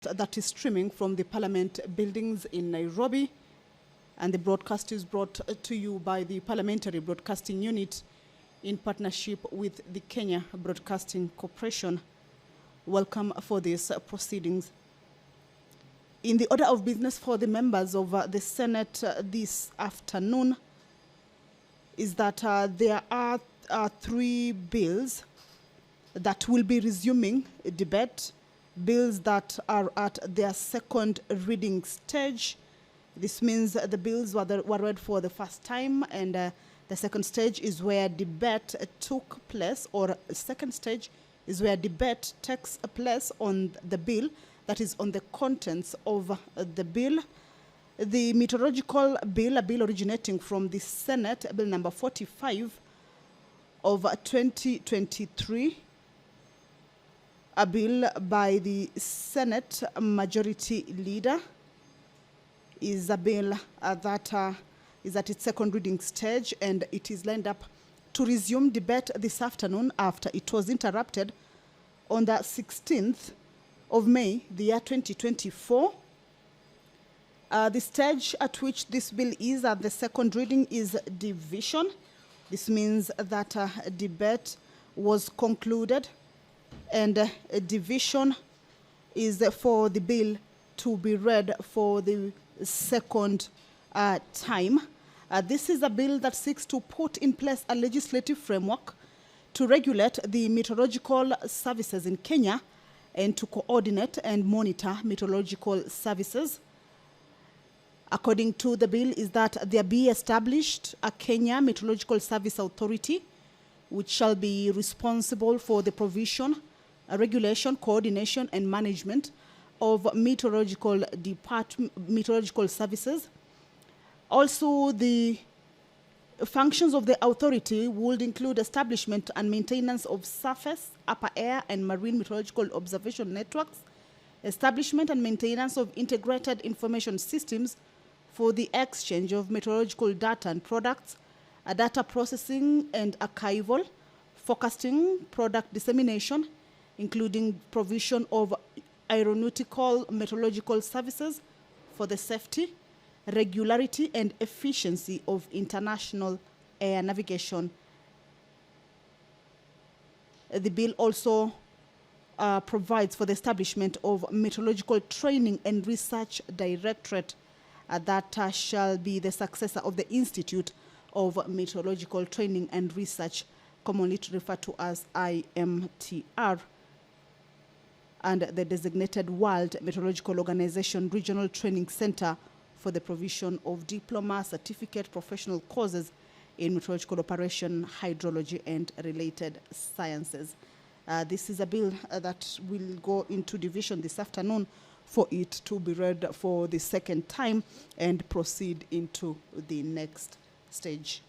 that is streaming from the Parliament buildings in Nairobi, and the broadcast is brought to you by the Parliamentary Broadcasting Unit in partnership with the Kenya Broadcasting Corporation. Welcome for these proceedings. In the order of business for the members of the Senate this afternoon is that there are three bills that will be resuming debate, bills that are at their second reading stage. This means the bills were read for the first time, and the second stage is where debate took place, or second stage is where debate takes place on the bill, that is on the contents of the bill. The meteorological bill, a bill originating from the Senate, bill number 45 of 2023, a bill by the Senate Majority Leader, is a bill that is at its second reading stage, and it is lined up to resume debate this afternoon after it was interrupted on the 16th of May, the year 2024. The stage at which this bill is at the second reading is division. This means that debate was concluded, and division is for the bill to be read for the second time. This is a bill that seeks to put in place a legislative framework to regulate the meteorological services in Kenya and to coordinate and monitor meteorological services. According to the bill, is that there be established a Kenya Meteorological Service Authority, which shall be responsible for the provision, regulation, coordination, and management of meteorological services. Also, the functions of the authority would include establishment and maintenance of surface, upper air, and marine meteorological observation networks, establishment and maintenance of integrated information systems for the exchange of meteorological data and products, data processing and archival, forecasting, product dissemination, including provision of aeronautical meteorological services for the safety, regularity, and efficiency of international air navigation. The bill also provides for the establishment of Meteorological Training and Research Directorate that shall be the successor of the Institute of Meteorological Training and Research, commonly referred to as IMTR, and the designated World Meteorological Organization Regional Training Center for the provision of diploma, certificate, professional courses in meteorological operation, hydrology, and related sciences. This is a bill that will go into division this afternoon for it to be read for the second time and proceed into the next stage.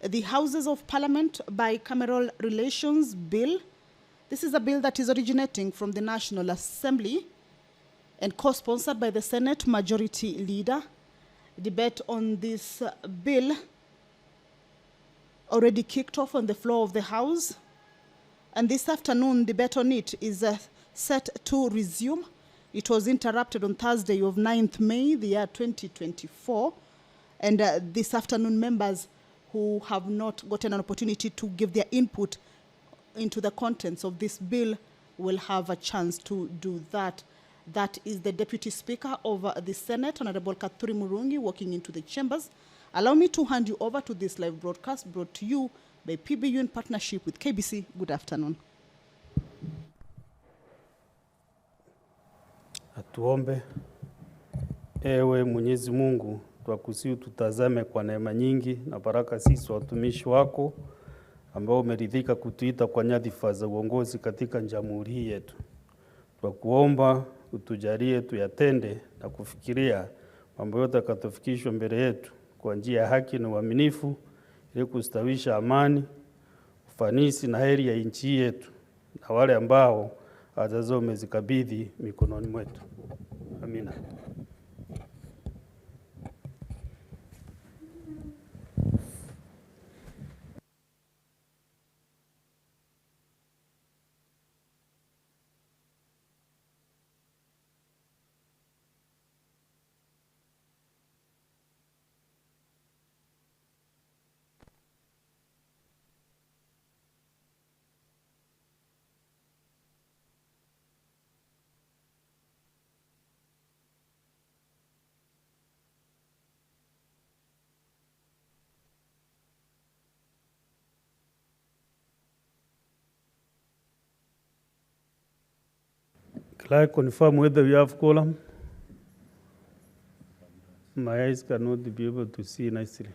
The Houses of Parliament Bicameral Relations Bill. This is a bill that is originating from the National Assembly and co-sponsored by the Senate Majority Leader. Debate on this bill already kicked off on the floor of the House, and this afternoon debate on it is set to resume. It was interrupted on Thursday of 9th May, the year 2024, and this afternoon members who have not gotten an opportunity to give their input into the contents of this bill will have a chance to do that. That is the Deputy Speaker of the Senate, Honorable Kathuri Murungi, walking into the chambers. Allow me to hand you over to this live broadcast brought to you by PBU in partnership with KBC. Good afternoon. Atuombe. Ewe Mwenyezi Mungu, twakusihi tutazame kwa neema nyingi na baraka sisi watumishi wako ambao umeridhika kutuita kwa nyadhifa za uongozi katika jamhuri hii yetu. Twakuomba utujalie tuyatende na kufikiria mambo yote yakatufikishwa mbele yetu kwa njia ya haki na uaminifu, ili kustawisha amani, ufanisi na heri ya nchi yetu na wale ambao azazo umezikabidhi mikononi mwetu. Amina. Can I confirm whether we have quorum? My eyes cannot be able to see nicely.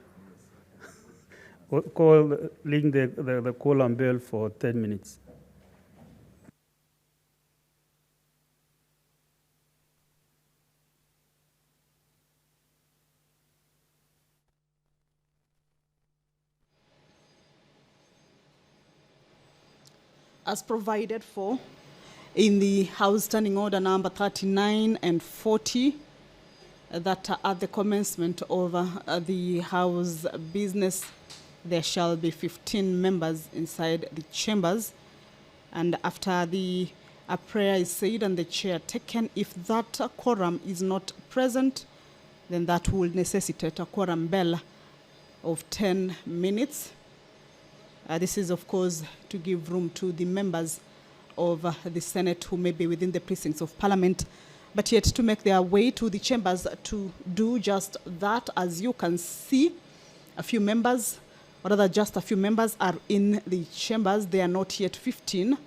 Ring the quorum bell for 10 minutes. As provided for in the House Standing Order number 39 and 40, that at the commencement of the House business, there shall be 15 members inside the chambers. And after the prayer is said and the chair taken, if that quorum is not present, then that will necessitate a quorum bell of 10 minutes. This is, of course, to give room to the members of the Senate who may be within the precincts of Parliament, but yet to make their way to the chambers to do just that. As you can see, a few members, or rather just a few members, are in the chambers. They are not yet 15,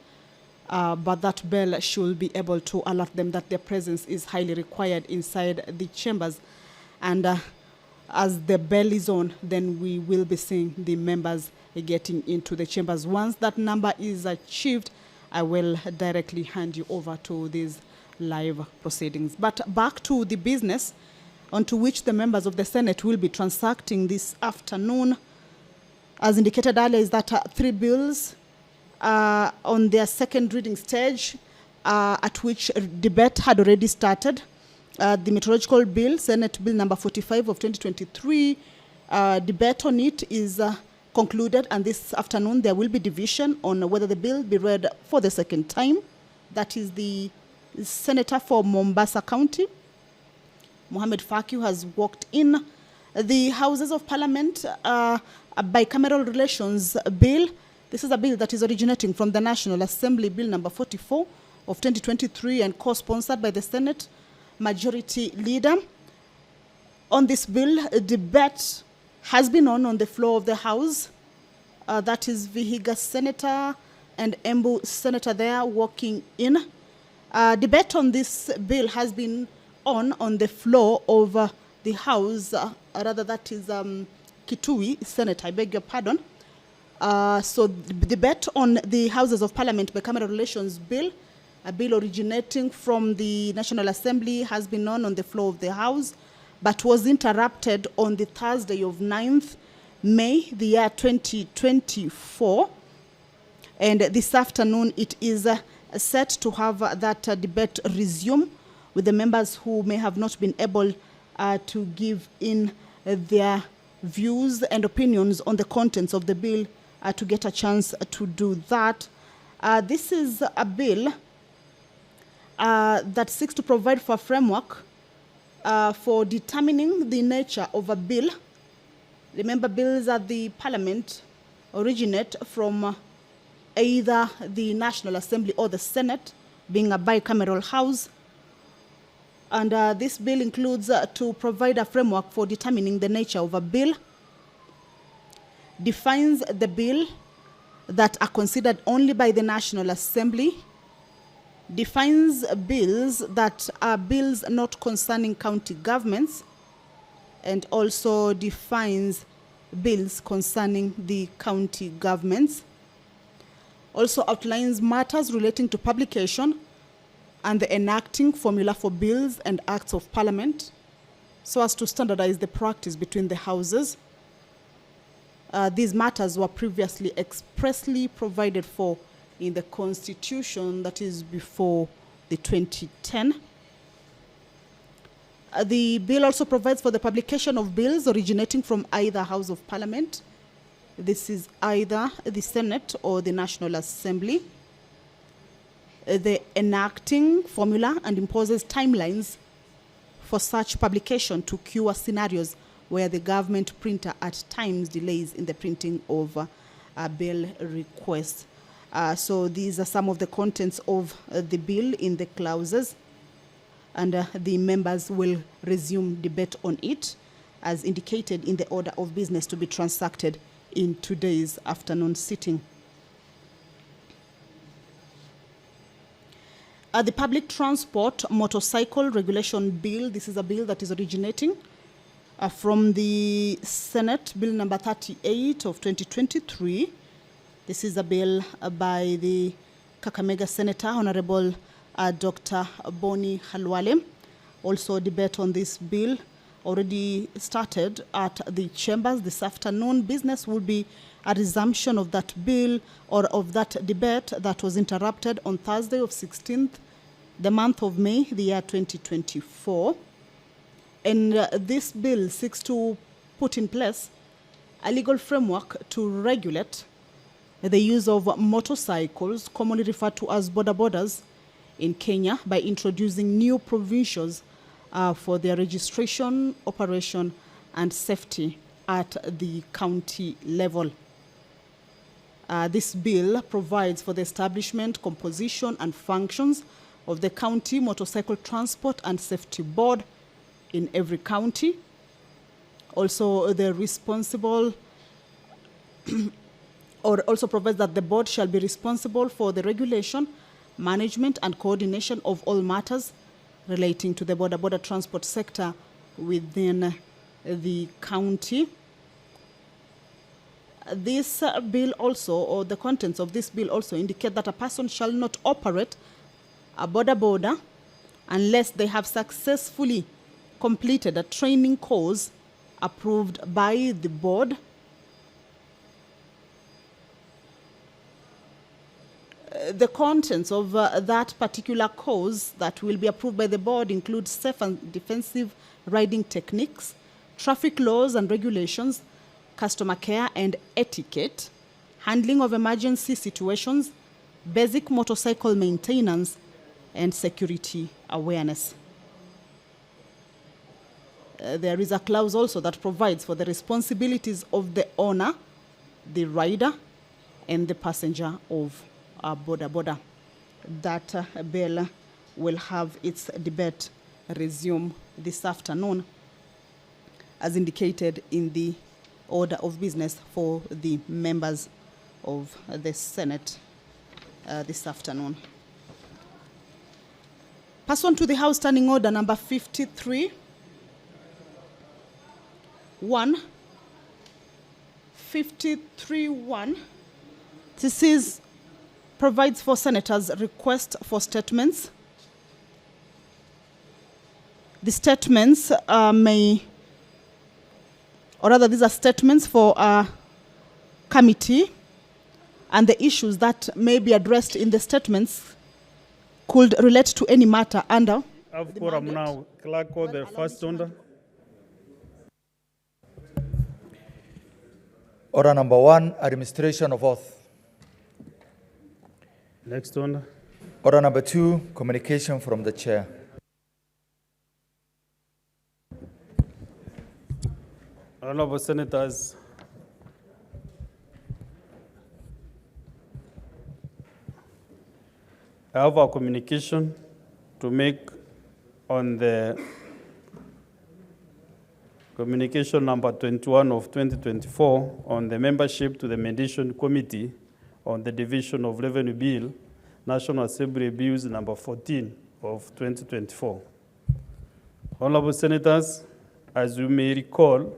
but that bell should be able to alert them that their presence is highly required inside the chambers. And as the bell is on, then we will be seeing the members getting into the chambers. Once that number is achieved, I will directly hand you over to these live proceedings. But back to the business onto which the members of the Senate will be transacting this afternoon. As indicated earlier, is that 3 bills on their second reading stage, at which debate had already started. The meteorological bill, Senate Bill number 45 of 2023, debate on it is concluded, and this afternoon there will be division on whether the bill be read for the second time. That is the Senator for Mombasa County, Mohamed Faki, who has walked in. The Houses of Parliament Bicameral Relations Bill. This is a bill that is originating from the National Assembly, Bill number 44 of 2023, and co-sponsored by the Senate Majority Leader. On this bill, a debate has been on the floor of the House. That is Vihiga Senator and Embu Senator there walking in. Debate on this bill has been on the floor of the House, rather that is Kitui Senator, I beg your pardon. So the debate on the Houses of Parliament Bicameral Relations Bill, a bill originating from the National Assembly, has been on the floor of the House, but was interrupted on the Thursday of 9th May, the year 2024. And this afternoon it is set to have that debate resume with the members who may have not been able to give in their views and opinions on the contents of the bill to get a chance to do that. This is a bill that seeks to provide for a framework for determining the nature of a bill. Remember, bills at the Parliament originate from either the National Assembly or the Senate, being a bicameral house. And this bill includes to provide a framework for determining the nature of a bill, defines the bill that are considered only by the National Assembly, defines bills that are bills not concerning county governments, and also defines bills concerning the county governments. Also outlines matters relating to publication and the enacting formula for bills and acts of Parliament, so as to standardize the practice between the houses. These matters were previously expressly provided for in the Constitution, that is before the 2010. The bill also provides for the publication of bills originating from either House of Parliament. This is either the Senate or the National Assembly. The enacting formula and imposes timelines for such publication to cure scenarios where the government printer at times delays in the printing of bill requests. So these are some of the contents of the bill in the clauses, and the members will resume debate on it as indicated in the order of business to be transacted in today's afternoon sitting. The Public Transport Motorcycle Regulation Bill, this is a bill that is originating from the Senate, Bill number 38 of 2023. This is a bill by the Kakamega Senator, Honorable Dr. Boni Halwale. Also, debate on this bill already started at the chambers this afternoon. Business will be a resumption of that bill or of that debate that was interrupted on Thursday of 16th, the month of May, the year 2024. And this bill seeks to put in place a legal framework to regulate the use of motorcycles, commonly referred to as border borders, in Kenya by introducing new provisions for their registration, operation, and safety at the county level. This bill provides for the establishment, composition, and functions of the County Motorcycle Transport and Safety Board in every county. Also, the responsible or also provides that the board shall be responsible for the regulation, management, and coordination of all matters relating to the border transport sector within the county. This bill also, or the contents of this bill also indicate that a person shall not operate a border unless they have successfully completed a training course approved by the board. The contents of that particular course that will be approved by the board include safe and defensive riding techniques, traffic laws and regulations, customer care and etiquette, handling of emergency situations, basic motorcycle maintenance, and security awareness. There is a clause also that provides for the responsibilities of the owner, the rider, and the passenger of a border. That bill will have its debate resume this afternoon, as indicated in the order of business for the members of the Senate this afternoon. Pursuant to the House Standing Order number 53, 53.1, this provides for senators' request for statements. The statements these are statements for a committee, and the issues that may be addressed in the statements could relate to any matter under. I've quorum now. Clerk, call the first order. Order number 1, administration of oath. Next order. Order number 2, communication from the chair. Honorable Senators, I have a communication to make on the communication number 21 of 2024 on the membership to the Mediation Committee on the Division of Revenue Bill, National Assembly Bills number 14 of 2024. Honorable Senators, as you may recall,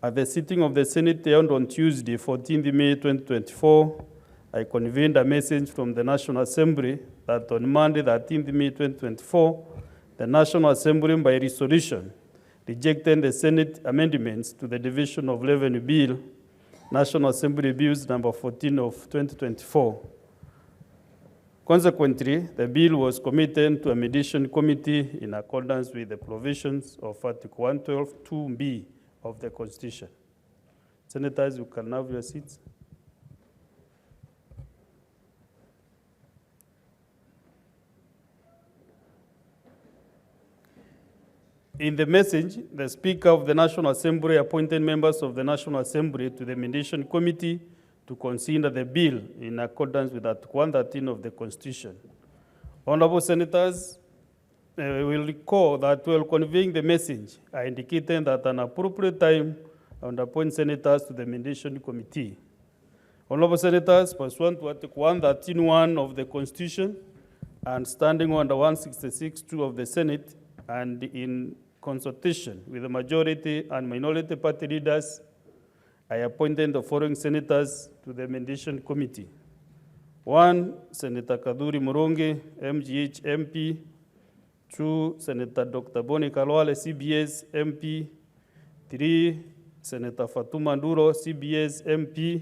at the sitting of the Senate held on Tuesday, 14th May 2024, I convened a message from the National Assembly that on Monday, 13th May 2024, the National Assembly, by resolution, rejected the Senate amendments to the Division of Revenue Bill, National Assembly Bills number 14 of 2024. Consequently, the bill was committed to a mediation committee in accordance with the provisions of Article 112(2)(b) of the Constitution. Senators, you can have your seats. In the message, the Speaker of the National Assembly appointed members of the National Assembly to the Mediation Committee to consider the bill in accordance with Article 113 of the Constitution. Honorable Senators, will recall that while conveying the message, I indicated that an appropriate time I would appoint senators to the Mediation Committee. Honorable Senators, pursuant to Article 113(1) of the Constitution, and standing under 166(2) of the Senate, and in consultation with the majority and minority party leaders, I appointed the following senators to the Mediation Committee. 1, Senator Kaduri Muronge, MGH MP. 2, Senator Dr. Boni Kalwale, CBS MP. 3, Senator Fatuma Nduro, CBS MP.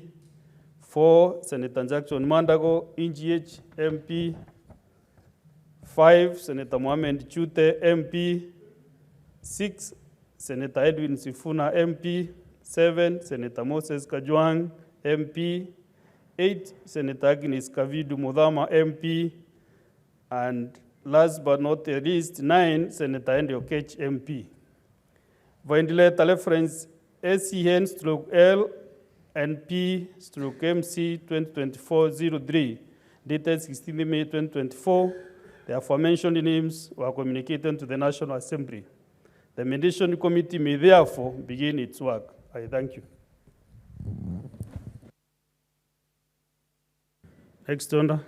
4, Senator Jackson Mandago, NGH MP. 5, Senator Mohamed Chute, MP. 6, Senator Edwin Sifuna, MP. 7, Senator Moses Kajwang, MP. 8, Senator Agnes Kavidu Mudhama, MP. And last but not least, 9, Senator Andy Okech, MP. Vindileta reference SCN/L and P/MC 2024-03, dated 16 May 2024. The aforementioned names were communicated to the National Assembly. The Mediation Committee may therefore begin its work. I thank you. Next order.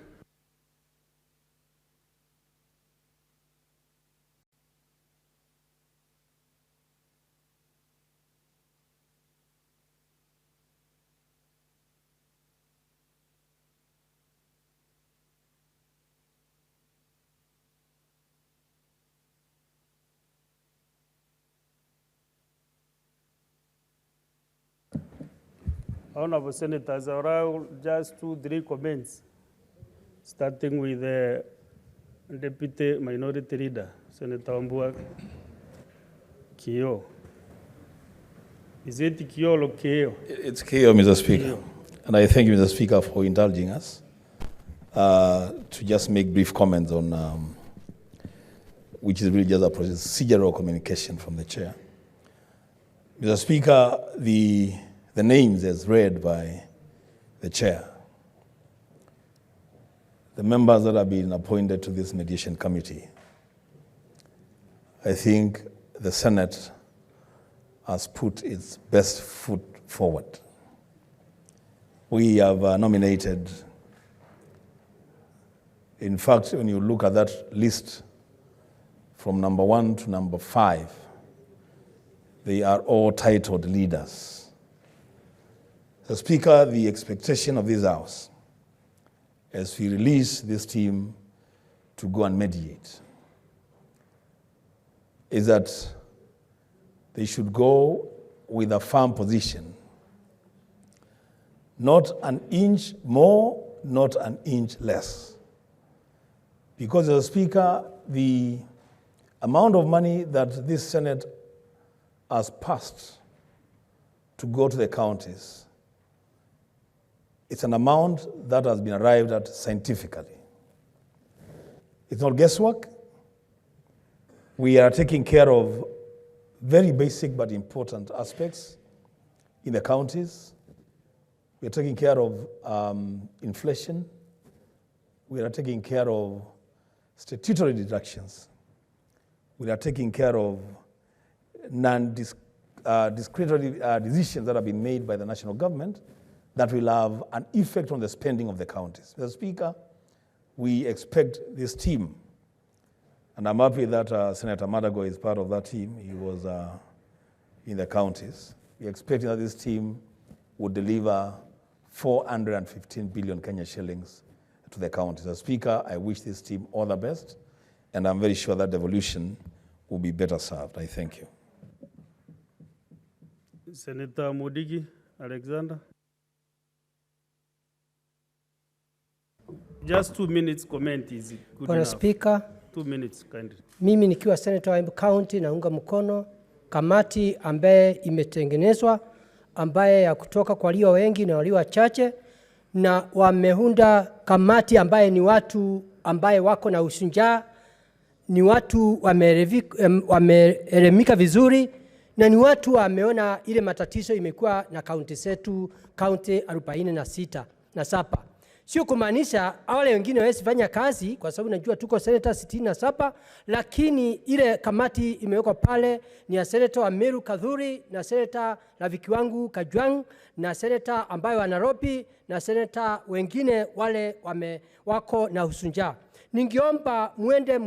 Honorable Senators, I'll just 2-3 comments, starting with the Deputy Minority Leader, Senator Wambua Kio. Is it Kio or Kio? It's Kio, Mr. Speaker. Kio. And I thank you, Mr. Speaker, for indulging us to just make brief comments on, which is really just a procedural communication from the chair. Mr. Speaker, the names as read by the chair, the members that have been appointed to this mediation committee, I think the Senate has put its best foot forward. We have nominated, in fact, when you look at that list from number 1 to number 5, they are all titled leaders. The Speaker, the expectation of this House, as we release this team to go and mediate, is that they should go with a firm position, not an inch more, not an inch less. Because, as Speaker, the amount of money that this Senate has passed to go to the counties, it's an amount that has been arrived at scientifically. It's not guesswork. We are taking care of very basic but important aspects in the counties. We are taking care of inflation. We are taking care of statutory deductions. We are taking care of non-discretionary decisions that have been made by the national government that will have an effect on the spending of the counties. Mr. Speaker, we expect this team, and I'm happy that Senator Madago is part of that team. He was in the counties. We're expecting that this team would deliver 415 billion Kenya shillings to the counties. As Speaker, I wish this team all the best, and I'm very sure that devolution will be better served. I thank you. Senator Modigi Alexander. Just 2 minutes comment is good Bwana enough. Speaker, 2 minutes kindly. mimi nikiwa Senator wa Embu County naunga mkono kamati ambaye imetengenezwa, ambaye ya kutoka kwa walio wengi na walio wachache, na wameunda kamati ambaye ni watu ambaye wako na ushujaa, ni watu wameelemika vizuri, na ni watu wameona ile matatizo imekuwa na kaunti zetu, kaunti 46 na 7. Sio kumaanisha wale wengine hawezi fanya kazi, kwa sababu najua tuko Senator 67, lakini ile kamati imewekwa pale ni ya Senator wa Meru Kadhuri, na Senator rafiki wangu Kajwang, na Senator ambaye wa Nairobi, na Senator wengine wale wako na usunja. ningeomba muende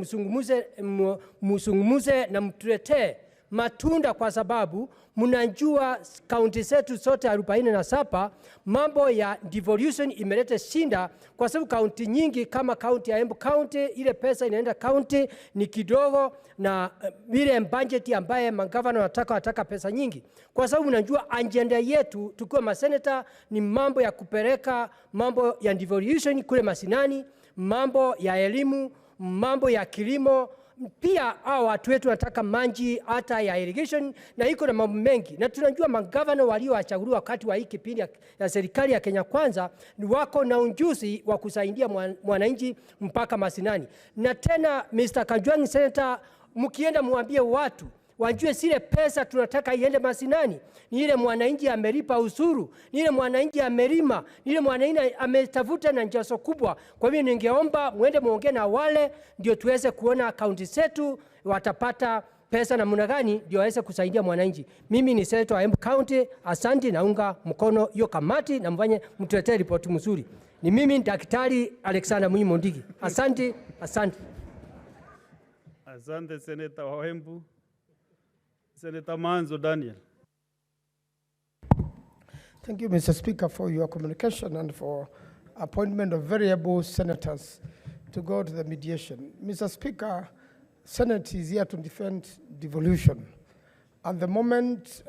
msungumuze na mtuletee matunda, kwa sababu mnajua kaunti zetu zote 47 mambo ya devolution imeleta shinda, kwa sababu kaunti nyingi kama kaunti ya Embu County ile pesa inaenda kaunti ni kidogo, na ile budget ambaye magavana wataka pesa nyingi, kwa sababu mnajua agenda yetu tukiwa maseneta ni mambo ya kupeleka mambo ya devolution kule mashinani, mambo ya elimu, mambo ya kilimo. Pia hao watu wetu wanataka maji hata ya irrigation, na iko na mambo mengi, na tunajua magavana waliochaguliwa wakati wa hii kipindi ya serikali ya Kenya Kwanza ni wako na ujuzi wa kusaidia mwananchi mpaka mashinani. Na tena Mr. Kajwang' Senator, mkienda muambie watu wajue zile pesa tunataka iende mashinani ni ile mwananchi amelipa usuru, ni ile mwananchi amelima, ni ile mwananchi ametafuta na njazo kubwa. Kwa hivyo ningeomba muende muongee na wale, ndio tuweze kuona kaunti zetu watapata pesa namna gani ndio waweze kusaidia mwananchi. Mimi ni Senator wa Embu County, asante, naunga mkono hiyo kamati na mfanye mtuletee ripoti mzuri. Ni mimi Daktari Alexander Mwinyi Mondiki. Asante, asante. Asante Senator wa Embu. Senator Manzo Daniel. Thank you, Mr. Speaker, for your communication and for appointment of very able senators to go to the mediation. Mr. Speaker, Senate is here to defend devolution. At the moment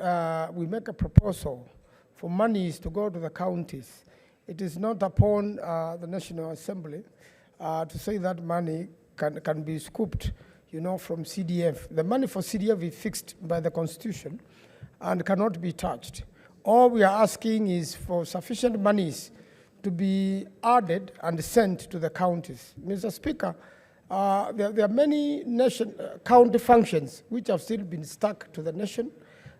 we make a proposal for monies to go to the counties, it is not upon the National Assembly to say that money can be scooped, you know, from CDF. The money for CDF is fixed by the Constitution and cannot be touched. All we are asking is for sufficient monies to be added and sent to the counties. Mr. Speaker, there are many county functions which have still been stuck to the nation,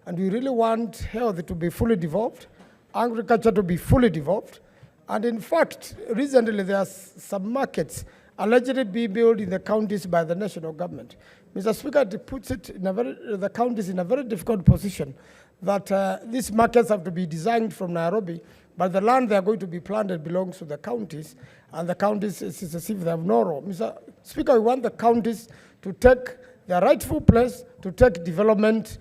and we really want health to be fully devolved, agriculture to be fully devolved, and in fact, recently there are some markets allegedly being built in the counties by the national government. Mr. Speaker, it puts the counties in a very difficult position that these markets have to be designed from Nairobi, but the land they are going to be planted belongs to the counties, and the counties, it's as if they have no role. Mr. Speaker, we want the counties to take their rightful place, to take development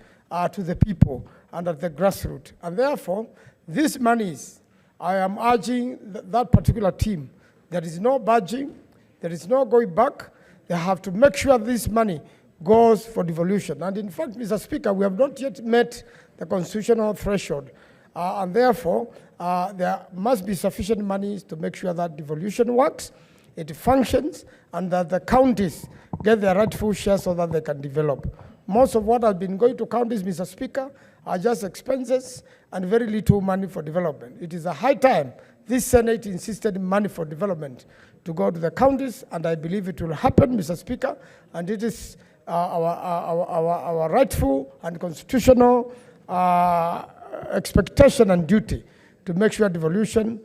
to the people and at the grassroots. And therefore, these monies, I am urging that particular team, there is no budging, there is no going back. They have to make sure this money goes for devolution. And in fact, Mr. Speaker, we have not yet met the constitutional threshold. And therefore, there must be sufficient monies to make sure that devolution works, it functions, and that the counties get their rightful share so that they can develop. Most of what has been going to counties, Mr. Speaker, are just expenses and very little money for development. It is a high time this Senate insisted money for development to go to the counties, and I believe it will happen, Mr. Speaker, and it is our rightful and constitutional expectation and duty to make sure devolution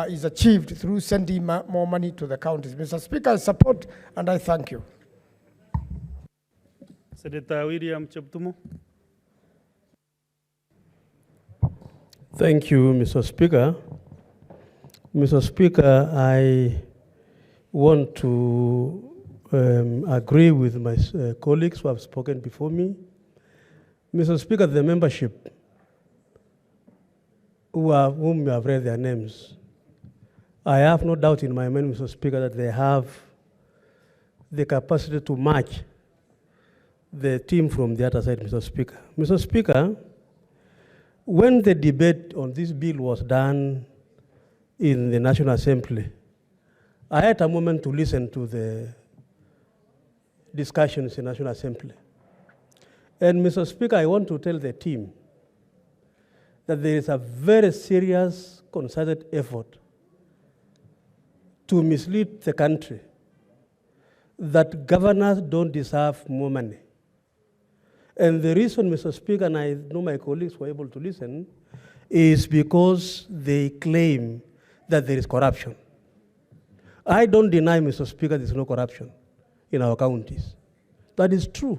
is achieved through sending more money to the counties. Mr. Speaker, I support and I thank you. Senator William Cheptumo. Thank you, Mr. Speaker. Mr. Speaker, I want to agree with my colleagues who have spoken before me. Mr. Speaker, the membership whom you have read their names, I have no doubt in my mind, Mr. Speaker, that they have the capacity to match the team from the other side, Mr. Speaker. Mr. Speaker, when the debate on this bill was done in the National Assembly, I had a moment to listen to the discussions in the National Assembly. And Mr. Speaker, I want to tell the team that there is a very serious, concerted effort to mislead the country that governors don't deserve more money. And the reason, Mr. Speaker, and I know my colleagues were able to listen, is because they claim that there is corruption. I don't deny, Mr. Speaker, there's no corruption in our counties. That is true.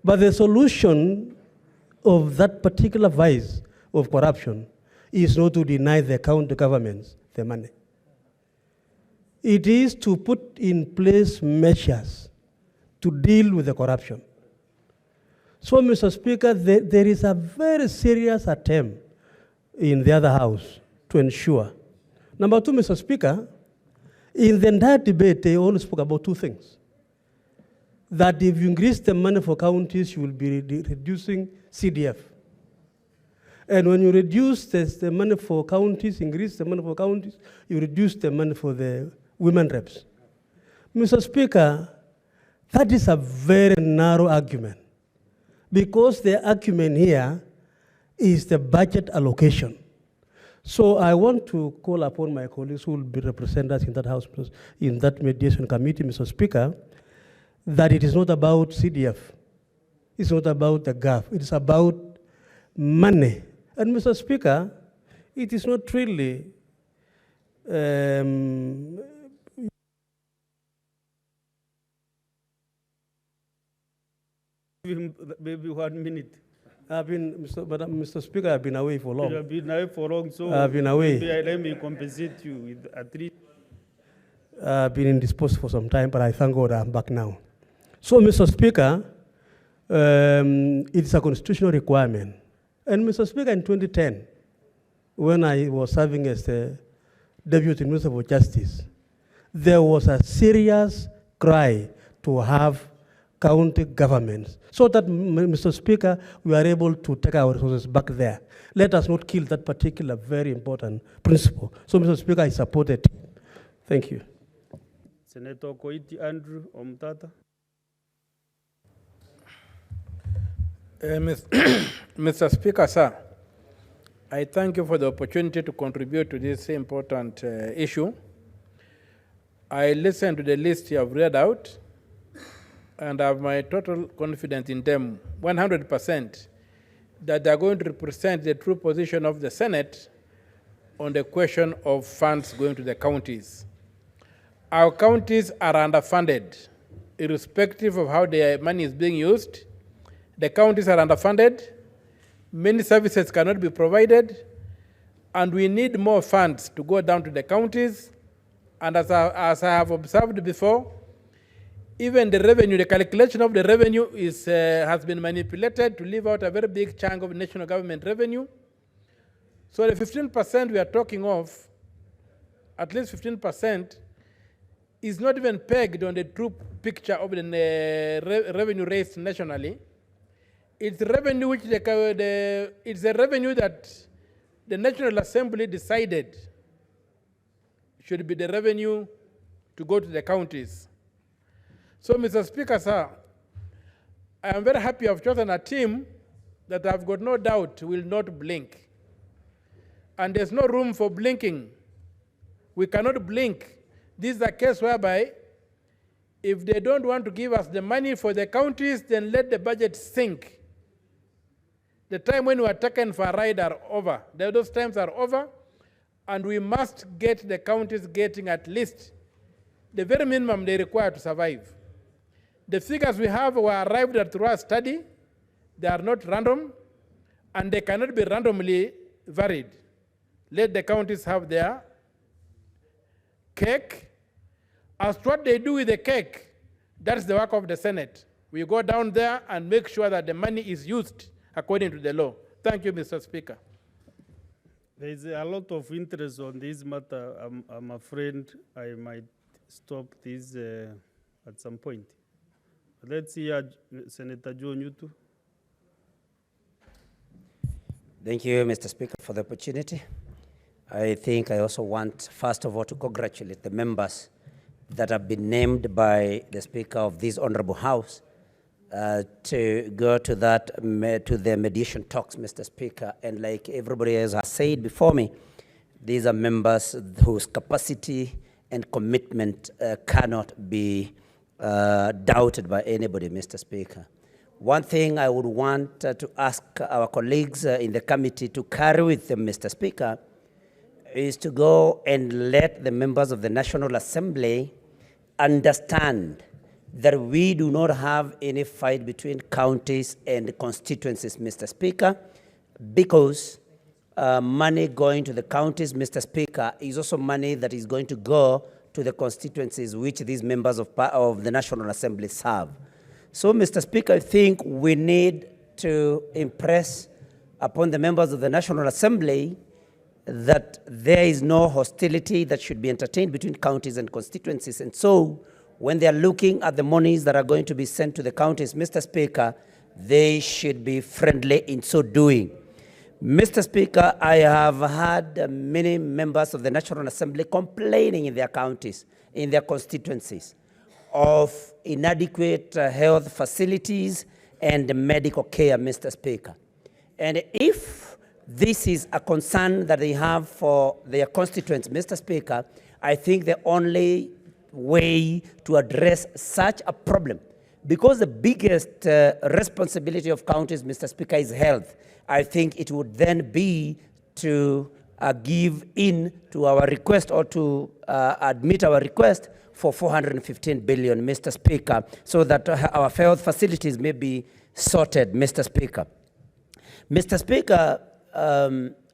But the solution of that particular vice of corruption is not to deny the county governments the money. It is to put in place measures to deal with the corruption. So, Mr. Speaker, there is a very serious attempt in the other house to ensure. Number two, Mr. Speaker, in the entire debate, they only spoke about two things. That if you increase the money for counties, you will be reducing CDF. And when you reduce the money for counties, increase the money for counties, you reduce the money for the women reps. Mr. Speaker, that is a very narrow argument, because the argument here is the budget allocation. So I want to call upon my colleagues who will be representatives in that House, in that mediation committee, Mr. Speaker, that it is not about CDF. It's not about the GAF. It is about money. And Mr. Speaker, it is not really maybe 1 minute. Mr. Speaker, I've been away for long. You have been away for long, so I've been away. maybe let me compensate you with at least. I've been indisposed for some time, but I thank God I'm back now. So, Mr. Speaker, it's a constitutional requirement. And Mr. Speaker, in 2010, when I was serving as the Deputy Minister for Justice, there was a serious cry to have county governments, so that, Mr. Speaker, we are able to take our resources back there. Let us not kill that particular very important principle. So, Mr. Speaker, I support it. Thank you. Senator Koiti Andrew Omtata. Mr. Speaker, sir, I thank you for the opportunity to contribute to this important issue. I listened to the list you have read out, and I have my total confidence in them, 100%, that they are going to represent the true position of the Senate on the question of funds going to the counties. Our counties are underfunded, irrespective of how their money is being used. The counties are underfunded, many services cannot be provided, and we need more funds to go down to the counties. And as I have observed before, even the revenue, the calculation of the revenue has been manipulated to leave out a very big chunk of national government revenue. So the 15% we are talking of, at least 15%, is not even pegged on the true picture of the revenue raised nationally. It's revenue which it's a revenue that the National Assembly decided should be the revenue to go to the counties. So, Mr. Speaker, sir, I am very happy I've chosen a team that I've got no doubt will not blink. And there's no room for blinking. We cannot blink. This is a case whereby if they don't want to give us the money for the counties, then let the budget sink. The time when we are taken for a ride are over. Those times are over, and we must get the counties getting at least the very minimum they require to survive. The figures we have were arrived at through a study. They are not random, and they cannot be randomly varied. Let the counties have their cake. As to what they do with the cake, that's the work of the Senate. We go down there and make sure that the money is used according to the law. Thank you, Mr. Speaker. There is a lot of interest on this matter. I'm afraid I might stop this at some point. Let's hear Senator Joe Newton. Thank you, Mr. Speaker, for the opportunity. I think I also want, first of all, to congratulate the members that have been named by the Speaker of this Honorable House to go to the mediation talks, Mr. Speaker. And like everybody else has said before me, these are members whose capacity and commitment cannot be doubted by anybody, Mr. Speaker. One thing I would want to ask our colleagues in the committee to carry with them, Mr. Speaker, is to go and let the members of the National Assembly understand that we do not have any fight between counties and constituencies, Mr. Speaker, because money going to the counties, Mr. Speaker, is also money that is going to go to the constituencies which these members of the National Assembly serve. So, Mr. Speaker, I think we need to impress upon the members of the National Assembly that there is no hostility that should be entertained between counties and constituencies. And so, when they are looking at the monies that are going to be sent to the counties, Mr. Speaker, they should be friendly in so doing. Mr. Speaker, I have had many members of the National Assembly complaining in their counties, in their constituencies, of inadequate health facilities and medical care, Mr. Speaker. And if this is a concern that they have for their constituents, Mr. Speaker, I think the only way to address such a problem, because the biggest responsibility of counties, Mr. Speaker, is health, I think it would then be to give in to our request, or to admit our request for 415 billion, Mr. Speaker, so that our health facilities may be sorted, Mr. Speaker. Mr. Speaker,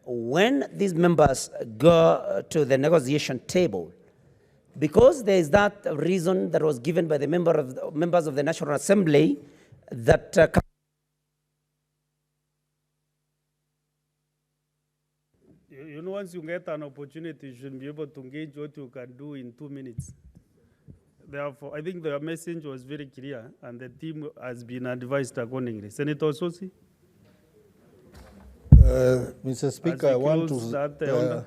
when these members go to the negotiation table, because there is that reason that was given by the members of the National Assembly that you know, once you get an opportunity, you should be able to engage what you can do in 2 minutes. Therefore, I think the message was very clear, and the team has been advised accordingly. Senator Sosi? Mr. Speaker, I want to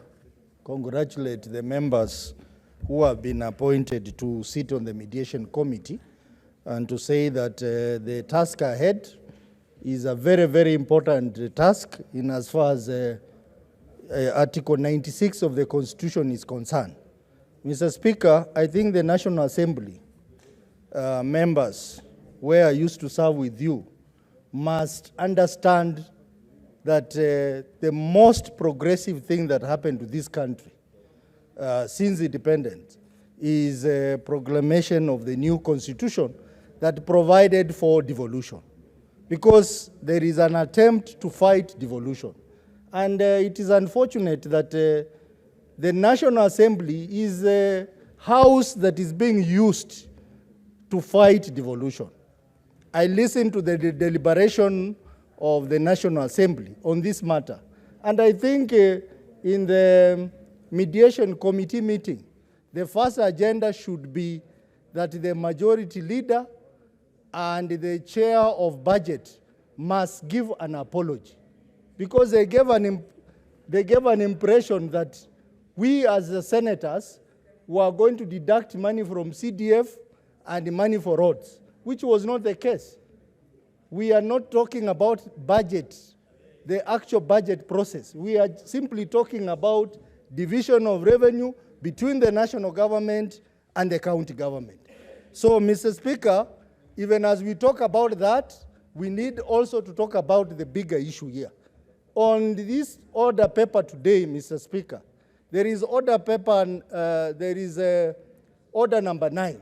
congratulate the members who have been appointed to sit on the mediation committee, and to say that the task ahead is a very, very important task in as far as Article 96 of the Constitution is concerned. Mr. Speaker, I think the National Assembly members, where I used to serve with you, must understand that the most progressive thing that happened to this country since independence is a proclamation of the new constitution that provided for devolution, because there is an attempt to fight devolution. And it is unfortunate that the National Assembly is a house that is being used to fight devolution. I listened to the deliberation of the National Assembly on this matter, and I think in the mediation committee meeting, the first agenda should be that the majority leader and the chair of budget must give an apology, because they gave an impression that we as the senators were going to deduct money from CDF and money for roads, which was not the case. We are not talking about budget, the actual budget process. We are simply talking about division of revenue between the national government and the county government. So, Mr. Speaker, even as we talk about that, we need also to talk about the bigger issue here. On this order paper today, Mr. Speaker, there is order paper, there is order number 9,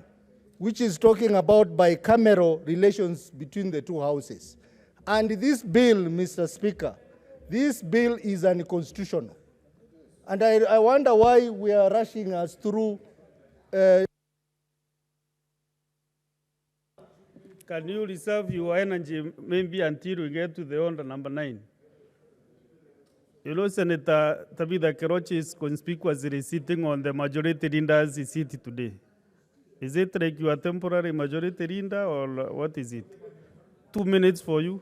which is talking about bicameral relations between the two houses. And this bill, Mr. Speaker, this bill is unconstitutional. And I wonder why we are rushing us through. Can you reserve your energy maybe until we get to the order number 9? You know, Senator Tabitha Kerochi is conspicuously sitting on the majority leader's seat today. Is it like you are temporary majority leader, or what is it? 2 minutes for you.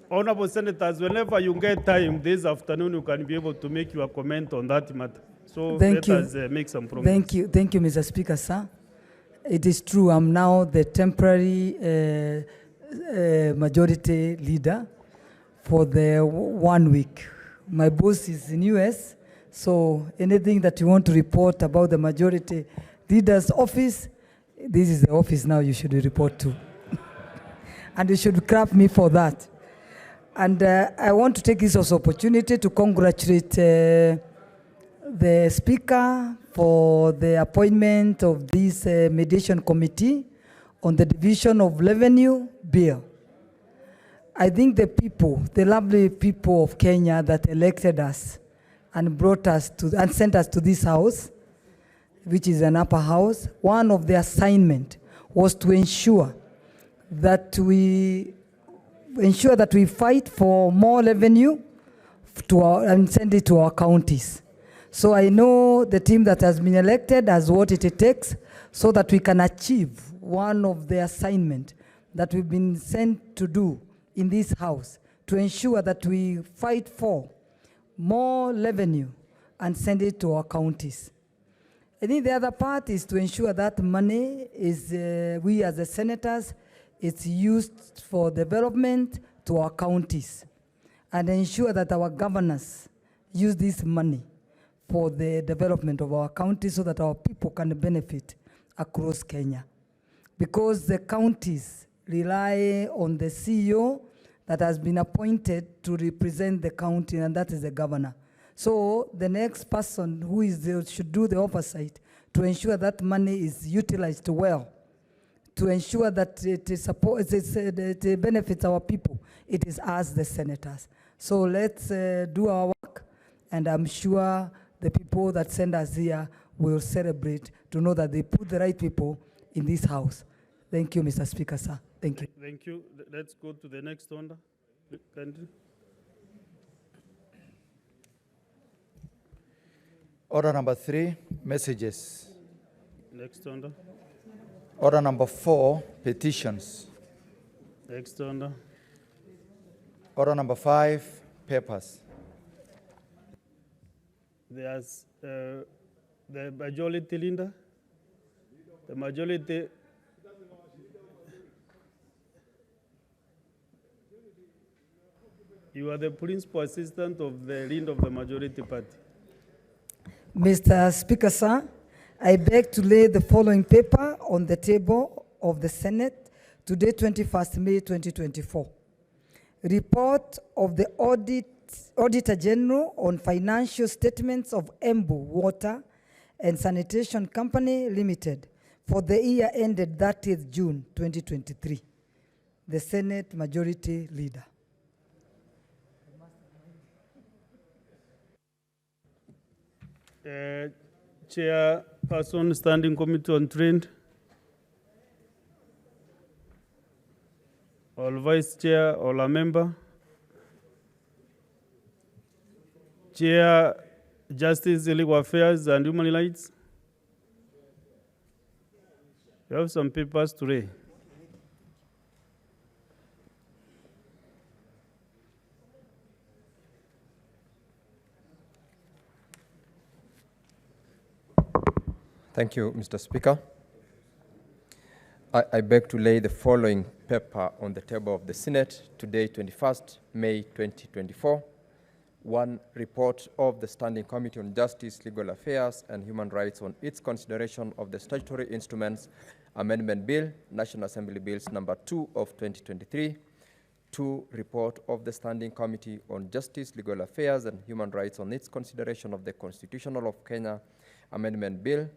Honorable Senators, whenever you get time this afternoon, you can be able to make your comment on that matter. So let us make some progress. Thank you, Mr. Speaker, sir. It is true, I'm now the temporary majority leader for the 1 week. My boss is in US, so anything that you want to report about the majority leader's office, this is the office now you should report to. And you should clap me for that. And I want to take this as an opportunity to congratulate the Speaker for the appointment of this mediation committee on the division of revenue bill. I think the people, the lovely people of Kenya that elected us and brought us to, and sent us to this house, which is an upper house, one of the assignment was to ensure that we fight for more revenue and send it to our counties. So I know the team that has been elected has what it takes so that we can achieve one of the assignment that we've been sent to do in this house, to ensure that we fight for more revenue and send it to our counties. I think the other part is to ensure that money is, we as the senators, it's used for development to our counties, and ensure that our governors use this money for the development of our counties so that our people can benefit across Kenya. Because the counties rely on the CEO that has been appointed to represent the county, and that is the governor. So the next person who is there should do the oversight to ensure that money is utilized well, to ensure that it benefits our people. It is us, the senators. So let's do our work, and I'm sure the people that send us here will celebrate to know that they put the right people in this house. Thank you, Mr. Speaker, sir. Thank you. Thank you. Let's go to the next order. Country. Order number 3, messages. Next order. Order number 4, petitions. Next order. Order number 5, papers. There's the majority leader. The majority. You are the principal assistant of the leader of the majority party. Mr. Speaker, sir, I beg to lay the following paper on the table of the Senate today, 21st May 2024. Report of the Auditor General on financial statements of Embu Water and Sanitation Company Limited for the year ended 30th June 2023. The Senate Majority Leader. Chairperson, Standing Committee on Trade. All Vice Chair, all a member. Chair, Justice, Legal Affairs and Human Rights. You have some papers today. Thank you, Mr. Speaker. I beg to lay the following paper on the table of the Senate today, 21st May 2024. 1, report of the Standing Committee on Justice, Legal Affairs and Human Rights on its consideration of the Statutory Instruments Amendment Bill, National Assembly Bills number 2 of 2023. 2, report of the Standing Committee on Justice, Legal Affairs and Human Rights on its consideration of the Constitution of Kenya Amendment Bill,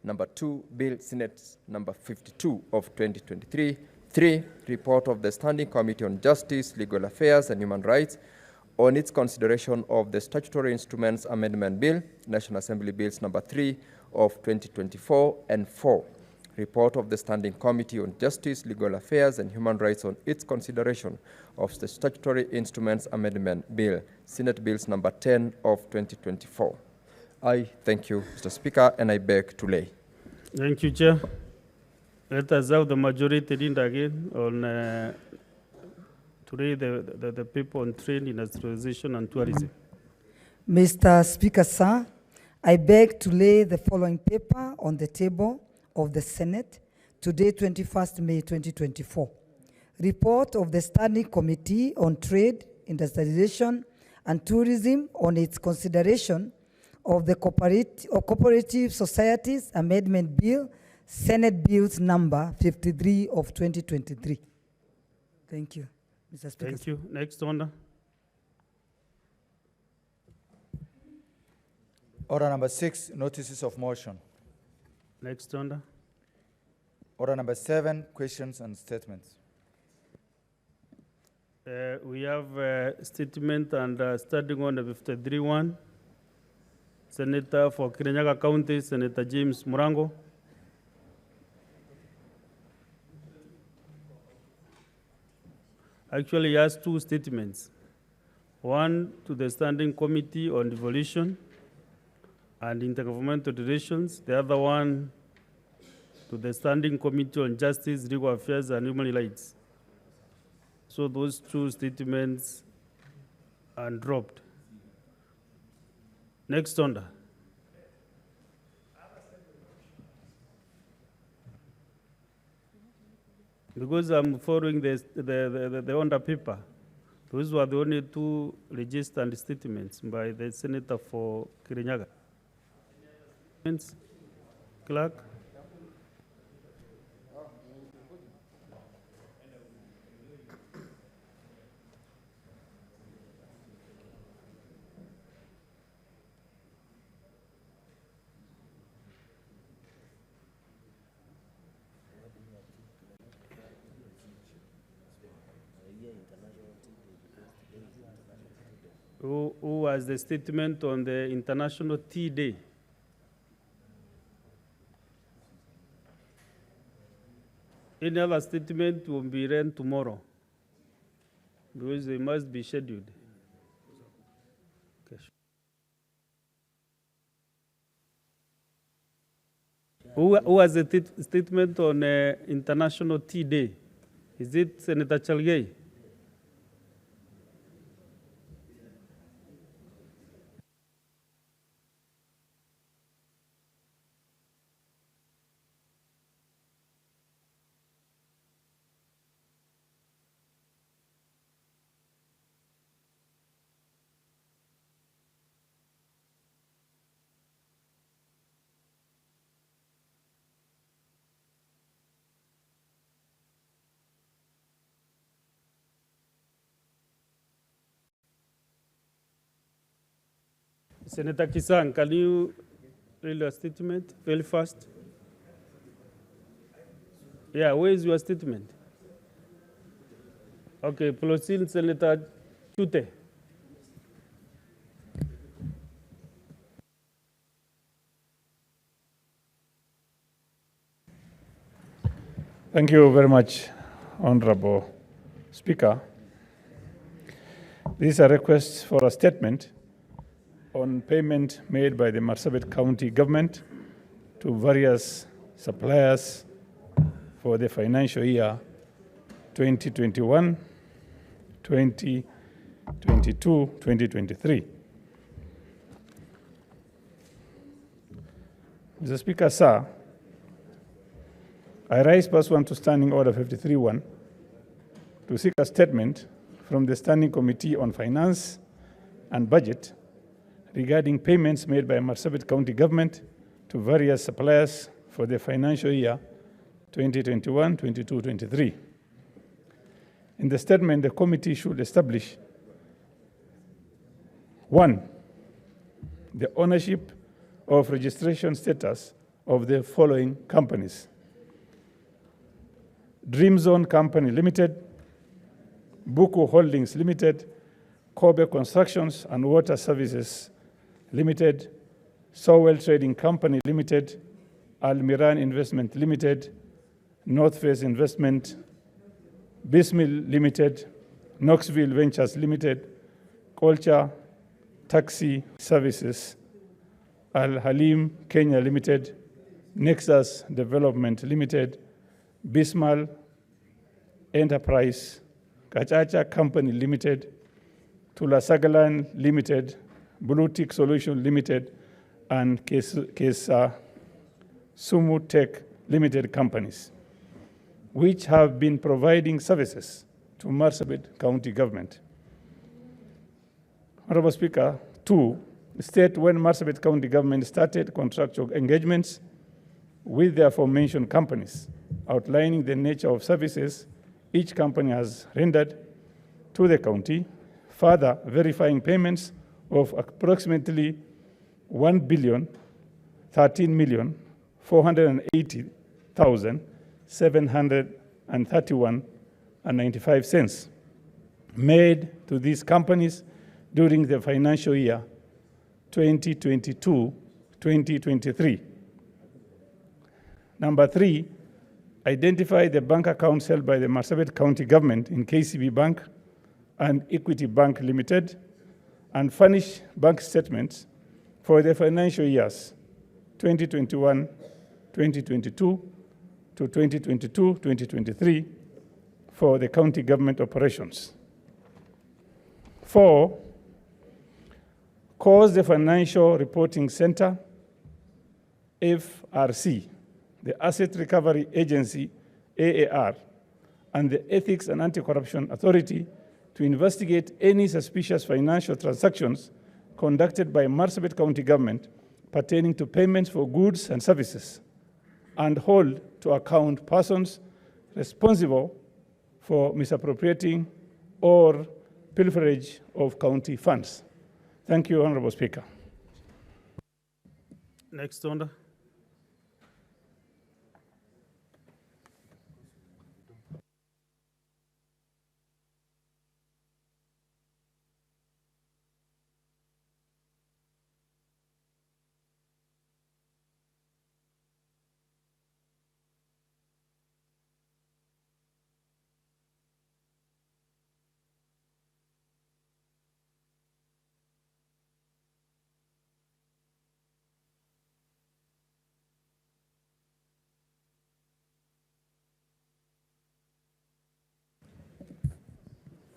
number 2, Bill Senate number 52 of 2023. 3, report of the Standing Committee on Justice, Legal Affairs and Human Rights on its consideration of the Statutory Instruments Amendment Bill, National Assembly Bills number 3 of 2024. And 4, report of the Standing Committee on Justice, Legal Affairs and Human Rights on its consideration of the Statutory Instruments Amendment Bill, Senate Bills number 10 of 2024. I thank you, Mr. Speaker, and I beg to lay. Thank you, Chair. Let us have the majority leader again on today the people on trade, industrialization and tourism. Mr. Speaker, sir, I beg to lay the following paper on the table of the Senate today, 21st May 2024. Report of the Standing Committee on Trade, Industrialization and Tourism on its consideration of the Cooperative Societies Amendment Bill, Senate Bills number 53 of 2023. Thank you, Mr. Speaker. Thank you. Next order. Order number 6, notices of motion. Next order. Order number 7, questions and statements. We have a statement and standing order 53-1. Senator for Kirinyaga County, Senator James Murango. Actually, he has two statements. One to the Standing Committee on Devolution and Intergovernmental Relations, the other one to the Standing Committee on Justice, Legal Affairs, and Human Rights. So those two statements are dropped. Next order. Because I'm following the order paper, those were the only two registered statements by the Senator for Kirinyaga. Clerk. Who was the statement on the International Tea Day? Any other statement will be read tomorrow because they must be scheduled. Okay. Who has the statement on International Tea Day? Is it Senator Chalgei? Senator Kisang, can you read your statement very fast? Yeah, where is your statement? Okay, proceed, Senator Chute. Thank you very much, Honorable Speaker. This is a request for a statement on payment made by the Marsabit County government to various suppliers for the financial year 2021, 2022, 2023. Mr. Speaker, sir, I rise pursuant to Standing Order 53-1 to seek a statement from the Standing Committee on Finance and Budget regarding payments made by Marsabit County government to various suppliers for the financial year 2021, 22, 23. In the statement, the committee should establish 1, the ownership of registration status of the following companies: Dream Zone Company Limited, Buku Holdings Limited, Kobe Constructions and Water Services Limited, Sowell Trading Company Limited, Almiran Investment Limited, North Face Investment, Bismill Limited, Knoxville Ventures Limited, Culture Taxi Services, Al Halim Kenya Limited, Nexus Development Limited, Bismal Enterprise, Kachacha Company Limited, Tulasagalan Limited, Blue Tick Solution Limited, and Kesa Sumu Tech Limited companies, which have been providing services to Marsabit County government. Honorable Speaker, 2, state when Marsabit County government started contractual engagements with the aforementioned companies, outlining the nature of services each company has rendered to the county, further verifying payments of approximately 1,013,480,731.95 made to these companies during the financial year 2022-2023. Number 3, identify the bank accounts held by the Marsabit County Government in KCB Bank and Equity Bank Limited, and furnish bank statements for the financial years 2021, 2022 to 2022, 2023 for the county government operations. 4, cause the Financial Reporting Center, FRC, the Asset Recovery Agency, AAR, and the Ethics and Anti-Corruption Authority to investigate any suspicious financial transactions conducted by Marsabit County Government pertaining to payments for goods and services, and hold to account persons responsible for misappropriating or pilferage of county funds. Thank you, Honorable Speaker. Next order.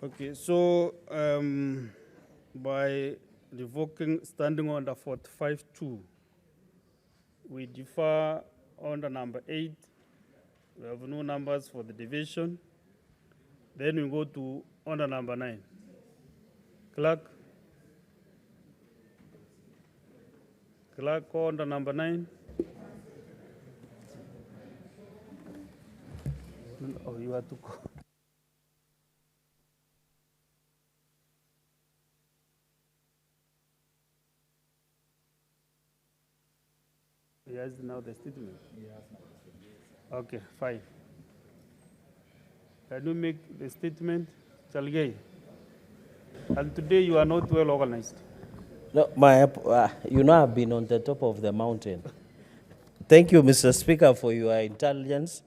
Okay, so by revoking standing order 45-2, we defer order number 8. We have no numbers for the division. Then we go to order number 9. Clerk, order number 9. Oh, you have to go. Yes, now the statement. Okay, fine. Can you make the statement, Chalgay? And today you are not well organized. No, you know I've been on the top of the mountain. Thank you, Mr. Speaker, for your intelligence.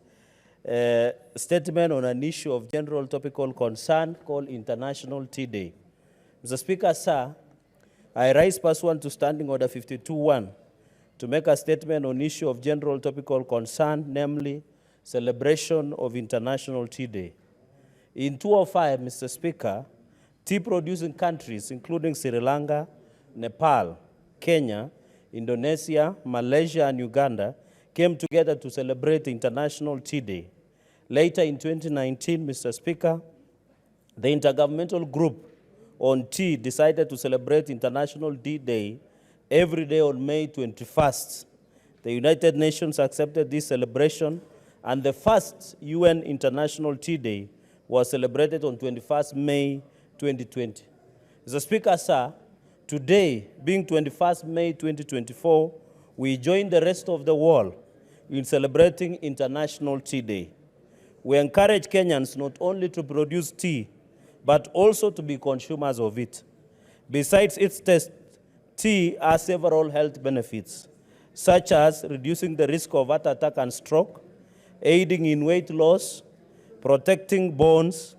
Statement on an issue of general topical concern called International Tea Day. Mr. Speaker, sir, I rise pursuant to Standing Order 52-1 to make a statement on issue of general topical concern, namely celebration of International Tea Day. In 2005, Mr. Speaker, tea-producing countries, including Sri Lanka, Nepal, Kenya, Indonesia, Malaysia, and Uganda, came together to celebrate International Tea Day. Later in 2019, Mr. Speaker, the Intergovernmental Group on Tea decided to celebrate International Tea Day every day on May 21st. The United Nations accepted this celebration, and the first UN International Tea Day was celebrated on 21st May 2020. Mr. Speaker, sir, today, being 21st May 2024, we join the rest of the world in celebrating International Tea Day. We encourage Kenyans not only to produce tea, but also to be consumers of it. Besides its taste, tea has several health benefits, such as reducing the risk of heart attack and stroke, aiding in weight loss, protecting bones,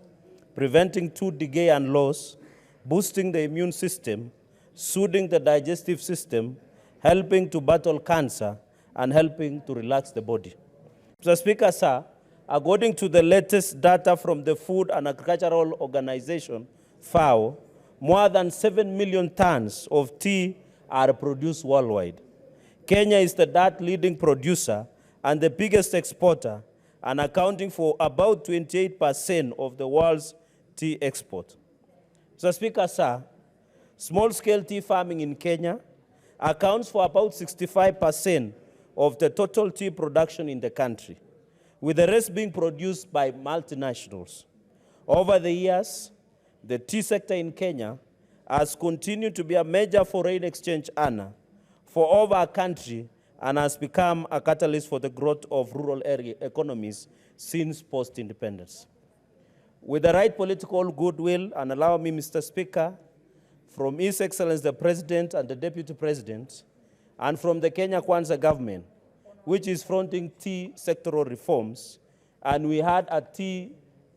preventing tooth decay and loss, boosting the immune system, soothing the digestive system, helping to battle cancer, and helping to relax the body. Mr. Speaker, sir, according to the latest data from the Food and Agricultural Organization, FAO, more than 7 million tons of tea are produced worldwide. Kenya is the third leading producer and the biggest exporter, and accounting for about 28% of the world's tea export. Mr. Speaker, sir, small-scale tea farming in Kenya accounts for about 65% of the total tea production in the country, with the rest being produced by multinationals. Over the years, the tea sector in Kenya has continued to be a major foreign exchange earner for over our country and has become a catalyst for the growth of rural area economies since post-independence. With the right political goodwill, and allow me, Mr. Speaker, from His Excellency the President and the Deputy President, and from the Kenya Kwanza government, which is fronting tea sectoral reforms. And we had a tea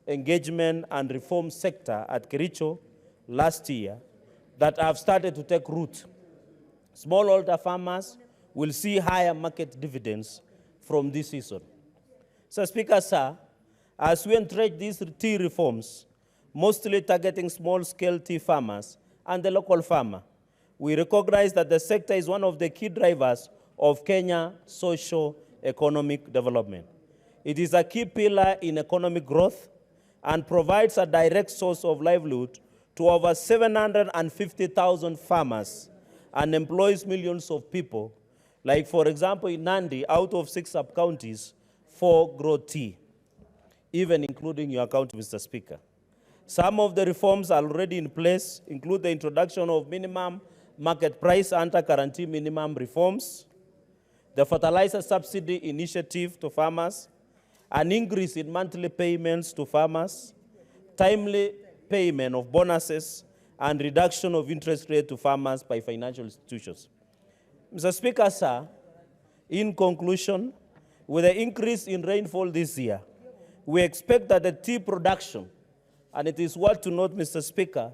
engagement and reform sector at Kericho last year that have started to take root. Smallholder farmers will see higher market dividends from this season. So, Speaker, sir, as we entrench these tea reforms, mostly targeting small-scale tea farmers and the local farmer, we recognize that the sector is one of the key drivers of Kenya's socio-economic development. It is a key pillar in economic growth and provides a direct source of livelihood to over 750,000 farmers and employs millions of people. Like, for example, in Nandi, out of 6 sub-counties, 4 grow tea, even including your county, Mr. Speaker. Some of the reforms already in place include the introduction of minimum market price under guarantee minimum reforms, the fertilizer subsidy initiative to farmers, an increase in monthly payments to farmers, timely payment of bonuses, and reduction of interest rate to farmers by financial institutions. Mr. Speaker, sir, in conclusion, with the increase in rainfall this year, we expect that the tea production, and it is worth to note, Mr. Speaker,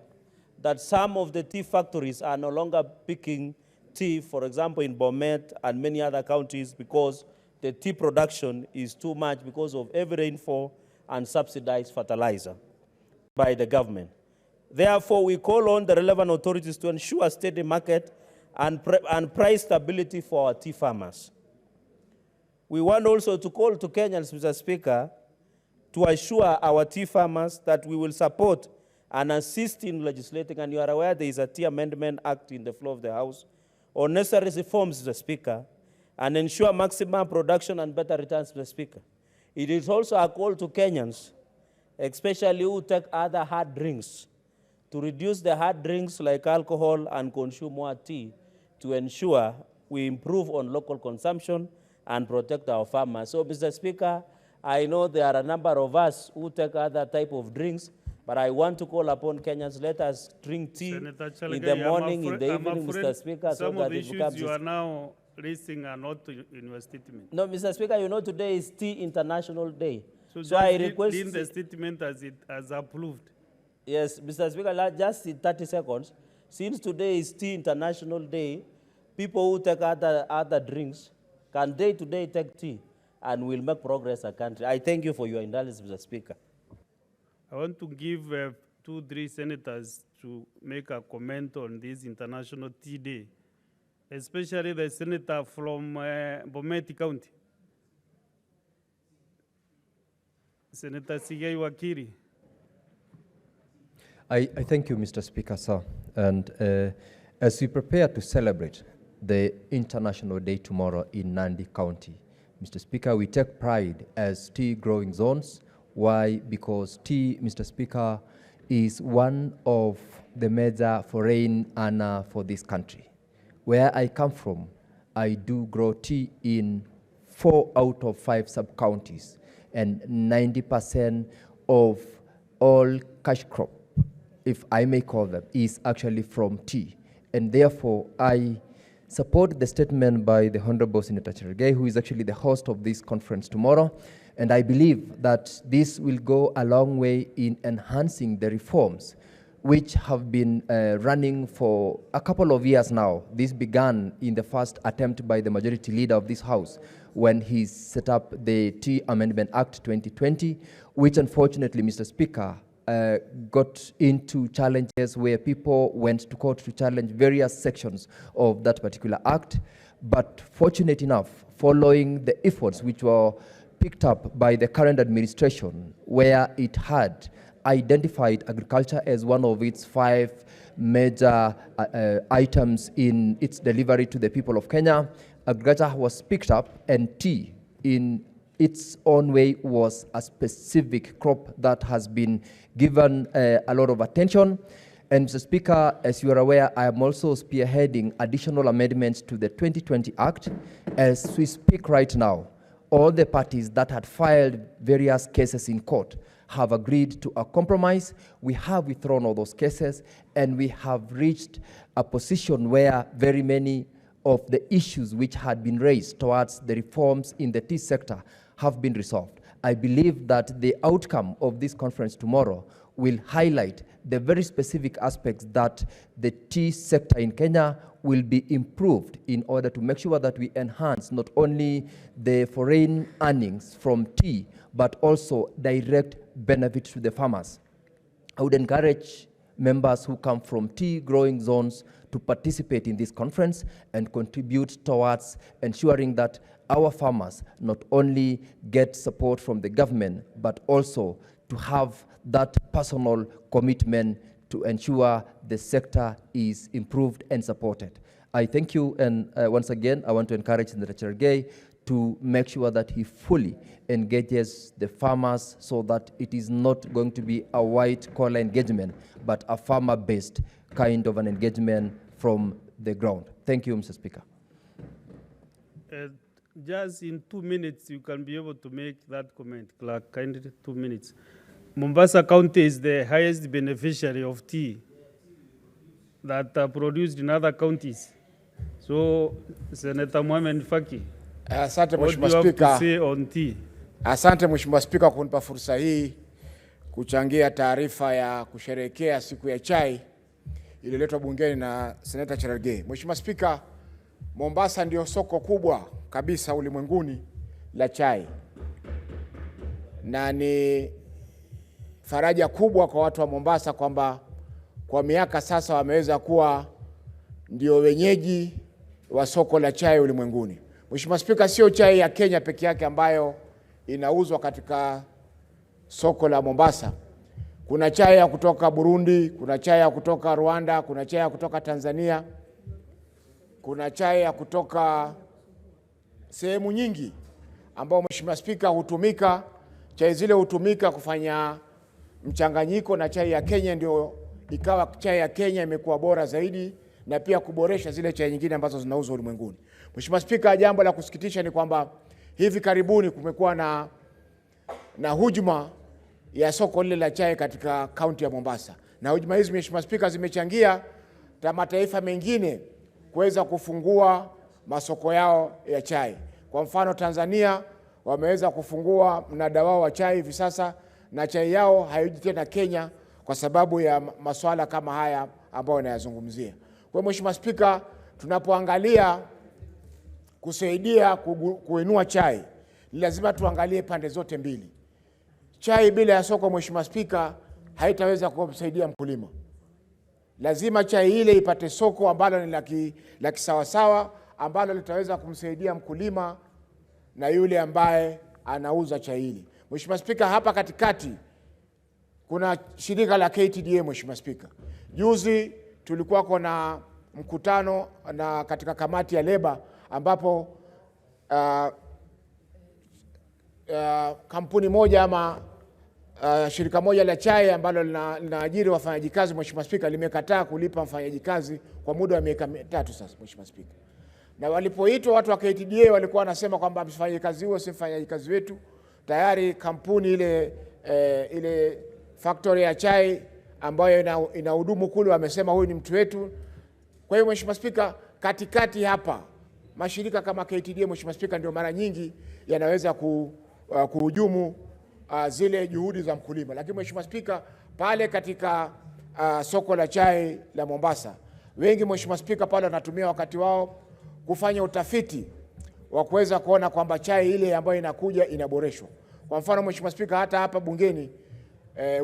that some of the tea factories are no longer picking tea, for example, in Bomet and many other counties, because the tea production is too much because of heavy rainfall and subsidized fertilizer by the government. Therefore, we call on the relevant authorities to ensure a steady market and price stability for our tea farmers. We want also to call to Kenyans, Mr. Speaker, to assure our tea farmers that we will support and assist in legislating, and you are aware there is a Tea Amendment Act in the floor of the House, on necessary reforms, Mr. Speaker, and ensure maximum production and better returns, Mr. Speaker. It is also a call to Kenyans, especially who take other hard drinks, to reduce the hard drinks like alcohol and consume more tea to ensure we improve on local consumption and protect our farmers. So, Mr. Speaker, I know there are a number of us who take other type of drinks, but I want to call upon Kenyans, let us drink tea in the morning, in the evening, Mr. Speaker. Some of the issues you are now raising are not in your statement. No, Mr. Speaker, you know today is Tea International Day. So I request... in the statement as approved. Yes, Mr. Speaker, just in 30 seconds, since today is Tea International Day, people who take other drinks can day-to-day take tea and will make progress as a country. I thank you for your indulgence, Mr. Speaker. I want to give 2-3 senators to make a comment on this International Tea Day, especially the senator from Bomet County, Senator Sigei Wakiri. I thank you, Mr. Speaker, sir. And as we prepare to celebrate the International Day tomorrow in Nandi County, Mr. Speaker, we take pride as tea growing zones. Why? Because tea, Mr. Speaker, is one of the major foreign earner for this country. Where I come from, I do grow tea in 4 out of 5 sub-counties, and 90% of all cash crop, if I may call them, is actually from tea. And therefore, I support the statement by the Honorable Senator Cherargei, who is actually the host of this conference tomorrow. And I believe that this will go a long way in enhancing the reforms which have been running for a couple of years now. This began in the first attempt by the majority leader of this House when he set up the Tea Amendment Act 2020, which unfortunately, Mr. Speaker, got into challenges where people went to court to challenge various sections of that particular act. But fortunate enough, following the efforts which were picked up by the current administration, where it had identified agriculture as one of its 5 major items in its delivery to the people of Kenya, agriculture was picked up, and tea in its own way was a specific crop that has been given a lot of attention. And Mr. Speaker, as you are aware, I am also spearheading additional amendments to the 2020 Act. As we speak right now, all the parties that had filed various cases in court have agreed to a compromise. We have withdrawn all those cases, and we have reached a position where very many of the issues which had been raised towards the reforms in the tea sector have been resolved. I believe that the outcome of this conference tomorrow will highlight the very specific aspects that the tea sector in Kenya will be improved in order to make sure that we enhance not only the foreign earnings from tea, but also direct benefit to the farmers. I would encourage members who come from tea growing zones to participate in this conference and contribute towards ensuring that our farmers not only get support from the government, but also to have that personal commitment to ensure the sector is improved and supported. I thank you, and once again, I want to encourage Senator Cherargei to make sure that he fully engages the farmers so that it is not going to be a white-collar engagement, but a farmer-based kind of an engagement from the ground. Thank you, Mr. Speaker. Just in 2 minutes, you can be able to make that comment, Clerk. Kindly 2 minutes. Mombasa County is the highest beneficiary of tea that are produced in other counties. So, Senator Mohamed Faki, Asante what do Mheshimiwa you have to Spika. say on tea? Asante Mheshimiwa Spika kwa kunipa fursa hii kuchangia taarifa ya kusherehekea siku ya chai iliyoletwa bungeni na Senator Cherargei. Mheshimiwa Spika, Mombasa ndio soko kubwa kabisa ulimwenguni la chai. Na ni faraja kubwa kwa watu wa Mombasa kwamba kwa miaka sasa wameweza kuwa ndio wenyeji wa soko la chai ulimwenguni. Mheshimiwa Spika, sio chai ya Kenya peke yake ambayo inauzwa katika soko la Mombasa. Kuna chai ya kutoka Burundi, kuna chai ya kutoka Rwanda, kuna chai ya kutoka Tanzania, kuna chai ya kutoka sehemu nyingi ambao Mheshimiwa Spika hutumika. Chai zile hutumika kufanya mchanganyiko na chai ya Kenya, ndio ikawa chai ya Kenya imekuwa bora zaidi na pia kuboresha zile chai nyingine ambazo zinauzwa ulimwenguni. Mheshimiwa Spika, jambo la kusikitisha ni kwamba hivi karibuni kumekuwa na hujuma ya soko lile la chai katika kaunti ya Mombasa. Na hujuma hizi Mheshimiwa Spika zimechangia mataifa mengine kuweza kufungua masoko yao ya chai. Kwa mfano Tanzania wameweza kufungua mnada wao wa chai hivi sasa, na chai yao haiji tena Kenya kwa sababu ya masuala kama haya ambayo nayazungumzia. Kwa hiyo Mheshimiwa Spika, tunapoangalia kusaidia kuinua chai, ni lazima tuangalie pande zote mbili. Chai bila ya soko Mheshimiwa Spika haitaweza kumsaidia mkulima. Lazima chai ile ipate soko ambalo ni la kisawasawa, ambalo litaweza kumsaidia mkulima na yule ambaye anauza chai ile. Mheshimiwa Spika, hapa katikati kuna shirika la KTDA. Mheshimiwa Spika, juzi tulikuwa na mkutano na katika kamati ya leba ambapo kampuni moja ama shirika moja la chai ambalo linaajiri wafanyakazi Mheshimiwa Spika limekataa kulipa mfanyakazi kwa muda wa miaka 3 sasa Mheshimiwa Spika. Na walipoitwa watu wa KTDA walikuwa wanasema kwamba mfanyakazi huo si mfanyakazi wetu. Tayari kampuni ile factory ya chai ambayo inahudumu kule wamesema huyu ni mtu wetu. Kwa hiyo Mheshimiwa Spika, katikati hapa mashirika kama KTDA Mheshimiwa Spika ndio mara nyingi yanaweza kuhujumu zile juhudi za mkulima. Lakini Mheshimiwa Spika, pale katika soko la chai la Mombasa, wengi Mheshimiwa Spika pale wanatumia wakati wao kufanya utafiti wa kuweza kuona kwamba chai ile ambayo inakuja inaboreshwa. Kwa mfano Mheshimiwa Spika, hata hapa bungeni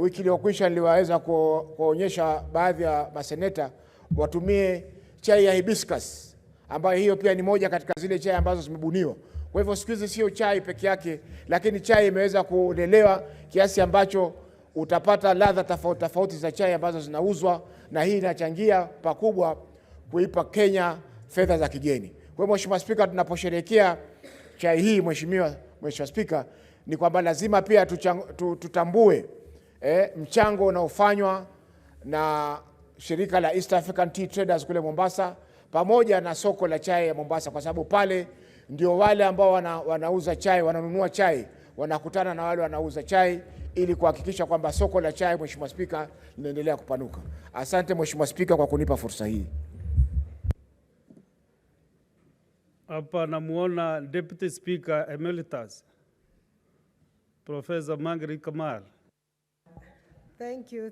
wiki iliyokwisha niliweza kuonyesha baadhi ya maseneta watumie chai ya hibiscus, ambayo hiyo pia ni moja katika zile chai ambazo zimebuniwa. Kwa hivyo siku hizi sio chai peke yake, lakini chai imeweza kulelewa kiasi ambacho utapata ladha tofauti tofauti za chai ambazo zinauzwa, na hii inachangia pakubwa kuipa Kenya fedha za kigeni. Kwa hivyo Mheshimiwa Spika, tunaposherehekea chai hii Mheshimiwa Spika, ni kwamba lazima pia tutambue mchango unaofanywa na shirika la East African Tea Traders kule Mombasa pamoja na soko la chai ya Mombasa, kwa sababu pale ndio wale ambao wanauza chai, wananunua chai, wanakutana na wale wanauza chai ili kuhakikisha kwamba soko la chai, Mheshimiwa Spika, linaendelea kupanuka. Asante Mheshimiwa Spika kwa kunipa fursa hii. Hapa namuona Deputy Speaker Emeritus Professor Margaret Kamal. Thank you,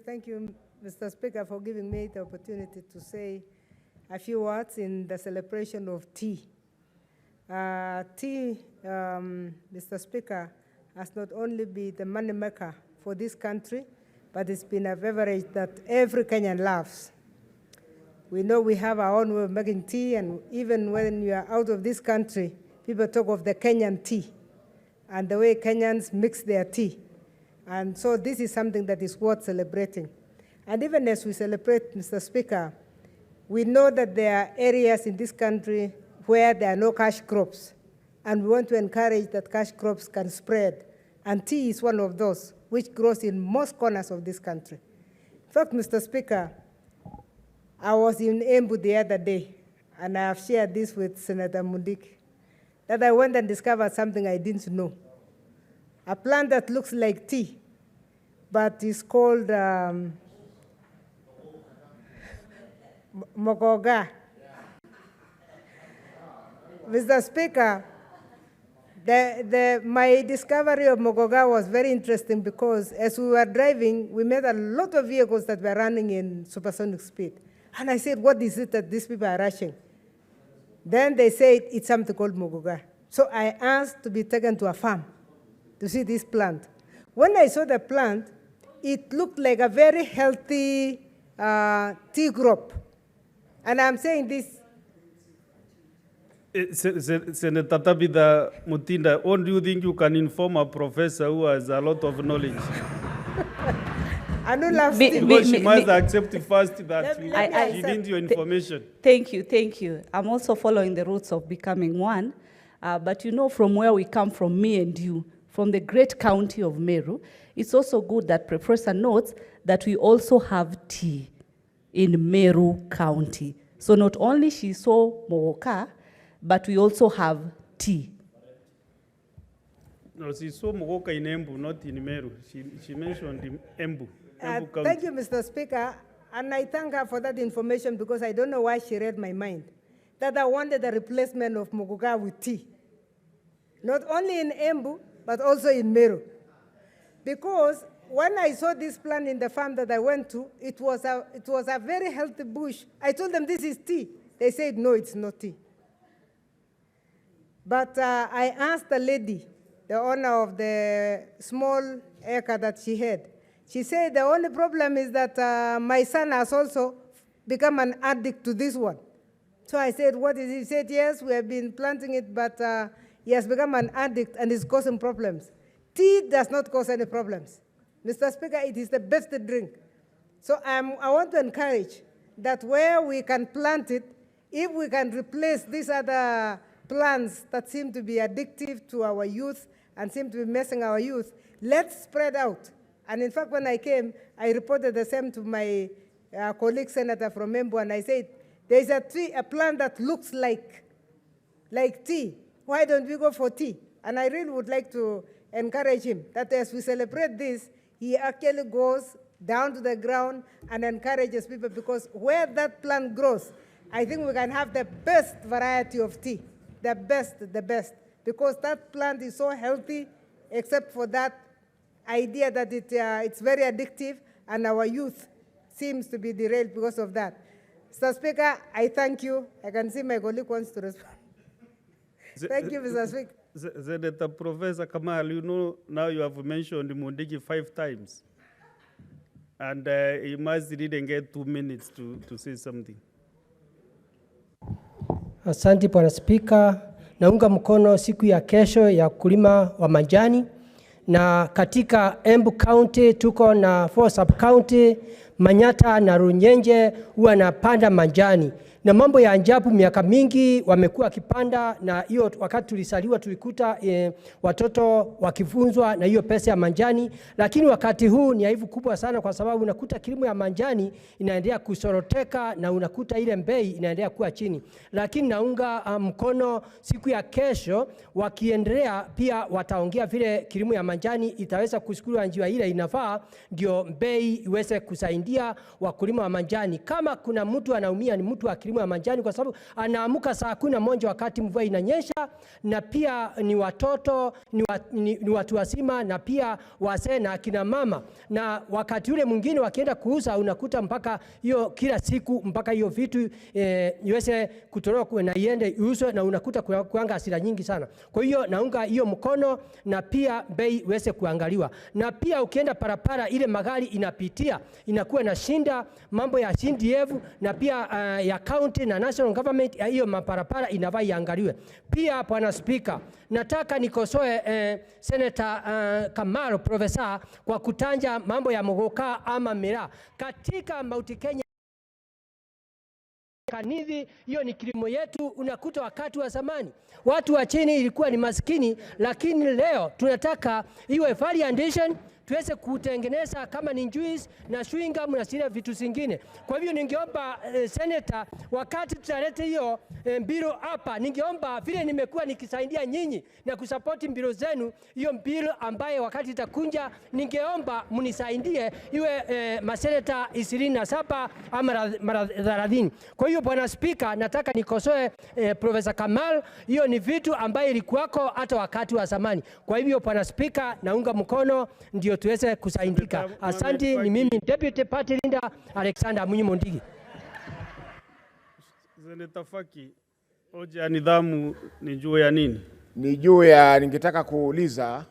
Mr. Speaker, for giving me the opportunity to say a few words in the celebration of tea. Tea, Mr. Speaker, has not only been the money maker for this country, but it's been a beverage that every Kenyan loves. We know we have our own way of making tea, and even when you are out of this country, people talk of the Kenyan tea and the way Kenyans mix their tea. And so this is something that is worth celebrating. And even as we celebrate, Mr. Speaker, we know that there are areas in this country where there are no cash crops, and we want to encourage that cash crops can spread. And tea is one of those which grows in most corners of this country. In fact, Mr. Speaker, I was in Embu the other day, and I have shared this with Senator Mundiki, that I went and discovered something I didn't know. A plant that looks like tea, but is called mogoga. Mr. Speaker, my discovery of mogoga was very interesting because as we were driving, we met a lot of vehicles that were running in supersonic speed. And I said, what is it that these people are rushing? Then they said, it's something called mogoga. So I asked to be taken to a farm to see this plant. When I saw the plant, it looked like a very healthy tea crop. And I'm saying this. Senator Tabitha Mutinda, what do you think you can inform a professor who has a lot of knowledge? I don't love because she must accept first that she needs your information. Thank you. I'm also following the roots of becoming one. But you know, from where we come from, me and you, from the great county of Meru, it's also good that Professor notes that we also have tea in Meru County. So not only she saw mogoka, but we also have tea. No, she saw mogoka in Embu, not in Meru. She mentioned Embu. Thank you, Mr. Speaker. And I thank her for that information because I don't know why she read my mind. That I wanted a replacement of mogoka with tea. Not only in Embu, but also in Meru. Because when I saw this plant in the farm that I went to, it was a very healthy bush. I told them this is tea. They said, no, it's not tea. But I asked the lady, the owner of the small acre that she had. She said the only problem is that my son has also become an addict to this one. So I said, what is it? He said, yes, we have been planting it, but he has become an addict and is causing problems. Tea does not cause any problems. Mr. Speaker, it is the best drink. So I want to encourage that where we can plant it, if we can replace these other plants that seem to be addictive to our youth and seem to be messing our youth, let's spread out. And in fact, when I came, I reported the same to my colleague senator from Embu, and I said, there's a plant that looks like tea. Why don't we go for tea? And I really would like to encourage him that as we celebrate this, he actually goes down to the ground and encourages people, because where that plant grows, I think we can have the best variety of tea, the best, because that plant is so healthy, except for that idea that it's very addictive, and our youth seems to be derailed because of that. Mr. Speaker, I thank you. I can see my colleague wants to respond. Thank you, Mr. Speaker. Senator Professor Kamal, you know, now you have mentioned Mundiki 5 times. And he must didn't get 2 minutes to say something. Asante Bwana Spika, naunga mkono siku ya kesho ya kulima wa majani, na katika Embu County tuko na 4 sub county, Manyata na Runyenje huwa napanda majani, na mambo ya ajabu. Miaka mingi wamekuwa wakipanda, na hiyo wakati tulisaliwa tulikuta watoto wakifunzwa na hiyo pesa ya manjani, lakini wakati huu ni aibu kubwa sana, kwa sababu unakuta kilimo ya manjani inaendelea kusoroteka na unakuta ile bei inaendelea kuwa chini. Lakini naunga mkono siku ya kesho wakiendelea pia wataongea vile kilimo ya manjani itaweza kushukuru njia ile inafaa, ndio bei iweze kusaidia wakulima wa manjani. Kama kuna mtu anaumia ni mtu wa kilimo ya manjani, kwa sababu anaamuka saa 11 wakati mvua inanyesha, na pia ni watoto, ni watu wazima, na pia wazee na akina mama. Na wakati ule mwingine wakienda kuuza unakuta mpaka hiyo kila siku mpaka hiyo vitu iweze kutoroka na iende iuzwe, na unakuta kuanga hasira nyingi sana. Kwa hiyo naunga hiyo mkono, na pia bei iweze kuangaliwa. Na pia ukienda parapara ile magari inapitia inakuwa na shinda mambo ya CDF na pia ya county na national government, hiyo maparapara inafaa iangaliwe. Pia Bwana Speaker, nataka nikosoe Senator Kamaro Professor kwa kutanja mambo ya mogoka ama miraa katika Mount Kenya. Kanidhi, hiyo ni kilimo yetu. Unakuta wakati wa zamani watu wa chini ilikuwa ni maskini, lakini leo tunataka iwe value addition, tuweze kutengeneza kama ni juice na chewing gum na zile vitu zingine. Kwa hivyo ningeomba Senator, wakati tutalete hiyo mbilo hapa, ningeomba vile nimekuwa nikisaidia nyinyi na kusupport mbilo zenu, hiyo mbilo ambaye wakati itakunja ningeomba mnisaidie iwe maseneta 27 ama mara 30. Kwa hiyo Bwana Speaker, nataka nikosoe Professor Kamal, hiyo ni vitu ambaye ilikuwako hata wakati wa zamani. Kwa hivyo Bwana Speaker, naunga mkono ndio tuweze kusaidika. Asante. Ni mimi Deputy Party Leader Alexander Munyimondigi. Senator Faki, hoja ya nidhamu ni juu ya nini? Ni juu ya, ningetaka kuuliza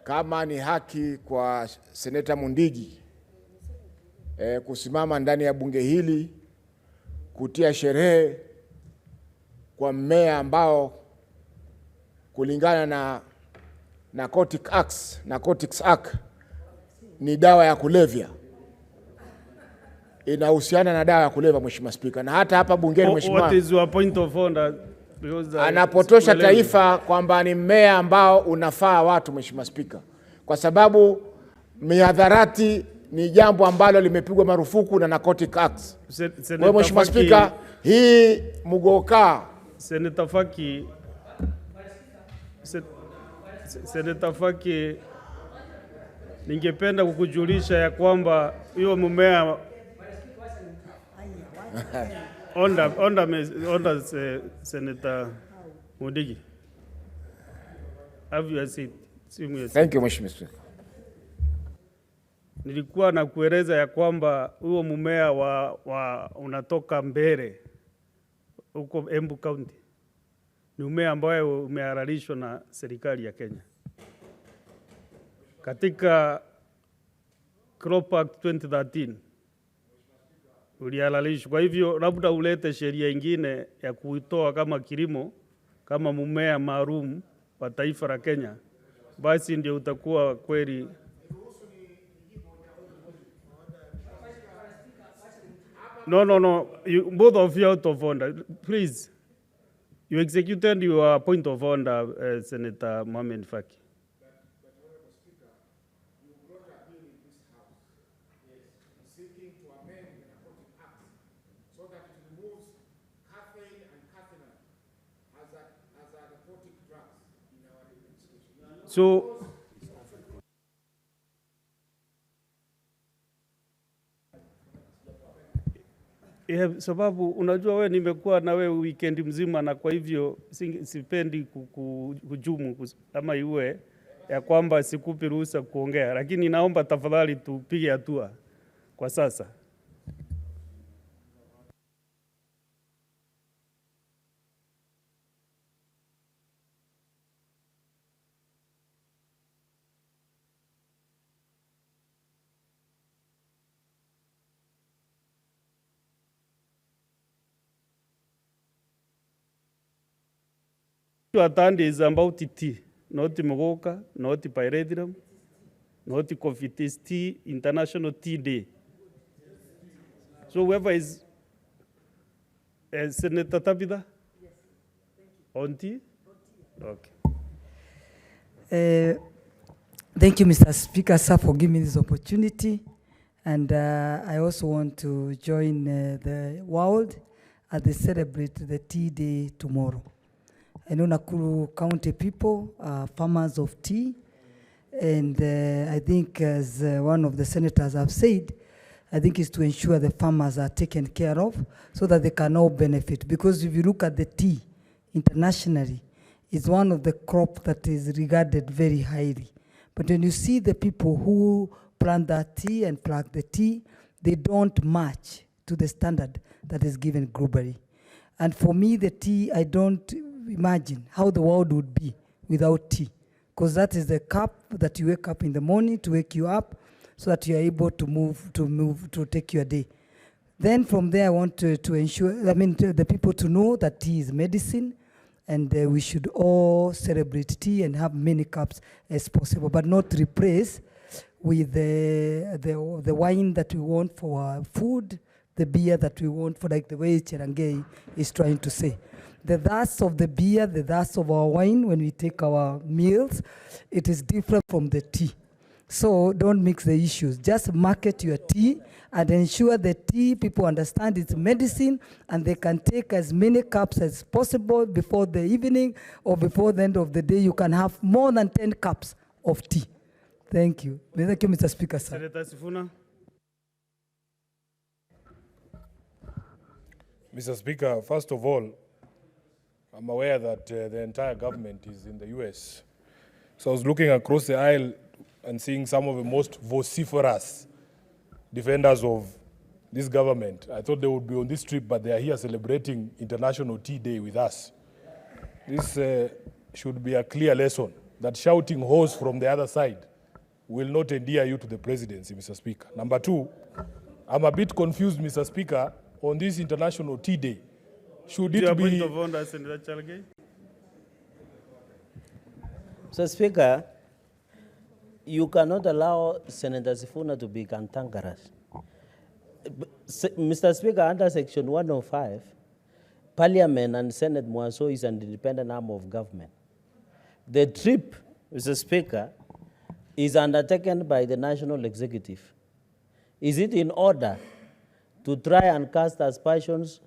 kama ni haki kwa Seneta Mundigi kusimama ndani ya bunge hili kutia sherehe kwa mmea ambao kulingana na Narcotics Act ni dawa ya kulevya, inahusiana na dawa ya kulevya, Mheshimiwa Spika. Na hata hapa bungeni Mheshimiwa, what is your point of order? Anapotosha taifa kwamba ni mmea ambao unafaa watu, Mheshimiwa Spika, kwa sababu mihadharati ni jambo ambalo limepigwa marufuku na Narcotics Act. Kwa Mheshimiwa Spika, hii mugoka Senator Faki, Senator Faki, ningependa kukujulisha ya kwamba hiyo mmea onda Senator Mundigi. Have you said? Thank you, Mheshimiwa Speaker. Nilikuwa na kueleza ya kwamba huo mmea unatoka Mbere huko Embu County. Ni mmea ambao umehalalishwa na serikali ya Kenya katika Crop Act 2013 ulihalalishwa. Kwa hivyo labda ulete sheria ingine ya kuitoa kama kilimo, kama mmea maalum wa taifa la Kenya, basi ndio utakuwa kweli. No. Both of you out of order. Please. You executed your point of order, Senator Mohamed Faki. Seeking to amend the Narcotics Act so that it removes caffeine and caffeine as narcotic drugs in our legislation. So, sababu unajua wewe nimekuwa na wewe weekend mzima, na kwa hivyo sipendi kuhujumu ama iwe ya kwamba sikupi ruhusa kuongea, lakini naomba tafadhali tupige hatua kwa sasa. Attend is about tea, not Mogoka, not Pyrethrum, not coffee, it's tea, International Tea Day. So whoever is Senator Tabitha? Yes. On tea? Okay. Thank you, Mr. Speaker, sir, for giving me this opportunity. And I also want to join the world as they celebrate the Tea Day tomorrow. I know Nakuru County people are farmers of tea. And I think, as one of the senators have said, I think it's to ensure the farmers are taken care of so that they can all benefit. Because if you look at the tea internationally, it's one of the crops that is regarded very highly. But when you see the people who plant that tea and pluck the tea, they don't match to the standard that is given globally. And for me, the tea, I don't imagine how the world would be without tea. Because that is the cup that you wake up in the morning to wake you up so that you are able to move, to take your day. Then from there, I want to ensure, the people to know that tea is medicine, and we should all celebrate tea and have many cups as possible, but not replace with the wine that we want for our food, the beer that we want for, like the way Cherangei is trying to say. The thirst of the beer, the thirst of our wine, when we take our meals, it is different from the tea. So don't mix the issues. Just market your tea and ensure the tea people understand it's medicine, and they can take as many cups as possible before the evening or before the end of the day. You can have more than 10 cups of tea. Thank you. Thank you, Mr. Speaker, sir. Senator Sifuna. Mr. Speaker, first of all, I'm aware that the entire government is in the US. So I was looking across the aisle and seeing some of the most vociferous defenders of this government. I thought they would be on this trip, but they are here celebrating International Tea Day with us. This should be a clear lesson that shouting hoes from the other side will not endear you to the presidency, Mr. Speaker. Number two, I'm a bit confused, Mr. Speaker, on this International Tea Day. Should it be... Point of order, Senator Chalgei. Mr. Speaker, you cannot allow Senator Sifuna to be cantankerous. Mr. Speaker, under Section 105, Parliament and Senate Mwaso is an independent arm of government. The trip, Mr. Speaker, is undertaken by the National Executive. Is it in order to try and cast aspersions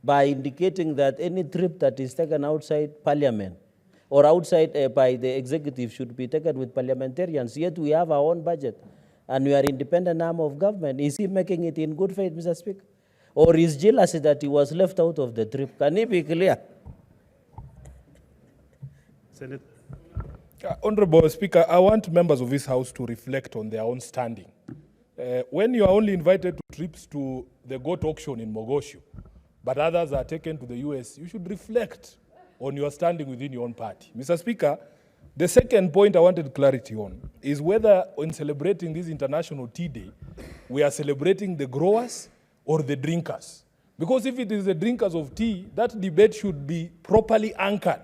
by indicating that any trip that is taken outside Parliament or outside by the executive should be taken with parliamentarians? Yet we have our own budget and we are independent arm of government. Is he making it in good faith, Mr. Speaker? Or is jealousy that he was left out of the trip? Can he be clear? Senate. Honorable Speaker, I want members of this House to reflect on their own standing. When you are only invited to trips to the goat auction in Mogosho, but others are taken to the US, you should reflect on your standing within your own party. Mr. Speaker, the second point I wanted clarity on is whether in celebrating this International Tea Day, we are celebrating the growers or the drinkers. Because if it is the drinkers of tea, that debate should be properly anchored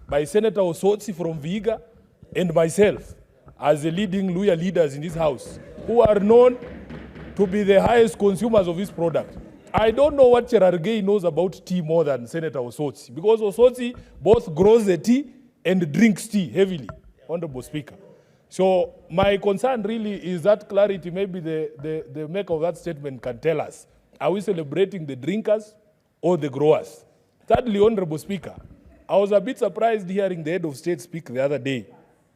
by Senator Osotsi from Vihiga and myself as the leading Luya leaders in this House, who are known to be the highest consumers of this product. I don't know what Cherargei knows about tea more than Senator Osotsi, because Osotsi both grows the tea and drinks tea heavily, Honorable Speaker. So my concern really is that clarity. Maybe the maker of that statement can tell us, are we celebrating the drinkers or the growers? Thirdly, Honorable Speaker, I was a bit surprised hearing the head of state speak the other day,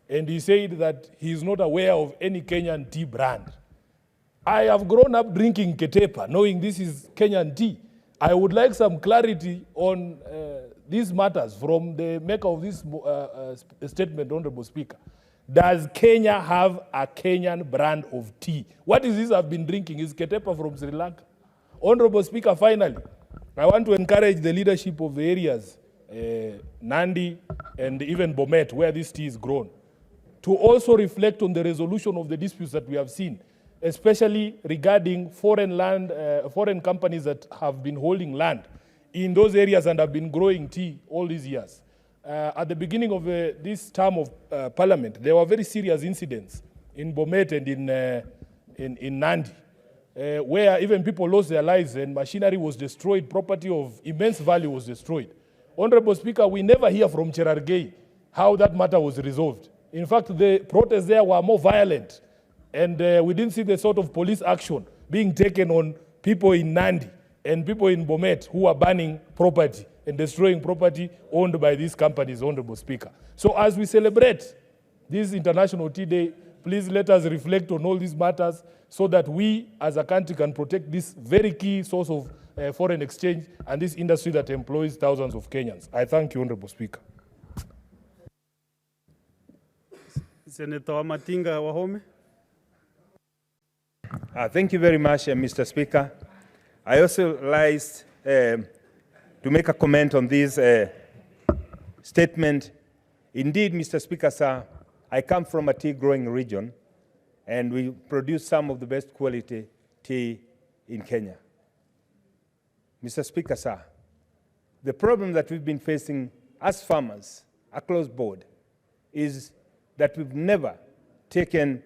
and he said that he is not aware of any Kenyan tea brand. I have grown up drinking Ketepa, knowing this is Kenyan tea. I would like some clarity on these matters from the maker of this statement, Honorable Speaker. Does Kenya have a Kenyan brand of tea? What is this I've been drinking? Is Ketepa from Sri Lanka? Honorable Speaker, finally, I want to encourage the leadership of the areas, Nandi and even Bomet, where this tea is grown, to also reflect on the resolution of the disputes that we have seen, especially regarding foreign companies that have been holding land in those areas and have been growing tea all these years. At the beginning of this term of Parliament, there were very serious incidents in Bomet and in Nandi. where even people lost their lives and machinery was destroyed, property of immense value was destroyed. Honorable Speaker, we never hear from Cherargei how that matter was resolved. In fact, the protests there were more violent, and we didn't see the sort of police action being taken on people in Nandi and people in Bomet who are burning property and destroying property owned by these companies, Honorable Speaker. So as we celebrate this International Tea Day, please let us reflect on all these matters so that we as a country can protect this very key source of foreign exchange and this industry that employs thousands of Kenyans. I thank you, Honorable Speaker. Senator Matinga Wahome. Thank you very much, Mr. Speaker. I also like to make a comment on this statement. Indeed, Mr. Speaker, sir, I come from a tea-growing region, and we produce some of the best quality tea in Kenya. Mr. Speaker, sir, the problem that we've been facing as farmers across board is that we've never taken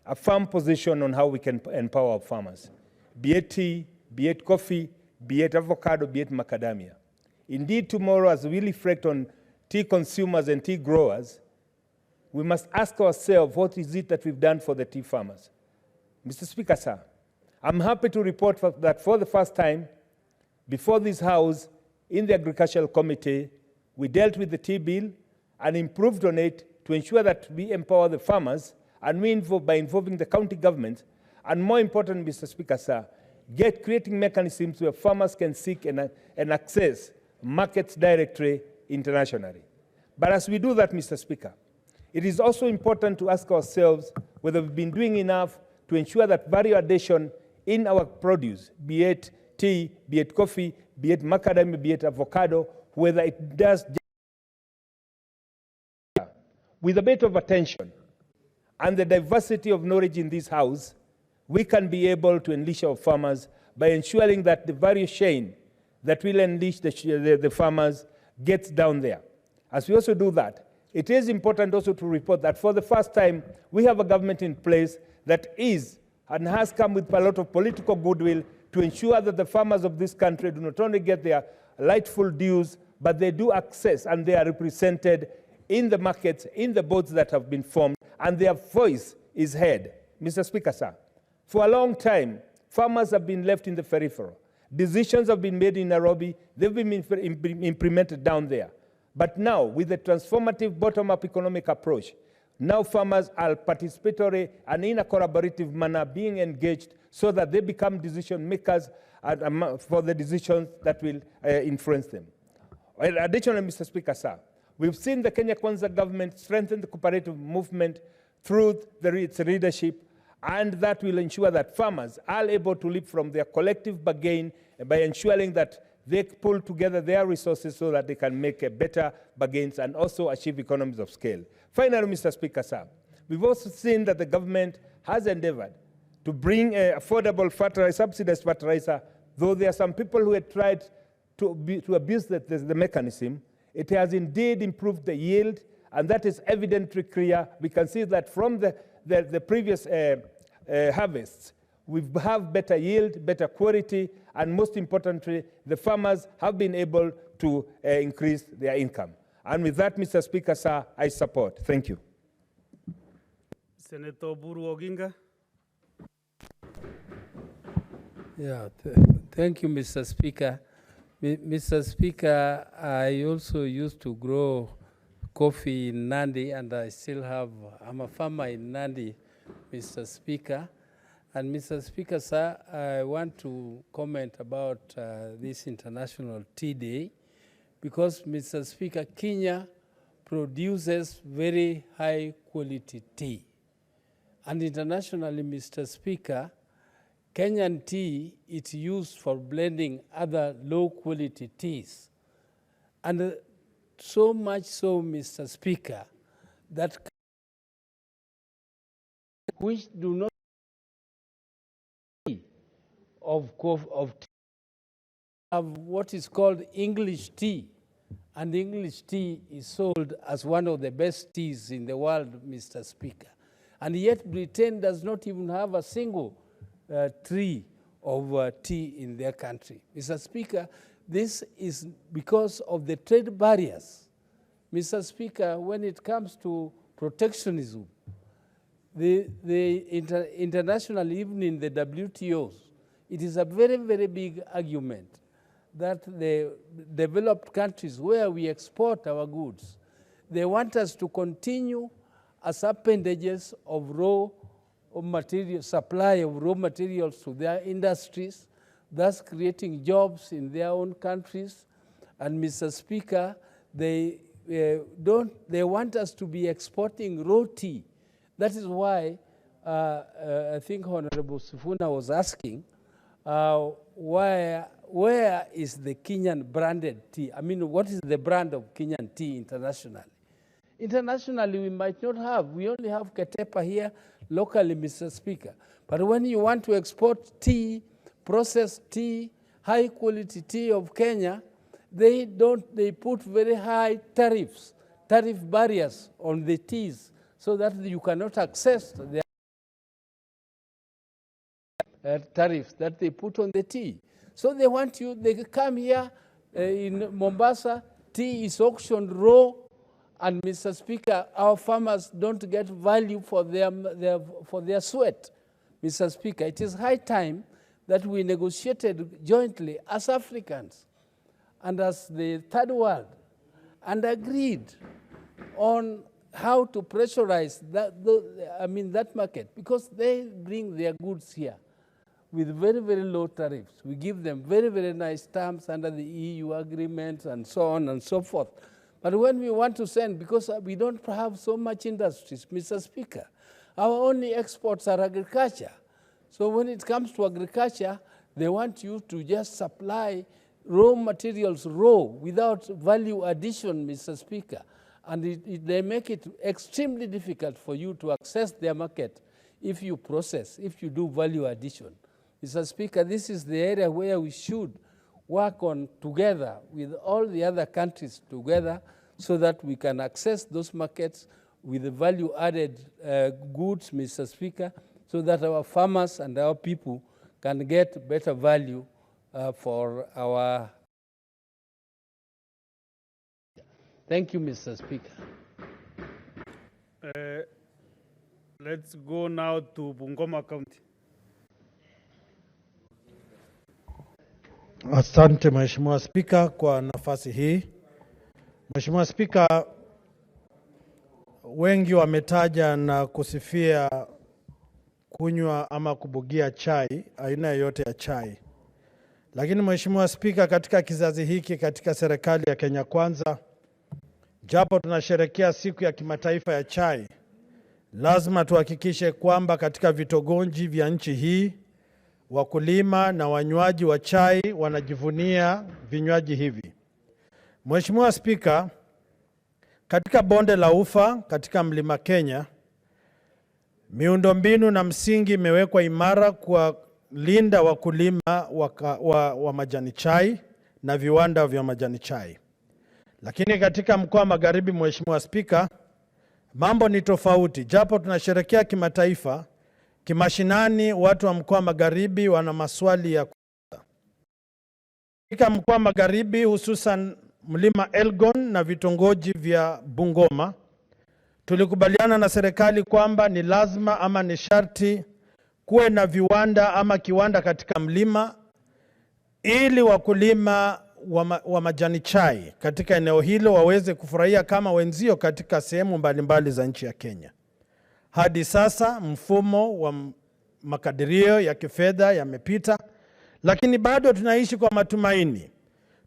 a firm position on how we can empower our farmers, be it tea, be it coffee, be it avocado, be it macadamia. Indeed, tomorrow, as we reflect on tea consumers and tea growers, we must ask ourselves, what is it that we've done for the tea farmers? Mr. Speaker, sir, I'm happy to report that for the first time, before this House, in the Agricultural Committee, we dealt with the tea bill and improved on it to ensure that we empower the farmers, and we by involving the county government, and more important, Mr. Speaker, sir, creating mechanisms where farmers can seek and access markets directly internationally. But as we do that, Mr. Speaker, it is also important to ask ourselves whether we've been doing enough to ensure that value addition in our produce, be it tea, be it coffee, be it macadamia, be it avocado, whether it does with a bit of attention and the diversity of knowledge in this House, we can be able to unleash our farmers by ensuring that the value chain that will unleash the farmers gets down there. As we also do that, it is important also to report that for the first time, we have a government in place that is and has come with a lot of political goodwill to ensure that the farmers of this country do not only get their rightful dues, but they do access and they are represented in the markets, in the boards that have been formed, and their voice is heard. Mr. Speaker, sir, for a long time, farmers have been left in the peripheral. Decisions have been made in Nairobi, they've been implemented down there. But now, with the transformative bottom-up economic approach, now farmers are participatory and in a collaborative manner being engaged so that they become decision makers for the decisions that will influence them. Additionally, Mr. Speaker, sir, we've seen the Kenya Kwanza government strengthen the cooperative movement through its leadership, and that will ensure that farmers are able to live from their collective bargain by ensuring that they pull together their resources so that they can make better bargains and also achieve economies of scale. Finally, Mr. Speaker, sir, we've also seen that the government has endeavored to bring affordable fertilizer, subsidized fertilizer, though there are some people who have tried to abuse the mechanism. It has indeed improved the yield, and that is evidently clear. We can see that from the previous harvests, we have better yield, better quality, and most importantly, the farmers have been able to increase their income. And with that, Mr. Speaker, sir, I support. Thank you. Senator Buru Oginga. Yeah, thank you, Mr. Speaker. Mr. Speaker, I also used to grow coffee in Nandi, and I still have, I'm a farmer in Nandi, Mr. Speaker. And Mr. Speaker, sir, I want to comment about this International Tea Day, because, Mr. Speaker, Kenya produces very high quality tea. And internationally, Mr. Speaker, Kenyan tea is used for blending other low quality teas. And so much so, Mr. Speaker, that which do not of tea have what is called English tea. And English tea is sold as one of the best teas in the world, Mr. Speaker. And yet Britain does not even have a single tree of tea in their country. Mr. Speaker, this is because of the trade barriers. Mr. Speaker, when it comes to protectionism, international, even in the WTOs, it is a very, very big argument that the developed countries where we export our goods, they want us to continue as appendages of raw material, supply of raw materials to their industries, thus creating jobs in their own countries. And Mr. Speaker, they want us to be exporting raw tea. That is why I think Honorable Sifuna was asking, where is the Kenyan branded tea? I mean, what is the brand of Kenyan tea internationally? Internationally, we might not have. We only have Ketepa here locally, Mr. Speaker. But when you want to export tea, processed tea, high quality tea of Kenya, they put very high tariff barriers on the teas so that you cannot access the tariffs that they put on the tea. So they want you, they come here in Mombasa, tea is auctioned raw, and Mr. Speaker, our farmers don't get value for their sweat. Mr. Speaker, it is high time that we negotiated jointly as Africans and as the third world and agreed on how to pressurize that market, because they bring their goods here with very, very low tariffs. We give them very, very nice terms under the EU agreement and so on and so forth. But when we want to send, because we don't have so much industries, Mr. Speaker, our only exports are agriculture. So when it comes to agriculture, they want you to just supply raw materials raw without value addition, Mr. Speaker. And they make it extremely difficult for you to access their market if you process, if you do value addition. Mr. Speaker, this is the area where we should work on together with all the other countries together so that we can access those markets with the value-added goods, Mr. Speaker, so that our farmers and our people can get better value for our... Thank you, Mr. Speaker. Let's go now to Bungoma County. Asante Mheshimiwa Spika kwa nafasi hii. Mheshimiwa Spika, wengi wametaja na kusifia kunywa ama kubugia chai, aina yoyote ya chai. Lakini Mheshimiwa Spika, katika kizazi hiki katika serikali ya Kenya Kwanza, japo tunasherehekea siku ya kimataifa ya chai, lazima tuhakikishe kwamba katika vitongoji vya nchi hii wakulima na wanywaji wa chai wanajivunia vinywaji hivi. Mheshimiwa Spika, katika bonde la Ufa katika Mlima Kenya, miundombinu na msingi imewekwa imara kwa linda wakulima wa majani chai na viwanda vya majani chai. Lakini katika mkoa wa Magharibi, Mheshimiwa Spika, mambo ni tofauti. Japo tunasherehekea kimataifa, kimashinani watu wa mkoa wa Magharibi wana maswali ya kuuliza. Katika mkoa wa Magharibi, hususan Mlima Elgon na vitongoji vya Bungoma, tulikubaliana na serikali kwamba ni lazima ama ni sharti kuwe na viwanda ama kiwanda katika mlima ili wakulima wa majani chai katika eneo hilo waweze kufurahia kama wenzio katika sehemu mbalimbali za nchi ya Kenya. Hadi sasa mfumo wa makadirio ya kifedha yamepita, lakini bado tunaishi kwa matumaini.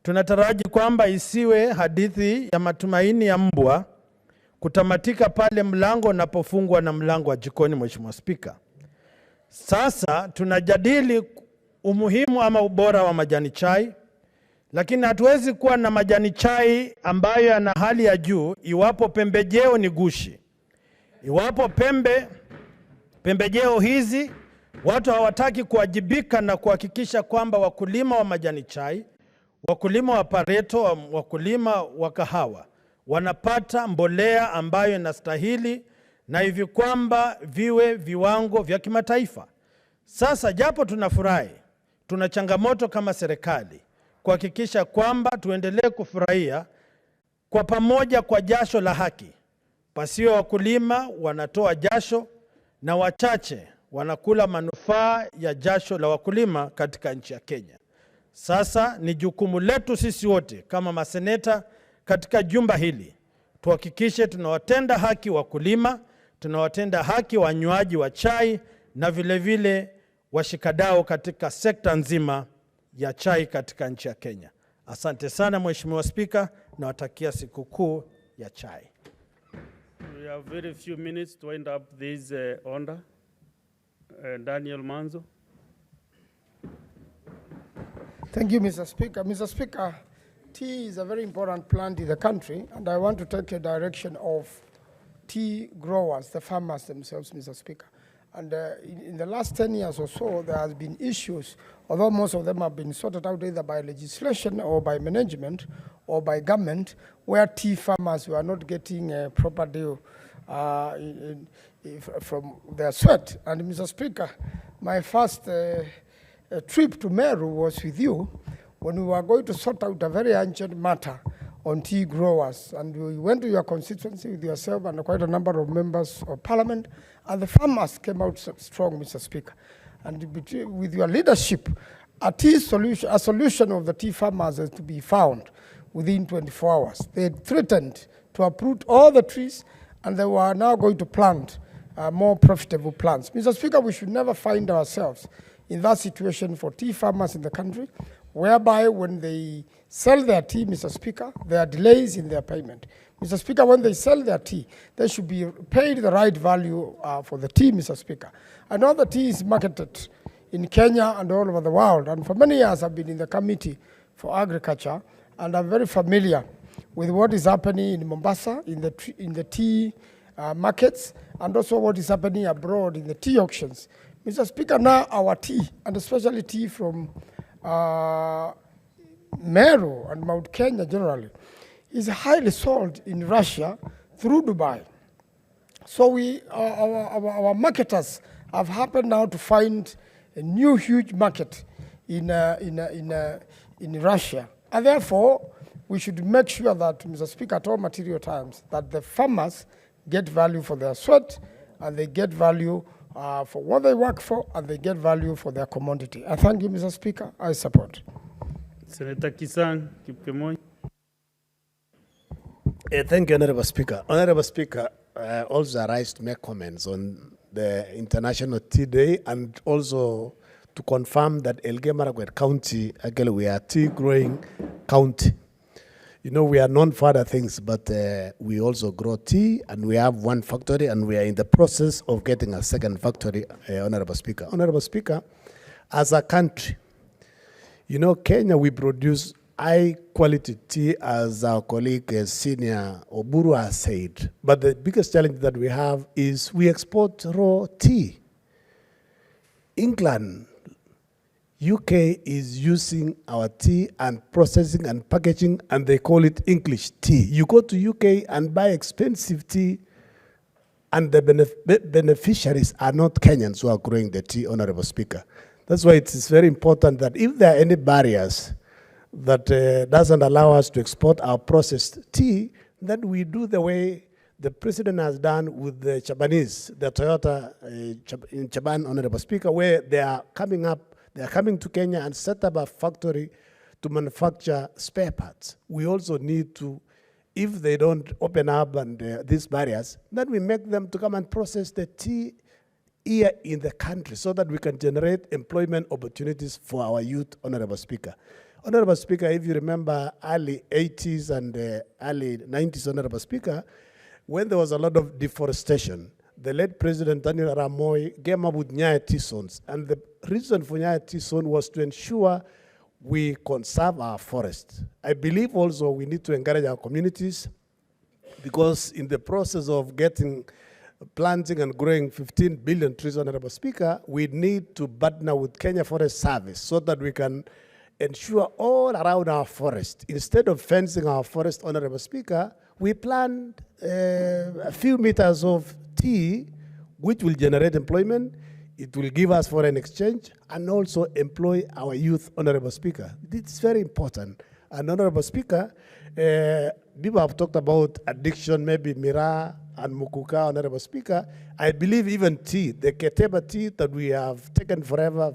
Tunataraji kwamba isiwe hadithi ya matumaini ya mbwa kutamatika pale mlango unapofungwa na mlango wa jikoni, Mheshimiwa Spika. Sasa tunajadili umuhimu ama ubora wa majani chai, lakini hatuwezi kuwa na majani chai ambayo yana hali ya juu iwapo pembejeo ni gushi. Iwapo pembejeo hizi watu hawataki kuwajibika na kuhakikisha kwamba wakulima wa majani chai, wakulima wa pareto, wakulima wa kahawa wanapata mbolea ambayo inastahili na hivi kwamba viwe viwango vya kimataifa. Sasa japo tunafurahi, tuna changamoto kama serikali kuhakikisha kwamba tuendelee kufurahia kwa pamoja kwa jasho la haki. Pasio wakulima wanatoa jasho na wachache wanakula manufaa ya jasho la wakulima katika nchi ya Kenya. Sasa ni jukumu letu sisi wote kama maseneta katika jumba hili tuhakikishe tunawatenda haki wakulima, tunawatenda haki wanywaji wa chai na vile vile washikadau katika sekta nzima ya chai katika nchi ya Kenya. Asante sana Mheshimiwa Spika, nawatakia sikukuu ya chai. We have very few minutes to wind up this order. Daniel Manzo. Thank you, Mr. Speaker. Mr. Speaker, tea is a very important plant in the country, and I want to take a direction of tea growers, the farmers themselves, Mr. Speaker. And in the last 10 years or so, there has been issues, although most of them have been sorted out either by legislation or by management or by government, where tea farmers were not getting a proper deal from their sweat. And Mr. Speaker, my first trip to Meru was with you when we were going to sort out a very urgent matter on tea growers. And we went to your constituency with yourself and quite a number of members of parliament, and the farmers came out strong, Mr. Speaker. And with your leadership, a solution of the tea farmers is to be found within 24 hours. They threatened to uproot all the trees, and they were now going to plant more profitable plants. Mr. Speaker, we should never find ourselves in that situation for tea farmers in the country, whereby when they sell their tea, Mr. Speaker, there are delays in their payment. Mr. Speaker, when they sell their tea, they should be paid the right value for the tea, Mr. Speaker. I know the tea is marketed in Kenya and all over the world, and for many years I've been in the Committee for Agriculture, and I'm very familiar with what is happening in Mombasa, in the tea markets, and also what is happening abroad in the tea auctions. Mr. Speaker, now our tea, and especially tea from Meru and Mount Kenya generally, is highly sold in Russia through Dubai. So our marketers have happened now to find a new huge market in Russia. And therefore, we should make sure that, Mr. Speaker, at all material times, that the farmers get value for their sweat, and they get value for what they work for, and they get value for their commodity. I thank you, Mr. Speaker. I support. Senator Kisang Kipkemoi. Thank you, Honorable Speaker. Honorable Speaker, also arise to make comments on the International Tea Day, and also to confirm that Elgeyo-Marakwet County, again, we are tea growing county. You know, we are known for other things, but we also grow tea, and we have one factory, and we are in the process of getting a second factory, Honorable Speaker. Honorable Speaker, as a country, you know, Kenya, we produce high-quality tea, as our colleague Senior Oburu has said. But the biggest challenge that we have is we export raw tea. England, UK is using our tea and processing and packaging, and they call it English tea. You go to UK and buy expensive tea, and the beneficiaries are not Kenyans who are growing the tea, Honorable Speaker. That's why it is very important that if there are any barriers that doesn't allow us to export our processed tea, that we do the way the President has done with the Japanese, the Toyota in Japan, Honorable Speaker, where they are coming to Kenya and set up a factory to manufacture spare parts. We also need to, if they don't open up and these barriers, then we make them to come and process the tea here in the country so that we can generate employment opportunities for our youth, Honorable Speaker. Honorable Speaker, if you remember early 80s and early 90s, Honorable Speaker, when there was a lot of deforestation, the late President Daniel Arap Moi came up with Nyayo Tea Zones. And the reason for Nyayo Tea Zone was to ensure we conserve our forests. I believe also we need to encourage our communities, because in the process of planting and growing 15 billion trees, Honorable Speaker, we need to partner with Kenya Forest Service so that we can ensure all around our forest, instead of fencing our forest, Honorable Speaker, we plant a few meters of tea, which will generate employment. It will give us foreign exchange and also employ our youth, Honorable Speaker. It's very important. And Honorable Speaker, people have talked about addiction, maybe Mira and Mukuka, Honorable Speaker. I believe even tea, the Keteba tea that we have taken forever,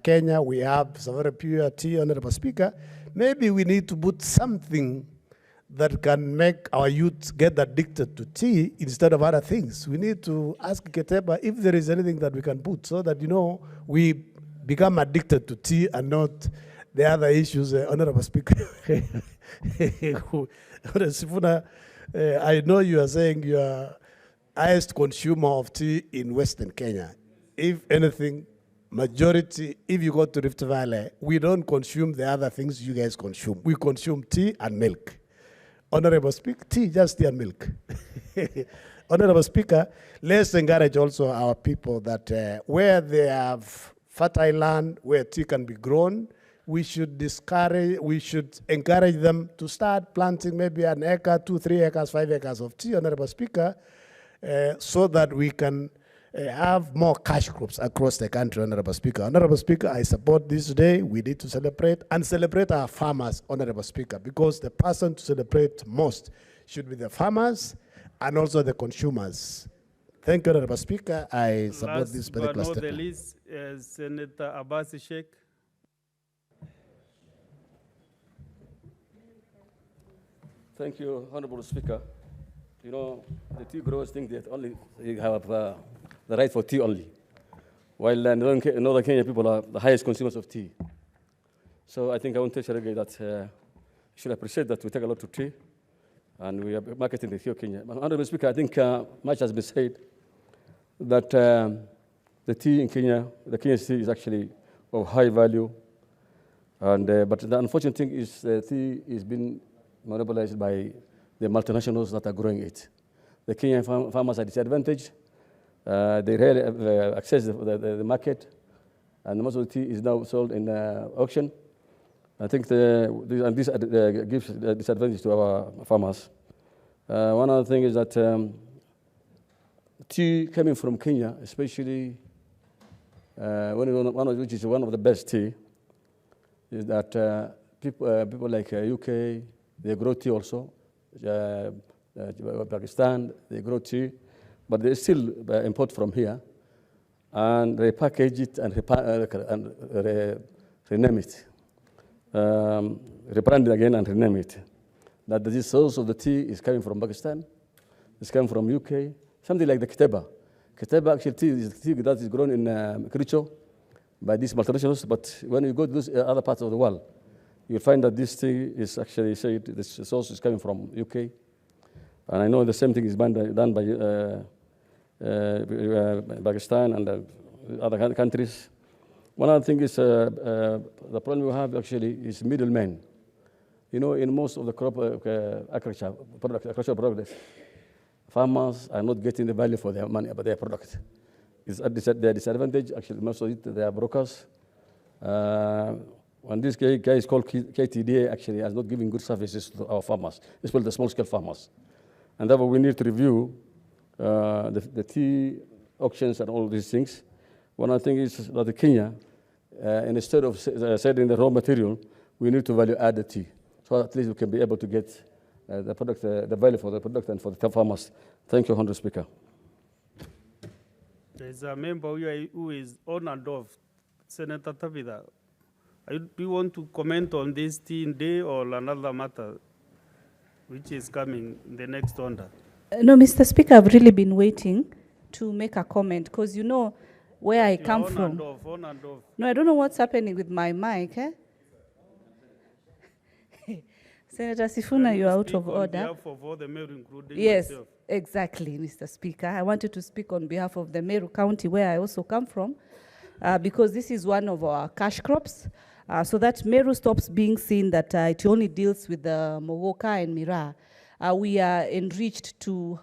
Kenya, we have some very pure tea, Honorable Speaker. Maybe we need to put something that can make our youth get addicted to tea instead of other things. We need to ask Keteba if there is anything that we can put so that, we become addicted to tea and not the other issues, Honorable Speaker. Sifuna, I know you are saying you are highest consumer of tea in Western Kenya. If anything, majority, if you go to Rift Valley, we don't consume the other things you guys consume. We consume tea and milk. Honorable Speaker, tea, just tea and milk. Honorable Speaker, let's encourage also our people that where they have fertile land, where tea can be grown, we should encourage them to start planting maybe an acre, 2, 3 acres, 5 acres of tea, Honorable Speaker, so that we can have more cash crops across the country, Honorable Speaker. Honorable Speaker, I support this today. We need to celebrate our farmers, Honorable Speaker, because the person to celebrate most should be the farmers and also the consumers. Thank you, Honorable Speaker. I support this particular Last but not the statement. least, Senator Abbas Sheikh. Thank you, Honorable Speaker. The tea growers think that only they have the right for tea only, while northern Kenya people are the highest consumers of tea. So I think I want to say that you should appreciate that we take a lot of tea, and we are marketing the tea of Kenya. Honorable Speaker, I think much has been said that the tea in Kenya, the Kenyan tea is actually of high value, and but the unfortunate thing is the tea is being monopolized by the multinationals that are growing it. The Kenyan farmers are disadvantaged. They rarely access the market, and most of the tea is now sold in auction. I think this gives a disadvantage to our farmers. One other thing is that tea coming from Kenya, especially which is one of the best tea, is that people like UK, they grow tea also. Pakistan, they grow tea, but they still import from here, and they package it and rename it, rebrand it again and rename it. That the source of the tea is coming from Pakistan, it's coming from UK, something like the Keteba. Keteba actually tea is tea that is grown in Kericho by these multinationals, but when you go to those other parts of the world, you'll find that this tea is actually said the source is coming from UK. And I know the same thing is done by Pakistan and other countries. One other thing is the problem we have actually is middlemen. In most of the crop agriculture products, farmers are not getting the value for their money, but their product. It's at their disadvantage. Actually, most of it, they are brokers. And this guy is called KTDA, actually has not given good services to our farmers, especially the small-scale farmers. And therefore, we need to review the tea auctions and all these things. One other thing is that Kenya, instead of selling the raw material, we need to value add the tea. So at least we can be able to get the product, the value for the product and for the farmers. Thank you, Honourable Speaker. There's a member who is on and off, Senator Tabitha. Do you want to comment on this tea day or another matter which is coming in the next order? No, Mr. Speaker, I've really been waiting to make a comment because you know where I come on from. And off, on and off. No, I don't know what's happening with my mic. Senator Sifuna, you're out of order. On behalf of all the Meru, including Yes, myself. exactly, Mr. Speaker. I wanted to speak on behalf of the Meru County, where I also come from, because this is one of our cash crops. So that Meru stops being seen that it only deals with the Mogoka and Mira. We are enriched to,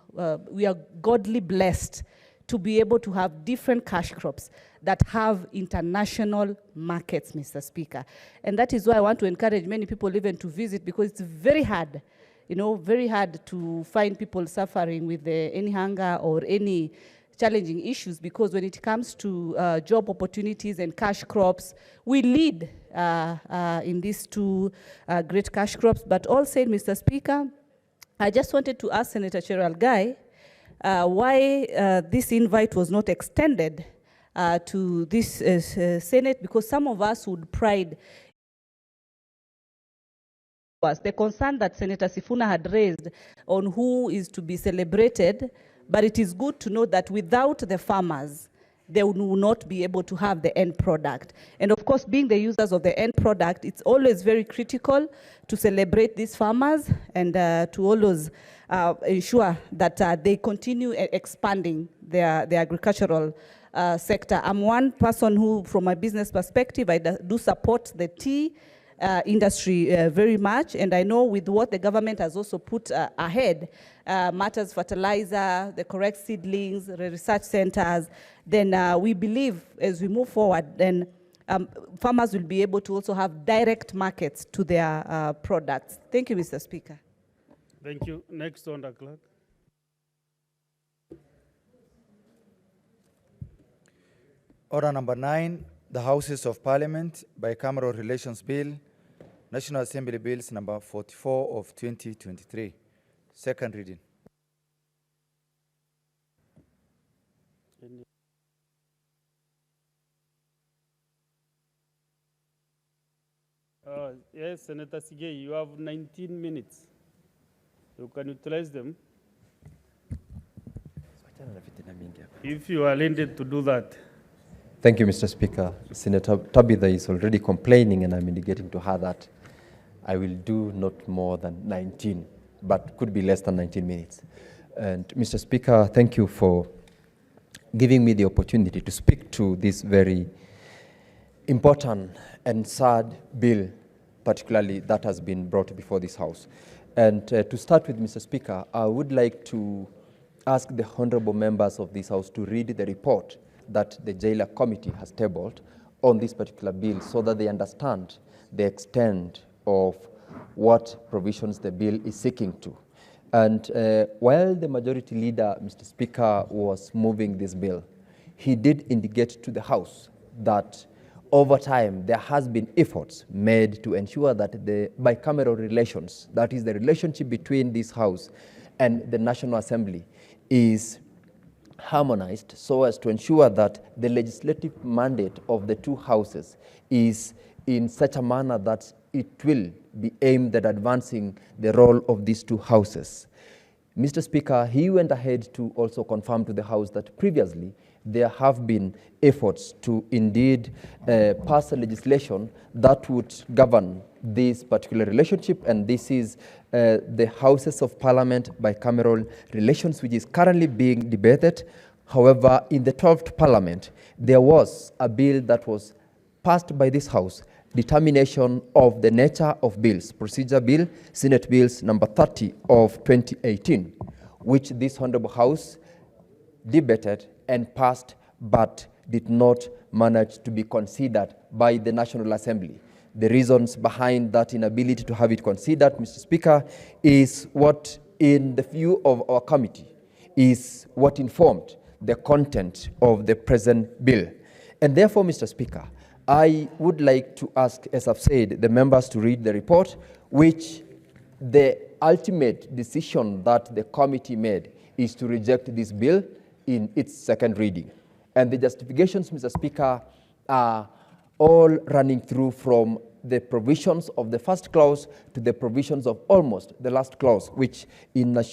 we are godly blessed to be able to have different cash crops that have international markets, Mr. Speaker. And that is why I want to encourage many people even to visit, because it's very hard, very hard to find people suffering with any hunger or any challenging issues, because when it comes to job opportunities and cash crops, we lead in these two great cash crops. But all said, Mr. Speaker, I just wanted to ask Senator Cheryl Guy why this invite was not extended to this Senate, because some of us would pride was the concern that Senator Sifuna had raised on who is to be celebrated, but it is good to know that without the farmers, they will not be able to have the end product. And of course, being the users of the end product, it's always very critical to celebrate these farmers and to always ensure that they continue expanding their agricultural sector. I'm one person who, from my business perspective, I do support the tea industry very much, and I know with what the government has also put ahead, matters fertilizer, the correct seedlings, the research centers, then we believe as we move forward, then farmers will be able to also have direct markets to their products. Thank you, Mr. Speaker. Thank you. Next on the clerk. Order number 9, the Houses of Parliament Bicameral Relations Bill, National Assembly Bills number 44 of 2023. Second reading. Yes, Senator Sigei, you have 19 minutes. You can utilize them if you are intended to do that. Thank you, Mr. Speaker. Senator Tabitha is already complaining, and I'm indicating to her that I will do not more than 19, but could be less than 19 minutes. And Mr. Speaker, thank you for giving me the opportunity to speak to this very important and sad bill, particularly that has been brought before this House. And to start with, Mr. Speaker, I would like to ask the honorable members of this House to read the report that the Jailer Committee has tabled on this particular bill so that they understand the extent of what provisions the bill is seeking to. And while the majority leader, Mr. Speaker, was moving this bill, he did indicate to the House that over time there has been efforts made to ensure that the bicameral relations, that is the relationship between this House and the National Assembly, is harmonized so as to ensure that the legislative mandate of the two houses is in such a manner that it will be aimed at advancing the role of these two houses. Mr. Speaker, he went ahead to also confirm to the House that previously there have been efforts to indeed pass a legislation that would govern this particular relationship, and this is the Houses of Parliament bicameral relations, which is currently being debated. However, in the 12th Parliament, there was a bill that was passed by this House, determination of the nature of bills, procedure bill, Senate Bills number 30 of 2018, which this Honorable House debated and passed, but did not manage to be considered by the National Assembly. The reasons behind that inability to have it considered, Mr. Speaker, is what, in the view of our committee, is what informed the content of the present bill. And therefore, Mr. Speaker, I would like to ask, as I've said, the members to read the report, which the ultimate decision that the committee made is to reject this bill in its second reading. And the justifications, Mr. Speaker, are all running through from the provisions of the first clause to the provisions of almost the last clause, which in a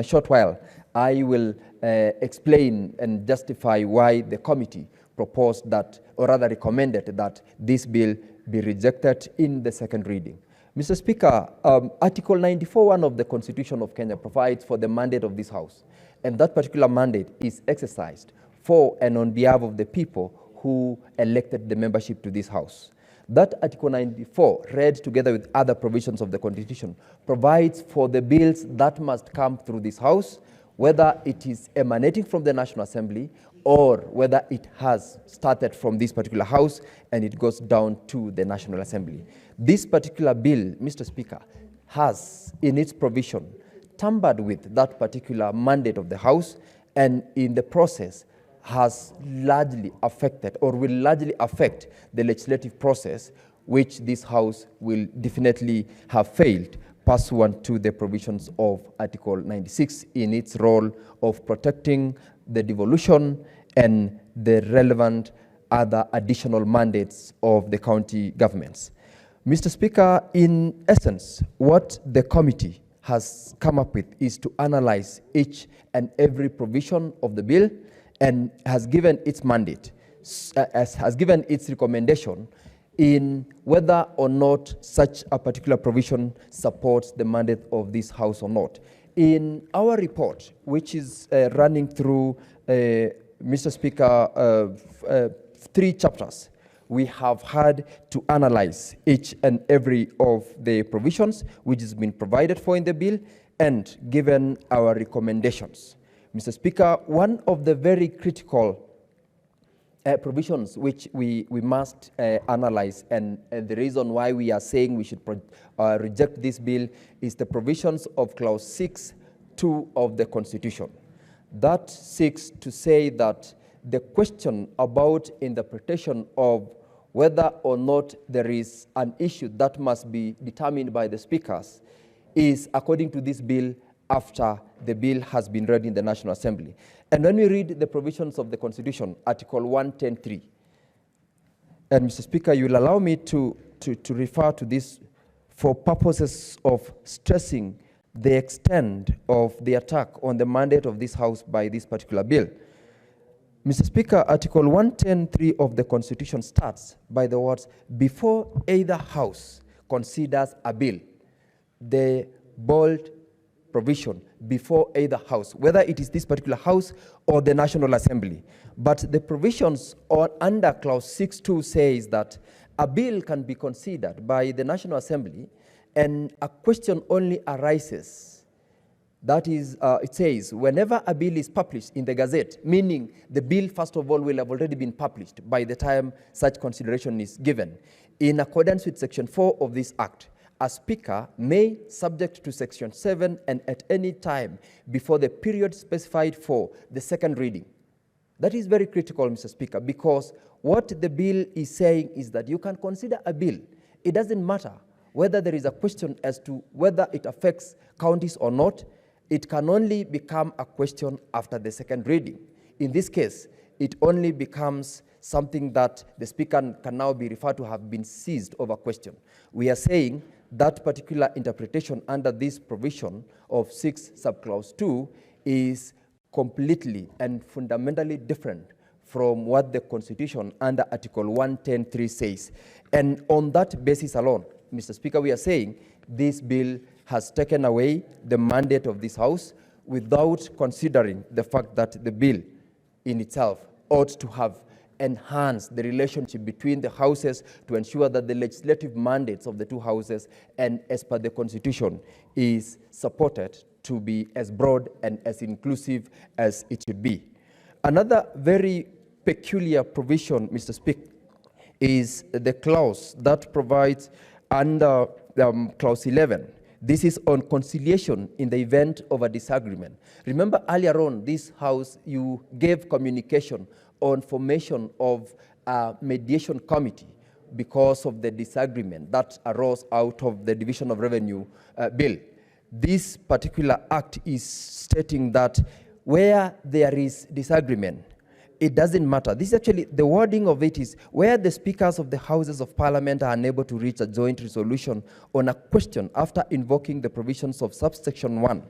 short while I will explain and justify why the committee proposed that, or rather recommended that this bill be rejected in the second reading. Mr. Speaker, Article 94(1) of the Constitution of Kenya provides for the mandate of this House, and that particular mandate is exercised for and on behalf of the people who elected the membership to this House. That Article 94, read together with other provisions of the Constitution, provides for the bills that must come through this House, whether it is emanating from the National Assembly or whether it has started from this particular House and it goes down to the National Assembly. This particular bill, Mr. Speaker, has in its provision tampered with that particular mandate of the House, and in the process has largely affected or will largely affect the legislative process, which this House will definitely have failed pursuant to the provisions of Article 96 in its role of protecting the devolution and the relevant other additional mandates of the county governments. Mr. Speaker, in essence, what the committee has come up with is to analyze each and every provision of the bill and has given its mandate, has given its recommendation in whether or not such a particular provision supports the mandate of this House or not. In our report, which is running through, Mr. Speaker, 3 chapters, we have had to analyze each and every of the provisions which has been provided for in the bill and given our recommendations. Mr. Speaker, one of the very critical provisions which we must analyze, and the reason why we are saying we should reject this bill is the provisions of Clause 6(2) of the Constitution. That seeks to say that the question about interpretation of whether or not there is an issue that must be determined by the speakers is, according to this bill, after the bill has been read in the National Assembly. And when we read the provisions of the Constitution, Article 110(3), and Mr. Speaker, you will allow me to refer to this for purposes of stressing the extent of the attack on the mandate of this House by this particular bill. Mr. Speaker, Article 110(3) of the Constitution starts by the words, before either House considers a bill. The bold provision, before either House, whether it is this particular House or the National Assembly. But the provisions under Clause 6(2) says that a bill can be considered by the National Assembly and a question only arises. That is, it says, whenever a bill is published in the Gazette, meaning the bill, first of all, will have already been published by the time such consideration is given. In accordance with Section 4 of this Act, a speaker may, subject to Section 7 and at any time before the period specified for the second reading. That is very critical, Mr. Speaker, because what the bill is saying is that you can consider a bill. It doesn't matter whether there is a question as to whether it affects counties or not. It can only become a question after the second reading. In this case, it only becomes something that the speaker can now be referred to have been seized over question. We are saying that particular interpretation under this provision of 6 subclause 2 is completely and fundamentally different from what the Constitution under Article 110(3) says. And on that basis alone, Mr. Speaker, we are saying this bill has taken away the mandate of this House without considering the fact that the bill in itself ought to have enhanced the relationship between the Houses to ensure that the legislative mandates of the two Houses and as per the Constitution is supported to be as broad and as inclusive as it should be. Another very peculiar provision, Mr. Speaker, is the clause that provides under Clause 11. This is on conciliation in the event of a disagreement. Remember earlier on, this House, you gave communication on formation of a mediation committee because of the disagreement that arose out of the Division of Revenue bill. This particular act is stating that where there is disagreement, it doesn't matter. This is actually, the wording of it is, where the speakers of the Houses of Parliament are unable to reach a joint resolution on a question after invoking the provisions of subsection 1,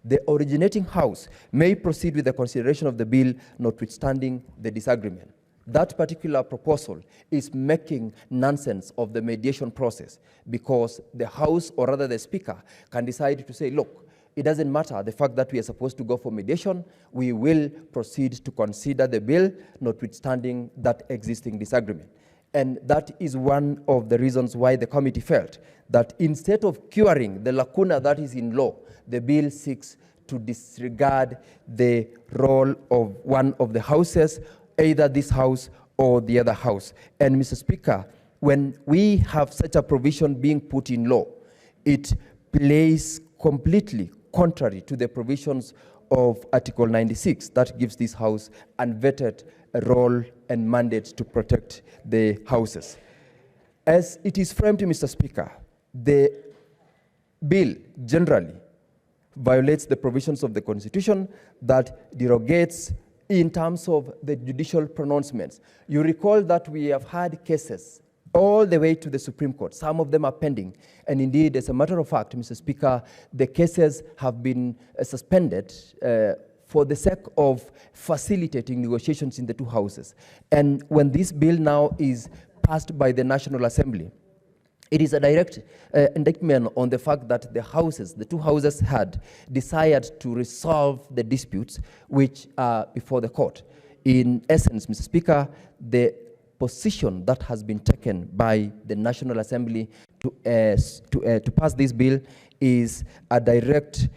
the originating House may proceed with the consideration of the bill notwithstanding the disagreement. That particular proposal is making nonsense of the mediation process because the House, or rather the Speaker, can decide to say, look, it doesn't matter the fact that we are supposed to go for mediation, we will proceed to consider the bill notwithstanding that existing disagreement. And that is one of the reasons why the committee felt that instead of curing the lacuna that is in law, the bill seeks to disregard the role of one of the houses, either this House or the other House. And Mr. Speaker, when we have such a provision being put in law, it plays completely contrary to the provisions of Article 96 that gives this House unvetted a role and mandate to protect the houses. As it is framed, Mr. Speaker, the bill generally violates the provisions of the Constitution that derogates in terms of the judicial pronouncements. You recall that we have had cases all the way to the Supreme Court. Some of them are pending. And indeed, as a matter of fact, Mr. Speaker, the cases have been suspended for the sake of facilitating negotiations in the two houses. And when this bill now is passed by the National Assembly, it is a direct indictment on the fact that the two houses had desired to resolve the disputes which are before the court. In essence, Mr. Speaker, the position that has been taken by the National Assembly to pass this bill is a direct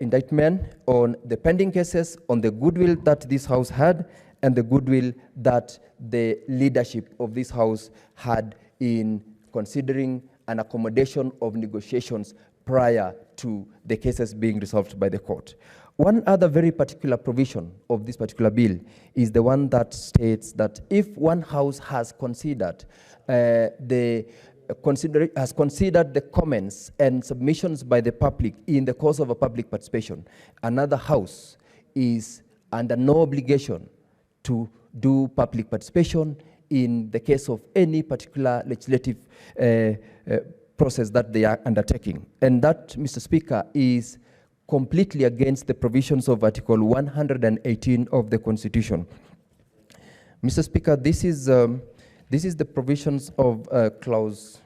indictment on the pending cases, on the goodwill that this House had, and the goodwill that the leadership of this House had in considering an accommodation of negotiations prior to the cases being resolved by the court. One other very particular provision of this particular bill is the one that states that if one House has considered the comments and submissions by the public in the course of a public participation, another House is under no obligation to do public participation in the case of any particular legislative process that they are undertaking. And that, Mr. Speaker, is completely against the provisions of Article 118 of the Constitution. Mr. Speaker, this is the provisions of clause.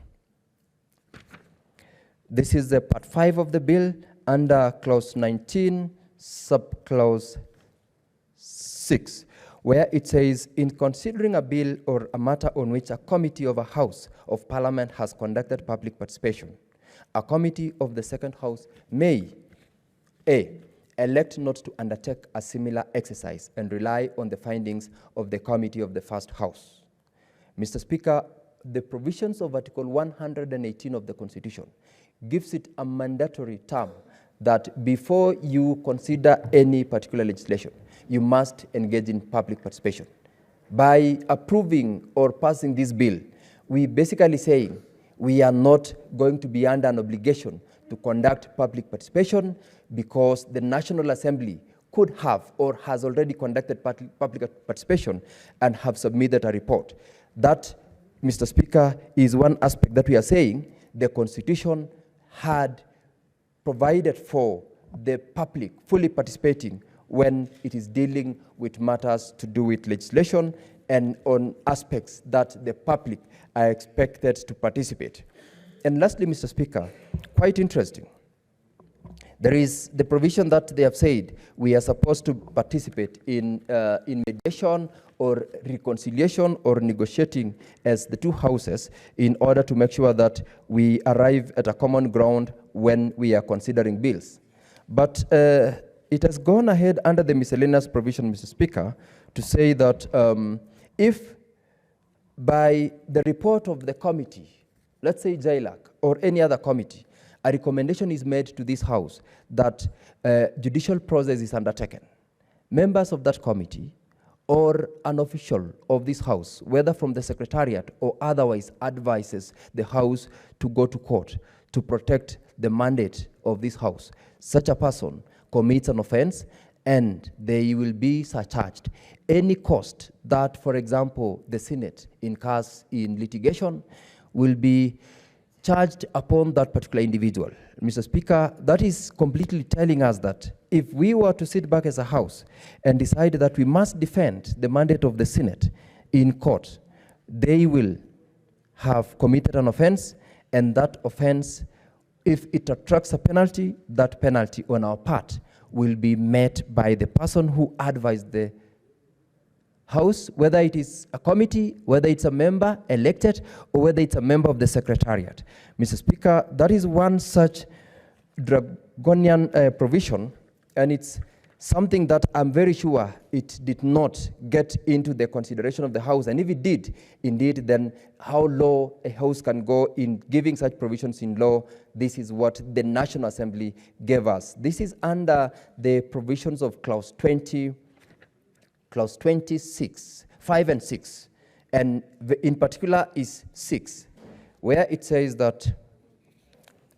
This is the part 5 of the bill under clause 19, subclause 6, where it says, in considering a bill or a matter on which a committee of a House of Parliament has conducted public participation, a committee of the second House may, A, elect not to undertake a similar exercise and rely on the findings of the committee of the first House. Mr. Speaker, the provisions of Article 118 of the Constitution gives it a mandatory term that before you consider any particular legislation, you must engage in public participation. By approving or passing this bill, we basically saying we are not going to be under an obligation to conduct public participation because the National Assembly could have or has already conducted public participation and have submitted a report. That, Mr. Speaker, is one aspect that we are saying the Constitution had provided for the public fully participating when it is dealing with matters to do with legislation and on aspects that the public are expected to participate. And lastly, Mr. Speaker, quite interesting, there is the provision that they have said we are supposed to participate in mediation or reconciliation or negotiating as the two houses in order to make sure that we arrive at a common ground when we are considering bills. But it has gone ahead under the miscellaneous provision, Mr. Speaker, to say that if by the report of the committee, let's say JLAC or any other committee, a recommendation is made to this House that judicial process is undertaken, members of that committee or an official of this House, whether from the Secretariat or otherwise, advises the House to go to court to protect the mandate of this House. Such a person commits an offense and they will be surcharged. Any cost that, for example, the Senate incurs in litigation will be charged upon that particular individual. Mr. Speaker, that is completely telling us that if we were to sit back as a House and decide that we must defend the mandate of the Senate in court, they will have committed an offense, and that offense, if it attracts a penalty, that penalty on our part will be met by the person who advised the House, whether it is a committee, whether it's a member elected, or whether it's a member of the Secretariat. Mr. Speaker, that is one such draconian provision, and it's something that I'm very sure it did not get into the consideration of the House, and if it did, indeed, then how low a House can go in giving such provisions in law. This is what the National Assembly gave us. This is under the provisions of clause 20, clause 26, 5 and 6, and in particular is 6, where it says that,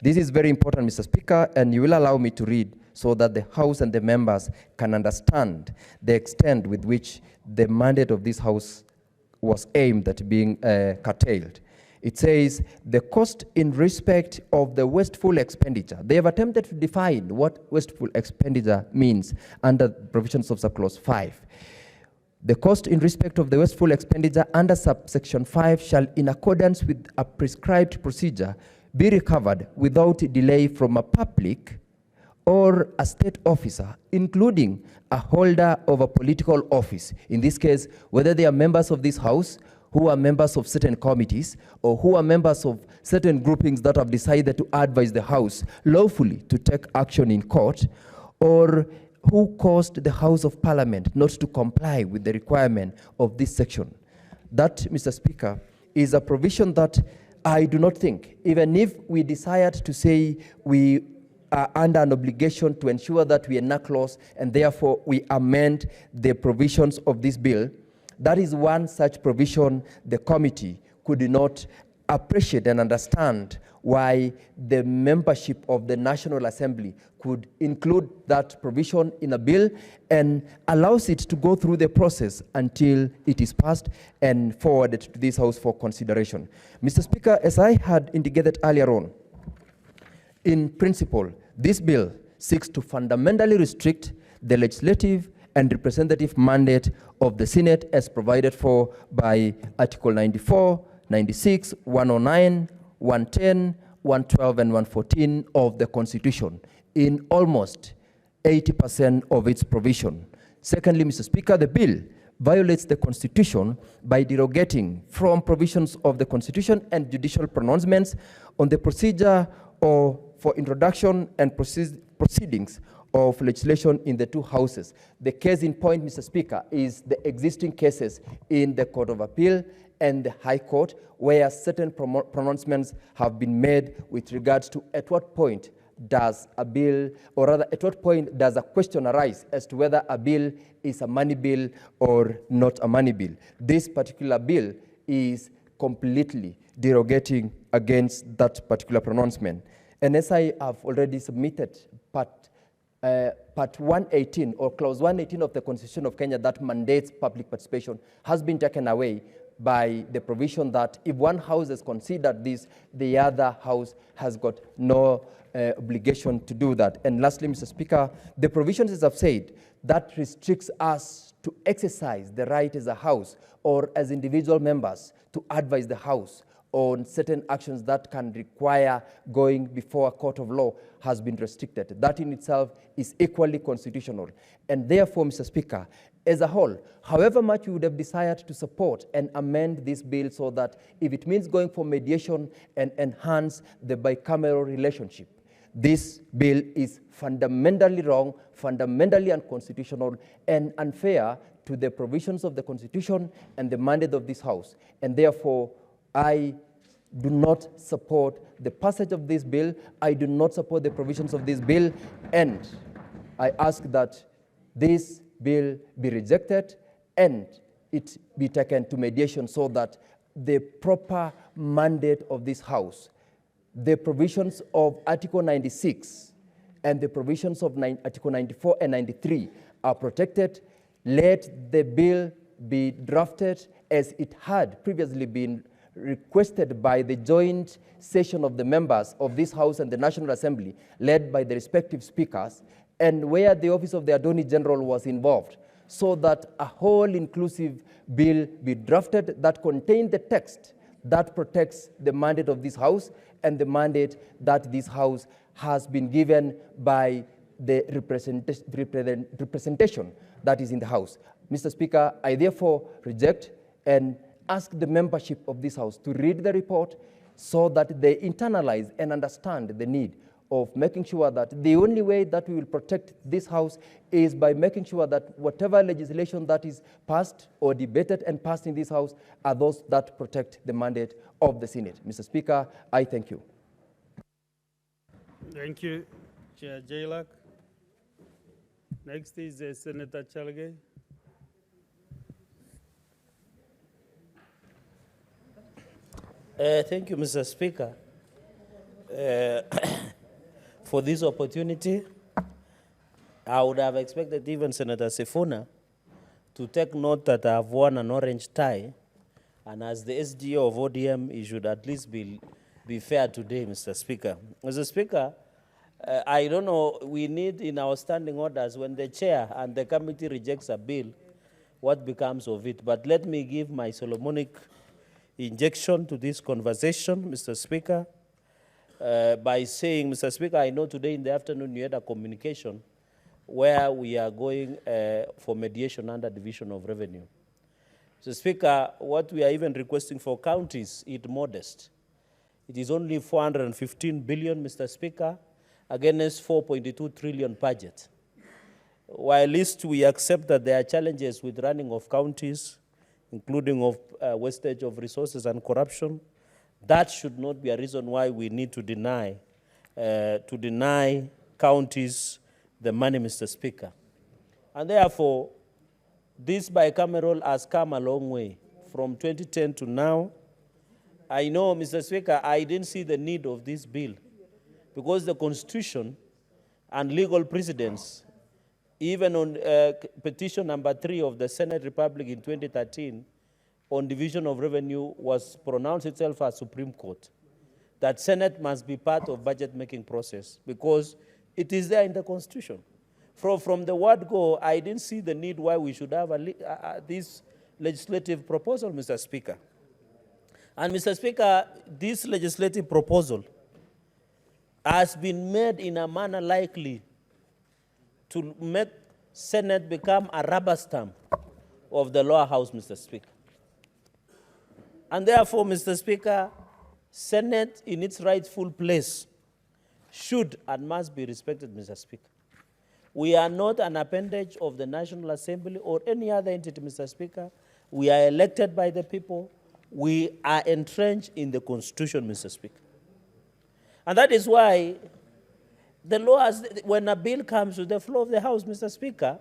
this is very important, Mr. Speaker, and you will allow me to read so that the House and the members can understand the extent with which the mandate of this House was aimed at being curtailed. It says, the cost in respect of the wasteful expenditure. They have attempted to define what wasteful expenditure means under provisions of subclause 5. The cost in respect of the wasteful expenditure under subsection 5 shall, in accordance with a prescribed procedure, be recovered without delay from a public or a state officer, including a holder of a political office. In this case, whether they are members of this House, who are members of certain committees, or who are members of certain groupings that have decided to advise the House lawfully to take action in court, or who caused the House of Parliament not to comply with the requirement of this section. That, Mr. Speaker, is a provision that I do not think, even if we desired to say we are under an obligation to ensure that we enact laws and therefore we amend the provisions of this bill, that is one such provision the committee could not appreciate and understand why the membership of the National Assembly could include that provision in a bill and allows it to go through the process until it is passed and forwarded to this House for consideration. Mr. Speaker, as I had indicated earlier on, in principle, this bill seeks to fundamentally restrict the legislative and representative mandate of the Senate as provided for by Article 94, 96, 109, 110, 112, and 114 of the Constitution in almost 80% of its provision. Secondly, Mr. Speaker, the bill violates the Constitution by derogating from provisions of the Constitution and judicial pronouncements on the procedure or for introduction and proceedings of legislation in the two houses. The case in point, Mr. Speaker, is the existing cases in the Court of Appeal and the High Court, where certain pronouncements have been made with regards to at what point does a bill, or rather at what point does a question arise as to whether a bill is a money bill or not a money bill. This particular bill is completely derogating against that particular pronouncement. And as I have already submitted, Part 118 or Clause 118 of the Constitution of Kenya that mandates public participation has been taken away by the provision that if one house has considered this, the other house has got no obligation to do that. And lastly, Mr. Speaker, the provisions, as I've said, that restricts us to exercise the right as a house or as individual members to advise the house on certain actions that can require going before a court of law has been restricted. That in itself is equally constitutional. And therefore, Mr. Speaker, as a whole, however much we would have desired to support and amend this bill so that if it means going for mediation and enhance the bicameral relationship, this bill is fundamentally wrong, fundamentally unconstitutional, and unfair to the provisions of the Constitution and the mandate of this House. And therefore, I do not support the passage of this bill. I do not support the provisions of this bill. And I ask that this bill be rejected and it be taken to mediation so that the proper mandate of this House, the provisions of Article 96 and the provisions of Article 94 and 93 are protected. Let the bill be drafted as it had previously been requested by the joint session of the members of this House and the National Assembly, led by the respective speakers, and where the Office of the Attorney General was involved, so that a whole inclusive bill be drafted that contained the text that protects the mandate of this House and the mandate that this House has been given by the representation that is in the House. Mr. Speaker, I therefore reject and ask the membership of this House to read the report so that they internalize and understand the need of making sure that the only way that we will protect this House is by making sure that whatever legislation that is passed or debated and passed in this House are those that protect the mandate of the Senate. Mr. Speaker, I thank you. Thank you, Chair Jailak. Next is Senator Chalgay. Thank you, Mr. Speaker, for this opportunity. I would have expected even Senator Sifuna to take note that I have worn an orange tie, and as the SGO of ODM, he should at least be fair today, Mr. Speaker. Mr. Speaker, I don't know, we need in our standing orders, when the chair and the committee rejects a bill, what becomes of it? But let me give my Solomonic injection to this conversation, Mr. Speaker, by saying, Mr. Speaker, I know today in the afternoon you had a communication where we are going for mediation under Division of Revenue. Mr. Speaker, what we are even requesting for counties is modest. It is only 415 billion, Mr. Speaker, against 4.2 trillion budget. While least we accept that there are challenges with running of counties, including of wastage of resources and corruption, that should not be a reason why we need to deny counties the money, Mr. Speaker. And therefore, this bicameral has come a long way from 2010 to now. I know, Mr. Speaker, I didn't see the need of this bill because the Constitution and legal precedents, even on petition number 3 of the Senate Republic in 2013 on division of revenue, was pronounced itself as Supreme Court, that Senate must be part of budget-making process because it is there in the Constitution. From the word go, I didn't see the need why we should have this legislative proposal, Mr. Speaker. And Mr. Speaker, this legislative proposal has been made in a manner likely to make Senate become a rubber stamp of the lower house, Mr. Speaker. And therefore, Mr. Speaker, Senate in its rightful place should and must be respected, Mr. Speaker. We are not an appendage of the National Assembly or any other entity, Mr. Speaker. We are elected by the people. We are entrenched in the Constitution, Mr. Speaker. And that is why the law, when a bill comes to the floor of the House, Mr. Speaker,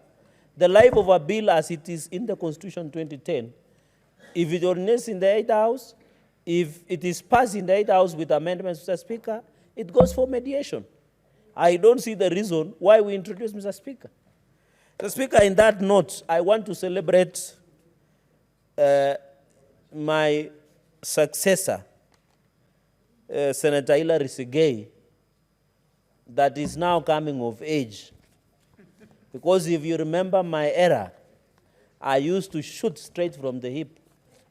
the life of a bill as it is in the Constitution 2010, if it originates in the 8th House, if it is passed in the 8th House with amendments, Mr. Speaker, it goes for mediation. I don't see the reason why we introduce, Mr. Speaker. Mr. Speaker, in that note, I want to celebrate my successor, Senator Hilary Sigei, that is now coming of age. Because if you remember my era, I used to shoot straight from the hip.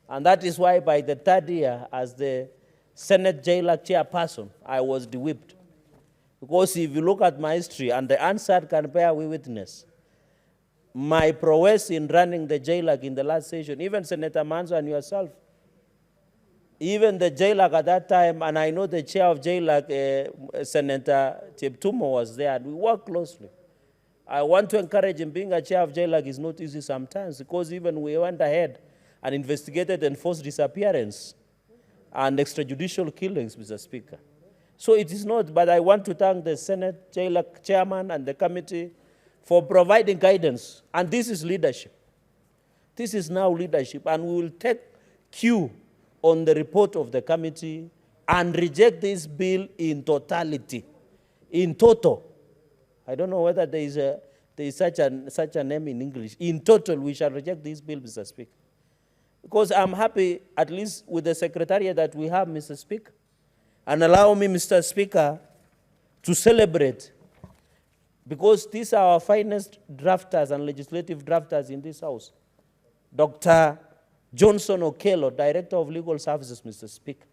And that is why by the 3rd year, as the Senate Jailer chairperson, I was de-whipped. Because if you look at my history, and the answered can bear witness, my prowess in running the JLAC in the last session, even Senator Manzo and yourself, even the JLAC at that time, and I know the chair of JLAC, Senator Cheptumo, was there, and we worked closely. I want to encourage him. Being a chair of JLAC is not easy sometimes, because even we went ahead and investigated enforced disappearance and extrajudicial killings, Mr. Speaker. So it is not, but I want to thank the Senate JLAC chairman and the committee for providing guidance. And this is leadership. This is now leadership. And we will take cue on the report of the committee and reject this bill in totality, in total. I don't know whether there is such a name in English. In total, we shall reject this bill, Mr. Speaker. Because I'm happy, at least with the secretariat that we have, Mr. Speaker. And allow me, Mr. Speaker, to celebrate, because these are our finest drafters and legislative drafters in this House. Dr. Johnson Okello, Director of Legal Services, Mr. Speaker,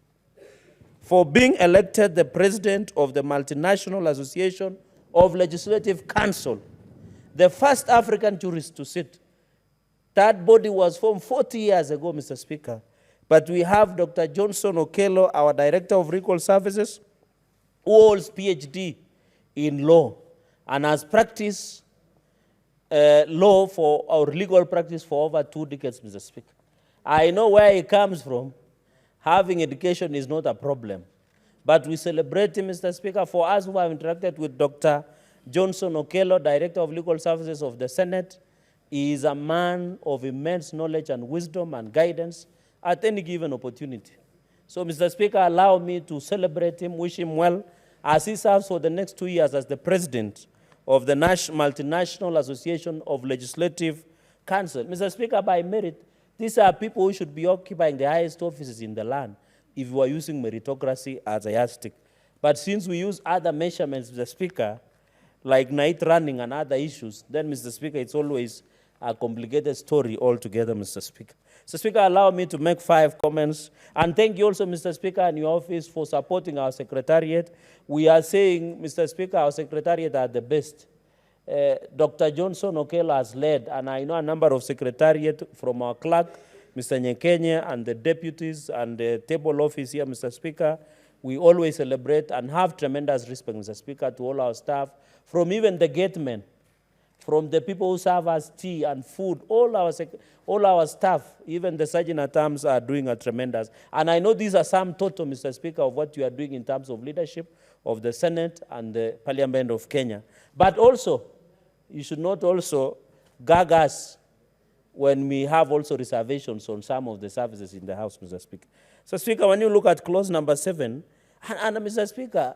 for being elected the President of the Multinational Association of Legislative Council, the first African jurist to sit. That body was formed 40 years ago, Mr. Speaker. But we have Dr. Johnson Okello, our Director of Legal Services, who holds PhD in law and has practiced law for our legal practice for over 2 decades, Mr. Speaker. I know where he comes from. Having education is not a problem. But we celebrate him, Mr. Speaker. For us who have interacted with Dr. Johnson Okello, Director of Legal Services of the Senate, he is a man of immense knowledge and wisdom and guidance at any given opportunity. So, Mr. Speaker, allow me to celebrate him, wish him well, as he serves for the next 2 years as the President of the Multinational Association of Legislative Council. Mr. Speaker, by merit, these are people who should be occupying the highest offices in the land if we are using meritocracy as a yardstick. But since we use other measurements, Mr. Speaker, like night running and other issues, then, Mr. Speaker, it's always a complicated story altogether, Mr. Speaker. Mr. Speaker, allow me to make 5 comments. And thank you also, Mr. Speaker, and your office for supporting our secretariat. We are saying, Mr. Speaker, our secretariat are the best. Dr. Johnson Okello has led, and I know a number of secretariat from our clerk, Mr. Nyekenye, and the deputies and the table office here, Mr. Speaker. We always celebrate and have tremendous respect, Mr. Speaker, to all our staff, from even the gatemen, from the people who serve us tea and food, all our staff, even the sergeant-at-arms are doing a tremendous. And I know these are some total, Mr. Speaker, of what you are doing in terms of leadership of the Senate and the Parliament of Kenya. But also, you should not also gag us when we have also reservations on some of the services in the House, Mr. Speaker. So, Speaker, when you look at clause number 7, and Mr. Speaker,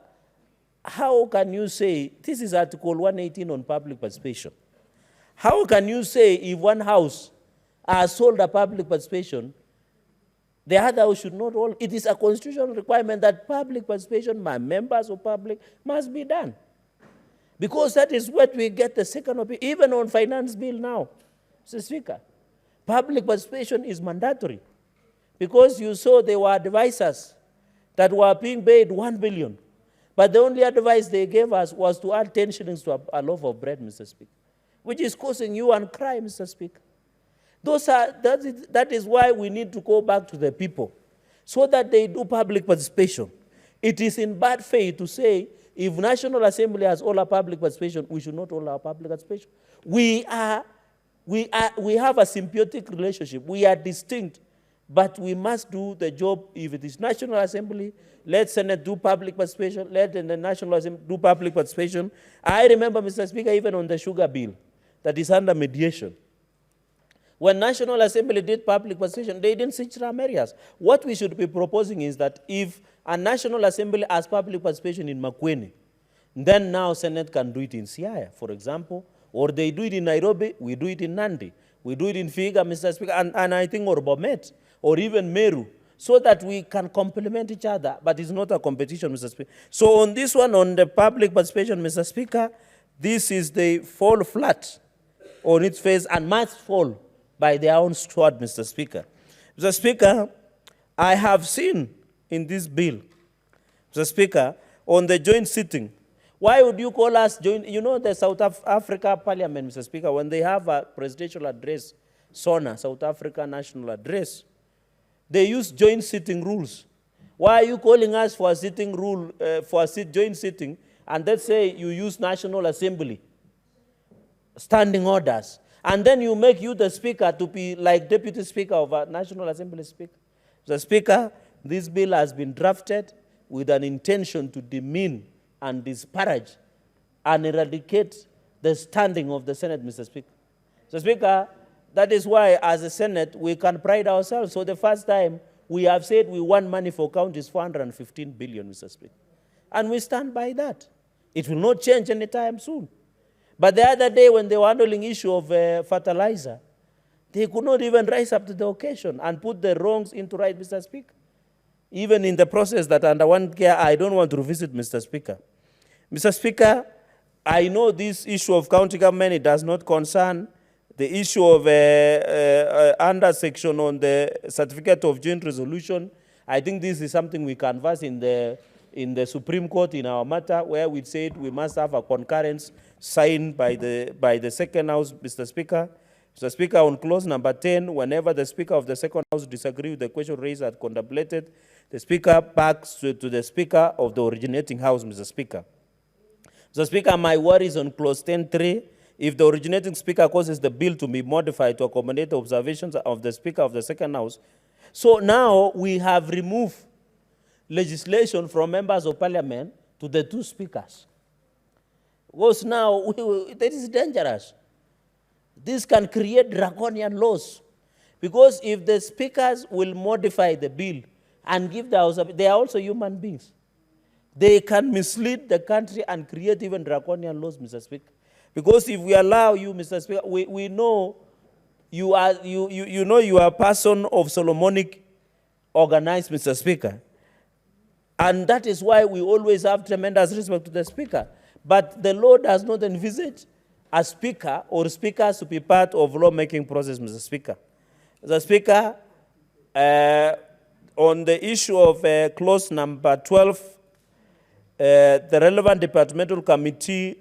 how can you say, this is Article 118 on public participation. How can you say if one house has sold a public participation, the other house should not hold? It is a constitutional requirement that public participation by members of public must be done. Because that is what we get the second opinion, even on finance bill now, Mr. Speaker. Public participation is mandatory. Because you saw there were advisors that were being paid 1 billion. But the only advice they gave us was to add 10 shillings to a loaf of bread, Mr. Speaker, which is causing you and cry, Mr. Speaker. That is why we need to go back to the people so that they do public participation. It is in bad faith to say if National Assembly has all our public participation, we should not all our public participation. We have a symbiotic relationship. We are distinct, but we must do the job. If it is National Assembly, let Senate do public participation, let the National Assembly do public participation. I remember, Mr. Speaker, even on the sugar bill that is under mediation. When National Assembly did public participation, they didn't switch RAM areas. What we should be proposing is that if a National Assembly has public participation in Makueni, then now Senate can do it in Siaya, for example, or they do it in Nairobi, we do it in Nandi, we do it in Figa, Mr. Speaker, and I think or Bomet, or even Meru, so that we can complement each other, but it's not a competition, Mr. Speaker. So on this one, on the public participation, Mr. Speaker, this is the fall flat on its face and must fall by their own sword, Mr. Speaker. Mr. Speaker, I have seen in this bill, Mr. Speaker, on the joint sitting, why would you call us joint? You know the South Africa Parliament, Mr. Speaker, when they have a presidential address, SONA, South Africa National Address, they use joint sitting rules. Why are you calling us for a sitting rule, for a joint sitting, and let's say you use National Assembly, standing orders, and then you make you the speaker to be like deputy speaker of a National Assembly speaker? The Speaker, this bill has been drafted with an intention to demean and disparage and eradicate the standing of the Senate, Mr. Speaker. Mr. Speaker, that is why as a Senate we can pride ourselves. For the first time, we have said we want money for counties, 415 billion, Mr. Speaker. And we stand by that. It will not change anytime soon. But the other day when they were handling issue of fertilizer, they could not even rise up to the occasion and put the wrongs into right, Mr. Speaker. Even in the process that under one care, I don't want to revisit, Mr. Speaker. Mr. Speaker, I know this issue of county government, it does not concern the issue of under section on the certificate of joint resolution. I think this is something we canvass in the Supreme Court in our matter, where we said we must have a concurrence signed by the second house, Mr. Speaker. Mr. Speaker, on clause number 10, whenever the Speaker of the second house disagrees with the question raised and contemplated, the Speaker backs to the Speaker of the originating house, Mr. Speaker. Mr. Speaker, my worry is on clause 10.3. If the originating speaker causes the bill to be modified to accommodate the observations of the Speaker of the Second House. So now we have removed legislation from members of parliament to the two speakers. Because now that is dangerous. This can create draconian laws. Because if the speakers will modify the bill and give the House, they are also human beings. They can mislead the country and create even draconian laws, Mr. Speaker. Because if we allow you, Mr. Speaker, we know you are a person of Solomonic organized, Mr. Speaker. And that is why we always have tremendous respect to the Speaker. But the law does not envisage a speaker or speakers to be part of lawmaking process, Mr. Speaker. Mr. Speaker, on the issue of clause number 12, the relevant departmental committee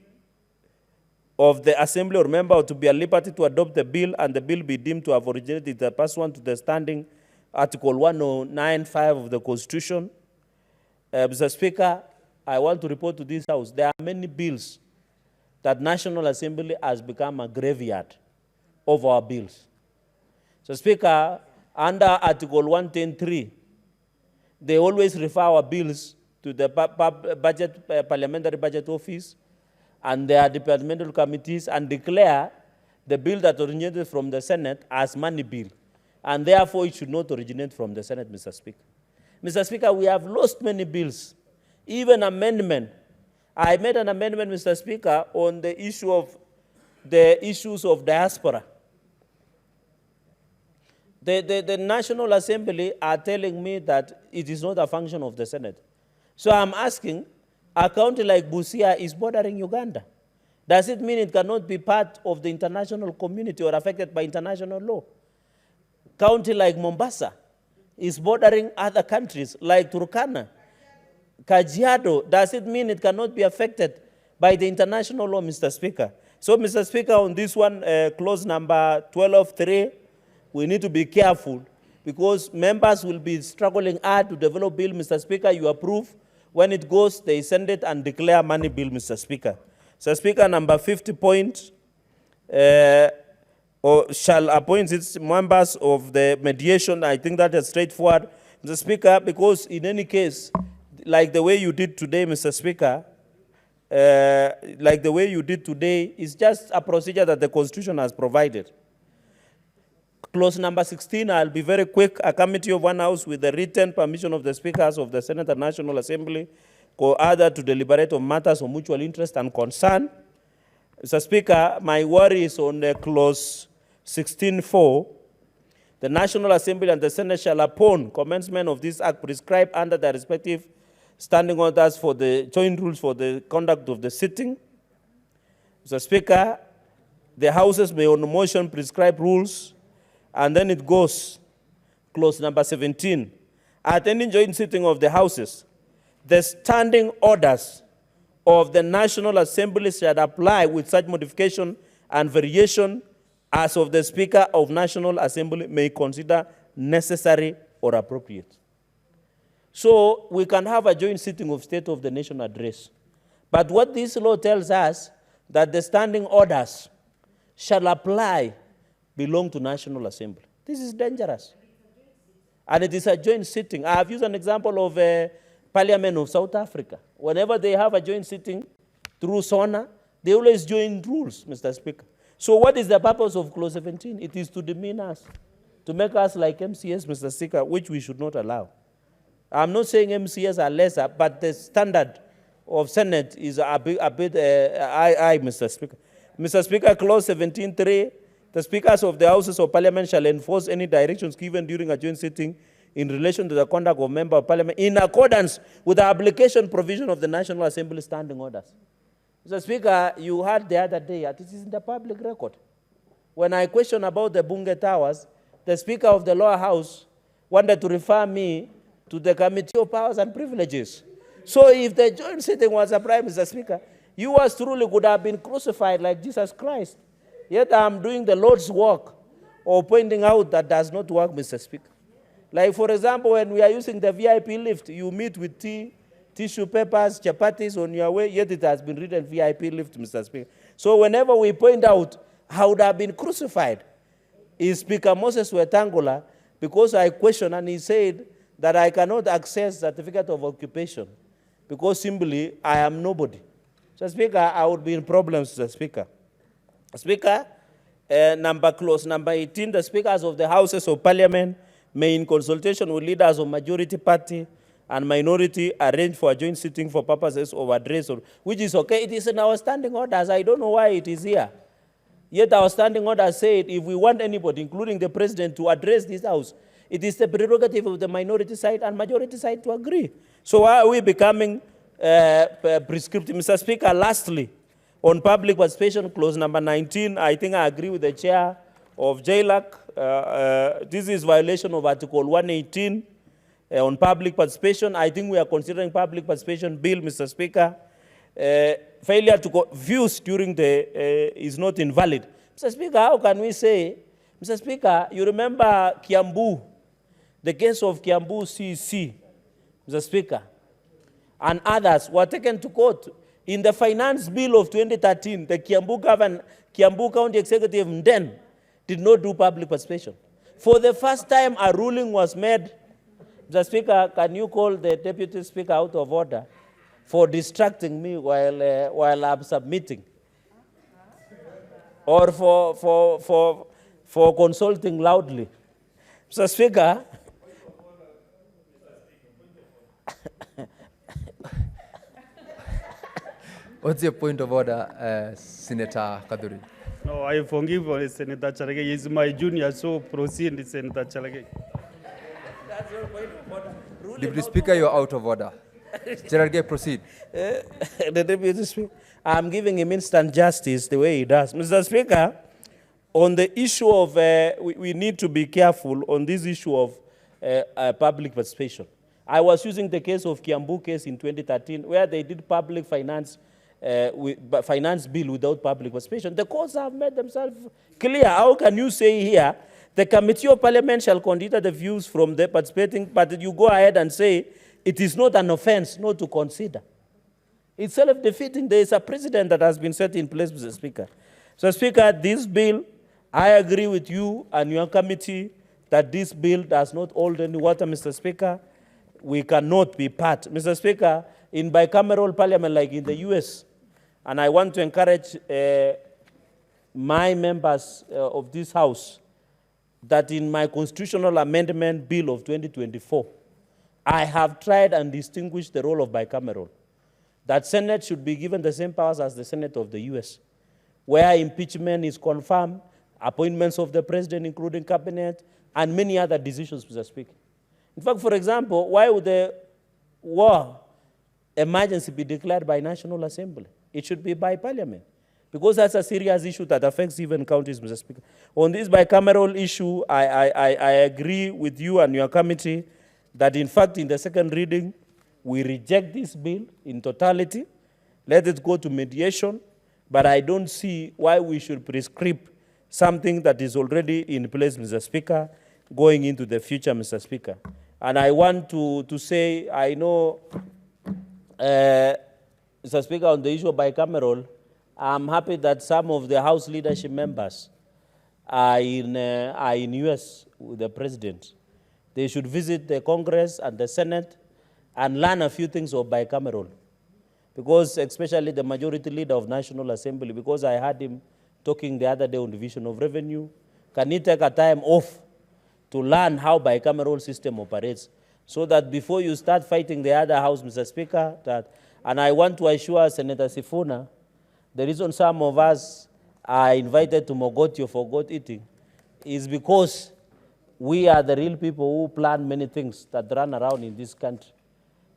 of the assembly or member to be at liberty to adopt the bill and the bill be deemed to have originated the pursuant to the standing Article 1095 of the Constitution. Mr. Speaker, I want to report to this House, there are many bills that National Assembly has become a graveyard of our bills. So, Speaker, under Article 110.3, they always refer our bills to the Parliamentary Budget Office and their departmental committees and declare the bill that originated from the Senate as money bill. And therefore, it should not originate from the Senate, Mr. Speaker. Mr. Speaker, we have lost many bills, even amendment. I made an amendment, Mr. Speaker, on the issue of the issues of diaspora. The National Assembly are telling me that it is not a function of the Senate. So I'm asking, a county like Busia is bordering Uganda. Does it mean it cannot be part of the international community or affected by international law? County like Mombasa is bordering other countries like Turkana, Kajiado. Does it mean it cannot be affected by the international law, Mr. Speaker? So, Mr. Speaker, on this one, clause number 12.3, we need to be careful because members will be struggling hard to develop bill, Mr. Speaker. You approve. When it goes, they send it and declare money bill, Mr. Speaker. Mr. Speaker, number 50 point, or shall appoint its members of the mediation. I think that is straightforward, Mr. Speaker, because in any case, like the way you did today, Mr. Speaker, like the way you did today, is just a procedure that the Constitution has provided. Clause number 16, I'll be very quick. A committee of one house with the written permission of the speakers of the Senate and National Assembly or other to deliberate on matters of mutual interest and concern. Mr. Speaker, my worry is on clause 16.4. The National Assembly and the Senate shall, upon commencement of this act, prescribe under their respective standing orders for the joint rules for the conduct of the sitting. Mr. Speaker, the houses may on motion prescribe rules. And then it goes, clause number 17. At any joint sitting of the houses, the standing orders of the National Assembly shall apply with such modification and variation as of the Speaker of National Assembly may consider necessary or appropriate. So we can have a joint sitting of State of the Nation address. But what this law tells us, that the standing orders shall apply belong to National Assembly. This is dangerous. And it is a joint sitting. I have used an example of Parliament of South Africa. Whenever they have a joint sitting through SONA, they always join rules, Mr. Speaker. So what is the purpose of clause 17? It is to demean us, to make us like MCS, Mr. Speaker, which we should not allow. I'm not saying MCS are lesser, but the standard of Senate is a bit high, Mr. Speaker. Mr. Speaker, clause 17.3, the speakers of the houses of parliament shall enforce any directions given during a joint sitting in relation to the conduct of member of parliament in accordance with the application provision of the National Assembly standing orders. Mr. Speaker, you heard the other day, this is in the public record. When I questioned about the Bunge Towers, the Speaker of the lower house wanted to refer me to the Committee of Powers and Privileges. So if the joint sitting was a prime, Mr. Speaker, you as truly could have been crucified like Jesus Christ. Yet I'm doing the Lord's work or pointing out that does not work, Mr. Speaker. Like, for example, when we are using the VIP lift, you meet with T tissue papers, chapatis on your way, yet it has been written VIP lift, Mr. Speaker. So whenever we point out how would have been crucified is Speaker Moses Wetangula, because I questioned and he said that I cannot access certificate of occupation because simply I am nobody. So Speaker, I would be in problems, Mr. Speaker. Speaker, clause number 18, the speakers of the Houses of Parliament may, in consultation with leaders of majority party and minority, arrange for a joint sitting for purposes of address, which is okay. It is in our standing orders. I don't know why it is here. Yet our standing orders said if we want anybody, including the president, to address this house, it is the prerogative of the minority side and majority side to agree. So why are we becoming prescriptive? Mr. Speaker, lastly, on public participation, clause number 19, I think I agree with the chair of JLAC. This is violation of Article 118 on public participation. I think we are considering public participation bill, Mr. Speaker. Failure to views during the is not invalid. Mr. Speaker, how can we say, Mr. Speaker, you remember Kiambu, the case of Kiambu CC, Mr. Speaker, and others were taken to court. In the finance bill of 2013, the Kiambu County Executive then did not do public participation. For the first time, a ruling was made. Mr. Speaker, can you call the Deputy Speaker out of order for distracting me while I'm submitting? Or for consulting loudly? Mr. Speaker, what's your point of order, Senator Kaduri? No, I forgive Senator Chalage. He's my junior, so proceed, Senator Chalage. That's your point of order. Deputy Speaker, you're out of order. Cherargei, proceed. The Deputy Speaker, I'm giving him instant justice the way he does. Mr. Speaker, on the issue of, we need to be careful on this issue of public participation. I was using the case of Kiambu case in 2013, where they did public finance bill without public participation. The courts have made themselves clear. How can you say here, the Committee of Parliament shall consider the views from the participating, but you go ahead and say it is not an offense not to consider? It's self-defeating. There is a precedent that has been set in place, Mr. Speaker. So, Speaker, this bill, I agree with you and your committee that this bill does not hold any water, Mr. Speaker. We cannot be part. Mr. Speaker, in bicameral parliament like in the US, and I want to encourage my members of this House that in my constitutional amendment bill of 2024, I have tried and distinguished the role of bicameral. That Senate should be given the same powers as the Senate of the US, where impeachment is confirmed, appointments of the president, including cabinet, and many other decisions, Mr. Speaker. In fact, for example, why would the war emergency be declared by National Assembly? It should be by Parliament, because that's a serious issue that affects even counties, Mr. Speaker. On this bicameral issue, I agree with you and your committee that, in fact, in the second reading, we reject this bill in totality, let it go to mediation, but I don't see why we should prescribe something that is already in place, Mr. Speaker, going into the future, Mr. Speaker. And I want to say, I know, Mr. Speaker, on the issue of bicameral, I'm happy that some of the House leadership members are in US with the President. They should visit the Congress and the Senate and learn a few things of bicameral. Because especially the majority leader of National Assembly, because I heard him talking the other day on division of revenue, can he take a time off to learn how bicameral system operates, so that before you start fighting the other House, Mr. Speaker, and I want to assure Senator Sifuna, the reason some of us are invited to Mogotio for goat eating is because we are the real people who plan many things that run around in this country.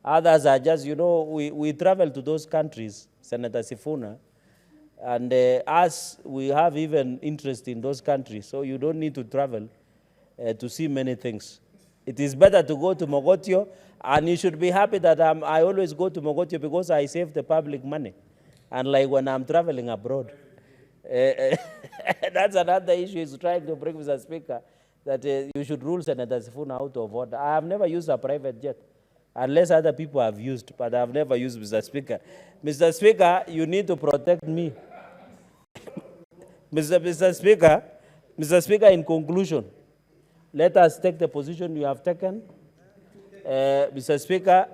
Others are just, we travel to those countries, Senator Sifuna, and us, we have even interest in those countries, so you don't need to travel to see many things. It is better to go to Mogotio, and you should be happy that I always go to Mogotio because I save the public money, unlike when I'm traveling abroad. That's another issue is trying to bring, Mr. Speaker, that you should rule Senator Sifuna out of order. I have never used a private jet. unless other people have used, but I've never used, Mr. Speaker. Mr. Speaker, you need to protect me. Mr. Speaker, in conclusion, let us take the position you have taken. Mr. Speaker,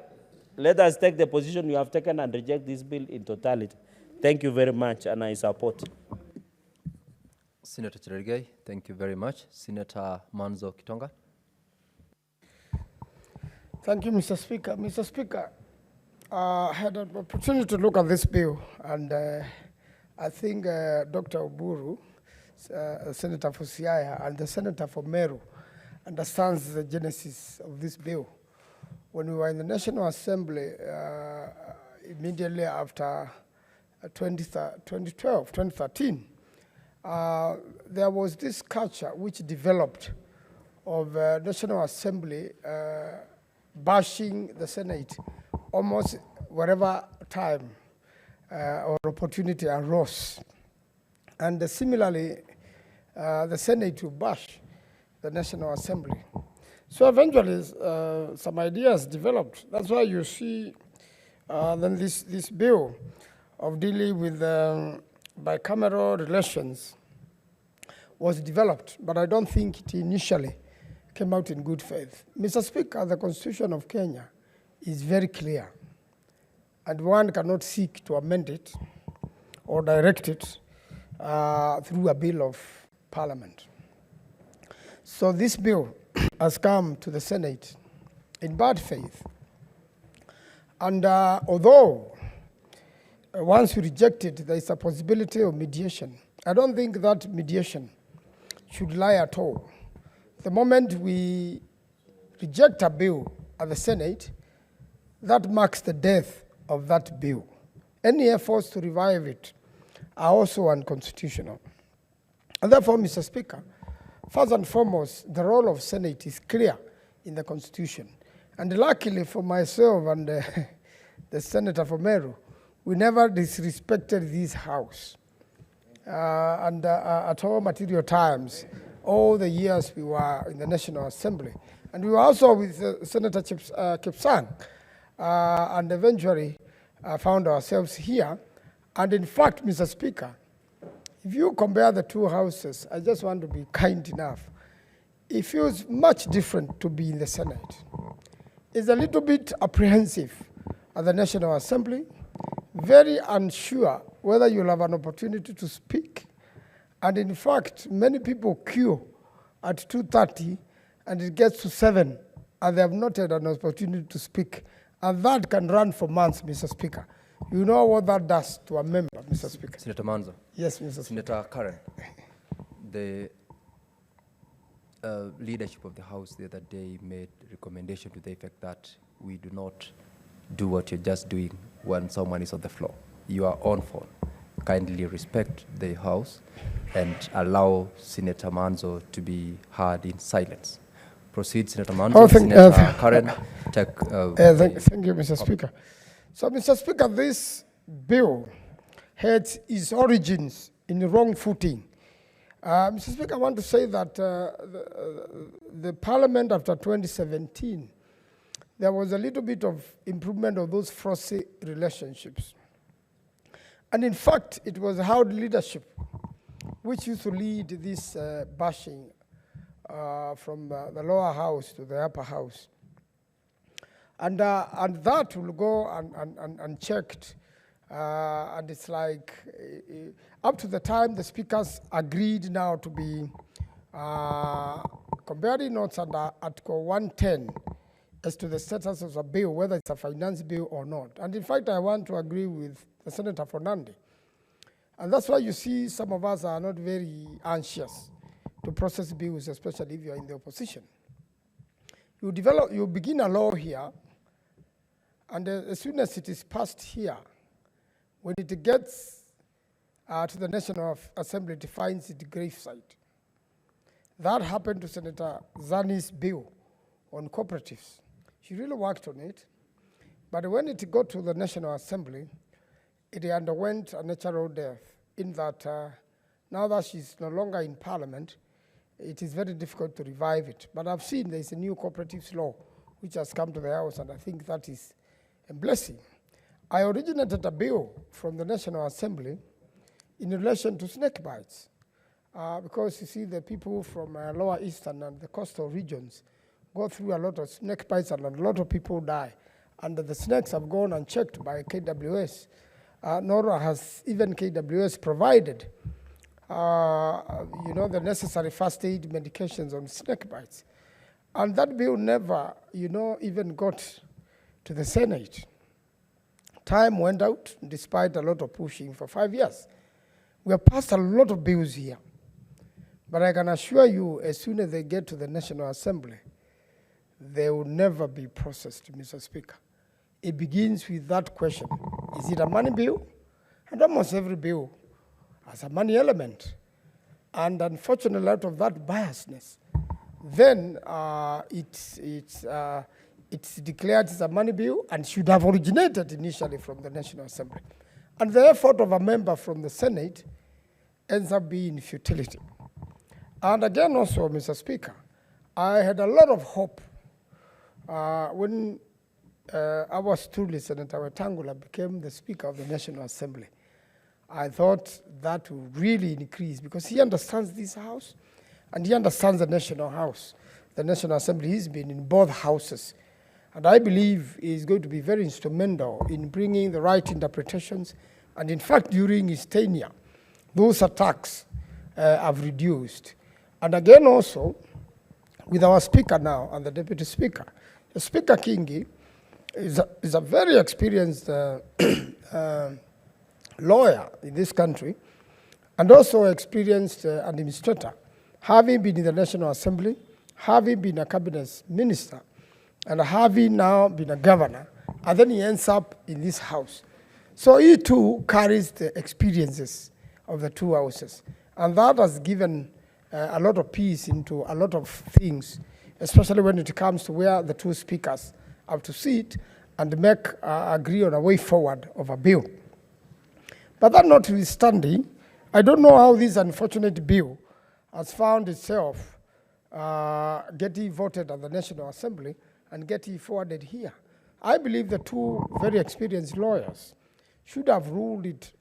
let us take the position you have taken and reject this bill in totality. Thank you very much, and I support. Senator Cherargei, thank you very much. Senator Manzo Kitonga. Thank you, Mr. Speaker. Mr. Speaker, I had an opportunity to look at this bill, and I think Dr. Oburu, Senator for Siaya, and the Senator for Meru understands the genesis of this bill. When we were in the National Assembly, immediately after 2013, there was this culture which developed of National Assembly bashing the Senate almost wherever time or opportunity arose. And similarly, the Senate will bash the National Assembly. So eventually, some ideas developed. That's why you see then this bill of dealing with bicameral relations was developed, but I don't think it initially came out in good faith. Mr. Speaker, the Constitution of Kenya is very clear, and one cannot seek to amend it or direct it through a bill of parliament. So this bill has come to the Senate in bad faith. And although once we reject it, there is a possibility of mediation. I don't think that mediation should lie at all. The moment we reject a bill at the Senate, that marks the death of that bill. Any efforts to revive it are also unconstitutional. And therefore, Mr. Speaker, first and foremost, the role of Senate is clear in the Constitution. And luckily for myself and the Senator for Meru, we never disrespected this House. And at all material times, all the years we were in the National Assembly. And we were also with Senator Kipsang, and eventually found ourselves here. And in fact, Mr. Speaker, if you compare the two houses, I just want to be kind enough. It feels much different to be in the Senate. It's a little bit apprehensive at the National Assembly, very unsure whether you'll have an opportunity to speak. And in fact, many people queue at 2:30 and it gets to 7 and they have not had an opportunity to speak. And that can run for months, Mr. Speaker. You know what that does to a member, Mr. Speaker. Senator Manzo. Yes, Mr. Speaker. Senator Karen, the leadership of the House the other day made a recommendation to the effect that we do not do what you're just doing when someone is on the floor. You are on phone. Kindly respect the House and allow Senator Manzo to be heard in silence. Proceed, Senator Manzo. Senator Karen, thank you, Mr. Speaker. So, Mr. Speaker, this bill had its origins in the wrong footing. Mr. Speaker, I want to say that the Parliament after 2017, there was a little bit of improvement of those frosty relationships. And in fact, it was Howard leadership which used to lead this bashing from the lower house to the upper house. And that will go unchecked. And it's like, up to the time the speakers agreed now to be comparing notes under Article 110 as to the status of a bill, whether it's a finance bill or not. And in fact, I want to agree with the Senator for Nandi. And that's why you see some of us are not very anxious to process bills, especially if you're in the opposition. You begin a law here, and as soon as it is passed here, when it gets to the National Assembly, it finds its gravesite. That happened to Senator Zani's bill on cooperatives. She really worked on it, but when it got to the National Assembly, it underwent a natural death in that now that she's no longer in Parliament, it is very difficult to revive it. But I've seen there's a new cooperatives law which has come to the House, and I think that is a blessing. I originated a bill from the National Assembly in relation to snake bites, because you see the people from Lower Eastern and the coastal regions go through a lot of snake bites and a lot of people die. And the snakes have gone unchecked by KWS, nor has even KWS provided the necessary first aid medications on snake bites. And that bill never, even got to the Senate. Time went out, despite a lot of pushing for 5 years. We have passed a lot of bills here. But I can assure you, as soon as they get to the National Assembly, they will never be processed, Mr. Speaker. It begins with that question: is it a money bill? And almost every bill has a money element. And unfortunately, out of that biasness, then it's declared as a money bill and should have originated initially from the National Assembly. And the effort of a member from the Senate ends up being futility. And again also, Mr. Speaker, I had a lot of hope when ours truly, Senator Wetangula, became the Speaker of the National Assembly. I thought that would really increase, because he understands this House and he understands the National House. The National Assembly, he's been in both houses. And I believe he's going to be very instrumental in bringing the right interpretations. And in fact, during his tenure, those attacks have reduced. And again also, with our Speaker now and the Deputy Speaker, the Speaker Kingi is a very experienced lawyer in this country, and also experienced administrator, having been in the National Assembly, having been a cabinet minister, and having now been a governor, and then he ends up in this House. So he too carries the experiences of the two houses, and that has given a lot of peace into a lot of things, especially when it comes to where the two speakers have to sit and agree on a way forward of a bill. But that notwithstanding, I don't know how this unfortunate bill has found itself getting voted at the National Assembly and getting forwarded here. I believe the two very experienced lawyers should have ruled it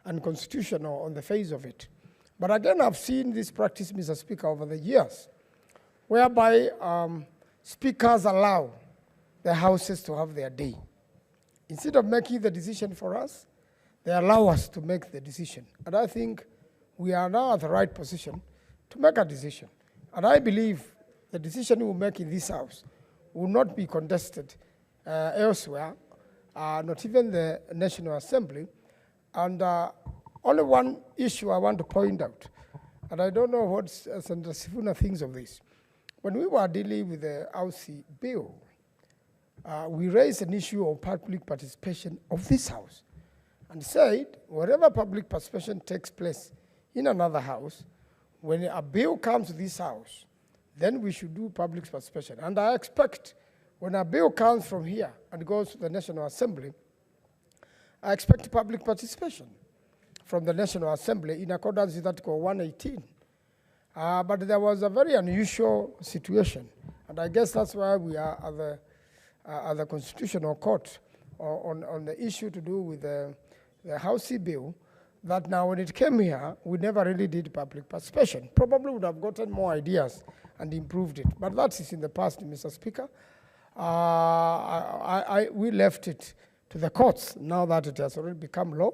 unconstitutional on the face of it. But again, I've seen this practice, Mr. Speaker, over the years, whereby speakers allow the houses to have their day. Instead of making the decision for us, they allow us to make the decision. And I think we are now at the right position to make a decision. And I believe the decision we will make in this House will not be contested elsewhere, not even the National Assembly. And only one issue I want to point out, and I don't know what Senator Sifuna thinks of this. When we were dealing with the Aussie bill, we raised an issue of public participation of this House, and said wherever public participation takes place in another House, when a bill comes to this House, then we should do public participation. And I expect when a bill comes from here and goes to the National Assembly, I expect public participation from the National Assembly in accordance with Article 118. But there was a very unusual situation, and I guess that's why we are at the Constitutional Court on the issue to do with the Housing bill, that now when it came here, we never really did public participation. Probably would have gotten more ideas and improved it, but that is in the past, Mr. Speaker. We left it to the courts now that it has already become law,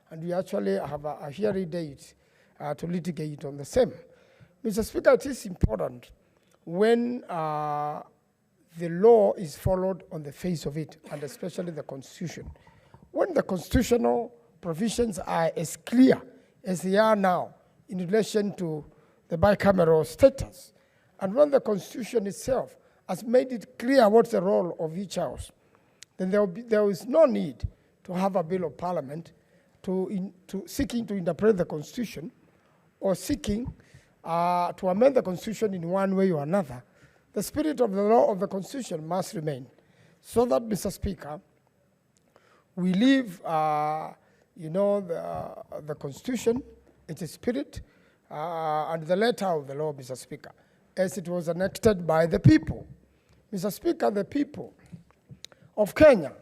and we actually have a hearing date to litigate on the same. Mr. Speaker, it is important when the law is followed on the face of it, and especially the Constitution. When the constitutional provisions are as clear as they are now in relation to the bicameral status, and when the Constitution itself has made it clear what's the role of each House, then there is no need to have a bill of parliament seeking to interpret the Constitution or seeking to amend the Constitution in one way or another. The spirit of the law of the Constitution must remain, so that, Mr. Speaker, we leave, the Constitution, its spirit, and the letter of the law, Mr. Speaker, as it was enacted by the people. Mr. Speaker, the people of Kenya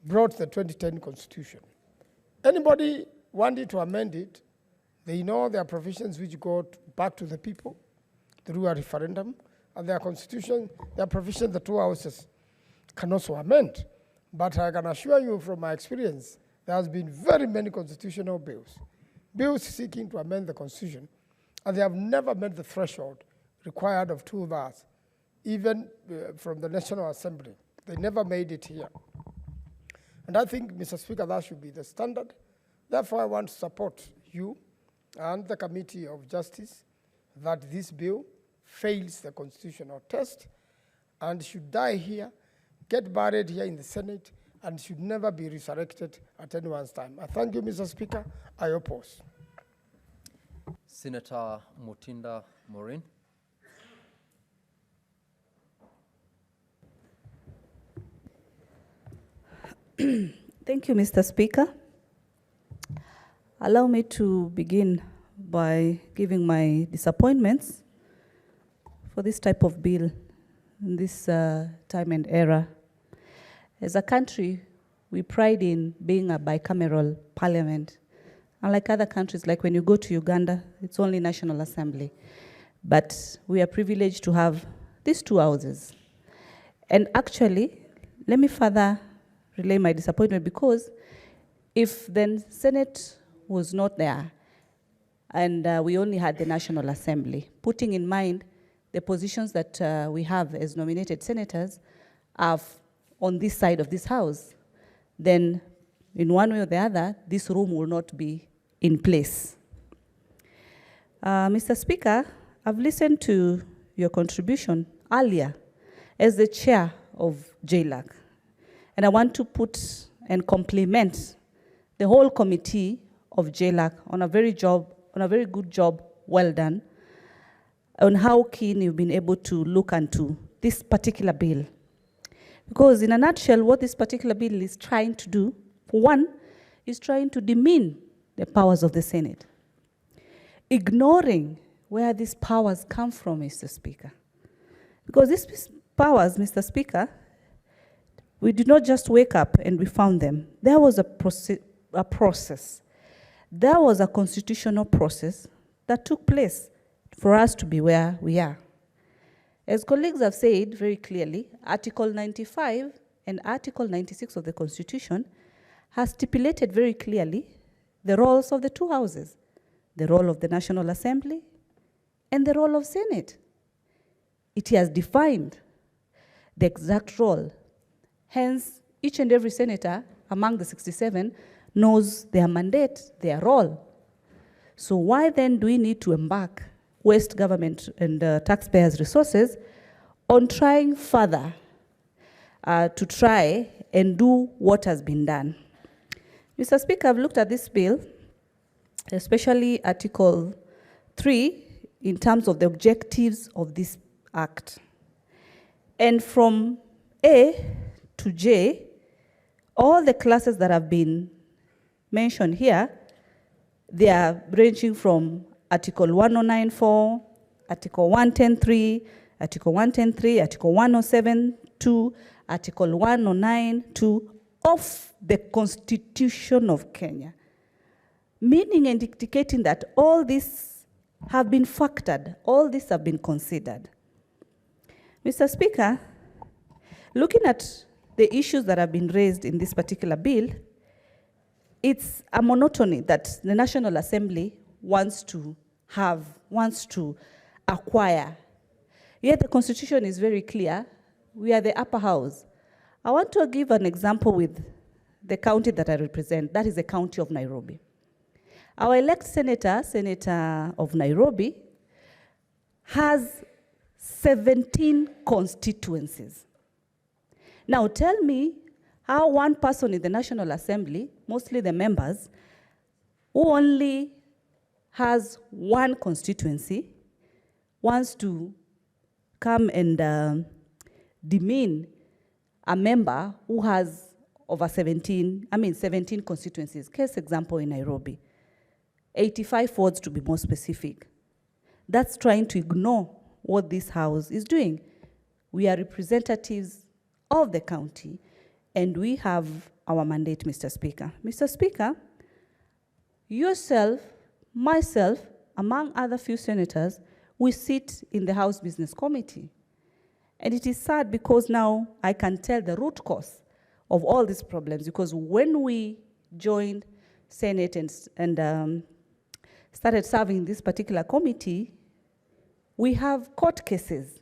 brought the 2010 Constitution. Anybody wanted to amend it, they know there are provisions which go back to the people through a referendum, and their constitution, there are provisions the two houses can also amend. But I can assure you from my experience, there has been very many constitutional bills seeking to amend the constitution, and they have never met the threshold required of 2/3, even from the National Assembly. They never made it here. And I think, Mr. Speaker, that should be the standard. Therefore, I want to support you and the Committee of Justice that this bill fails the constitutional test and should die here, get buried here in the Senate, and should never be resurrected at anyone's time. I thank you, Mr. Speaker. I oppose. Senator Mutinda Maureen. Thank you, Mr. Speaker. Allow me to begin by giving my disappointments for this type of bill in this time and era. As a country, we pride in being a bicameral parliament. Unlike other countries, like when you go to Uganda, it's only National Assembly. But we are privileged to have these two houses. And actually, let me further relay my disappointment, because if the Senate was not there and we only had the National Assembly, putting in mind the positions that we have as nominated senators are on this side of this house, then in one way or the other, this room will not be in place. Mr. Speaker, I've listened to your contribution earlier as the chair of JLAC. And I want to put and compliment the whole committee of JLAC on a very good job, well done, on how keen you've been able to look into this particular bill. Because in a nutshell, what this particular bill is trying to do, for one, is trying to demean the powers of the Senate, ignoring where these powers come from, Mr. Speaker. Because these powers, Mr. Speaker, we did not just wake up and we found them. There was a process. There was a constitutional process that took place for us to be where we are. As colleagues have said very clearly, Article 95 and Article 96 of the Constitution has stipulated very clearly the roles of the two houses, the role of the National Assembly and the role of Senate. It has defined the exact role. Hence, each and every senator among the 67 knows their mandate, their role. So why then do we need to waste government and taxpayers' resources on trying further to try and do what has been done? Mr. Speaker, I've looked at this bill, especially Article 3, in terms of the objectives of this act. And from A to J, all the classes that have been mentioned here, they are ranging from Article 109.4, Article 110.3, Article 110.3, Article 107.2, Article 109.2 of the Constitution of Kenya, meaning and indicating that all these have been factored, all these have been considered. Mr. Speaker, looking at the issues that have been raised in this particular bill, it's a monotony that the National Assembly wants to acquire. Yet the Constitution is very clear. We are the upper house. I want to give an example with the county that I represent. That is the county of Nairobi. Our elected senator of Nairobi, has 17 constituencies. Now tell me how one person in the National Assembly, mostly the members, who only has one constituency, wants to come and demean a member who has over 17 constituencies. Case example in Nairobi, 85 wards to be more specific. That's trying to ignore what this house is doing. We are representatives of the county, and we have our mandate, Mr. Speaker. Mr. Speaker, yourself, myself, among other few senators, we sit in the House Business Committee. And it is sad because now I can tell the root cause of all these problems, because when we joined Senate and started serving this particular committee, we have court cases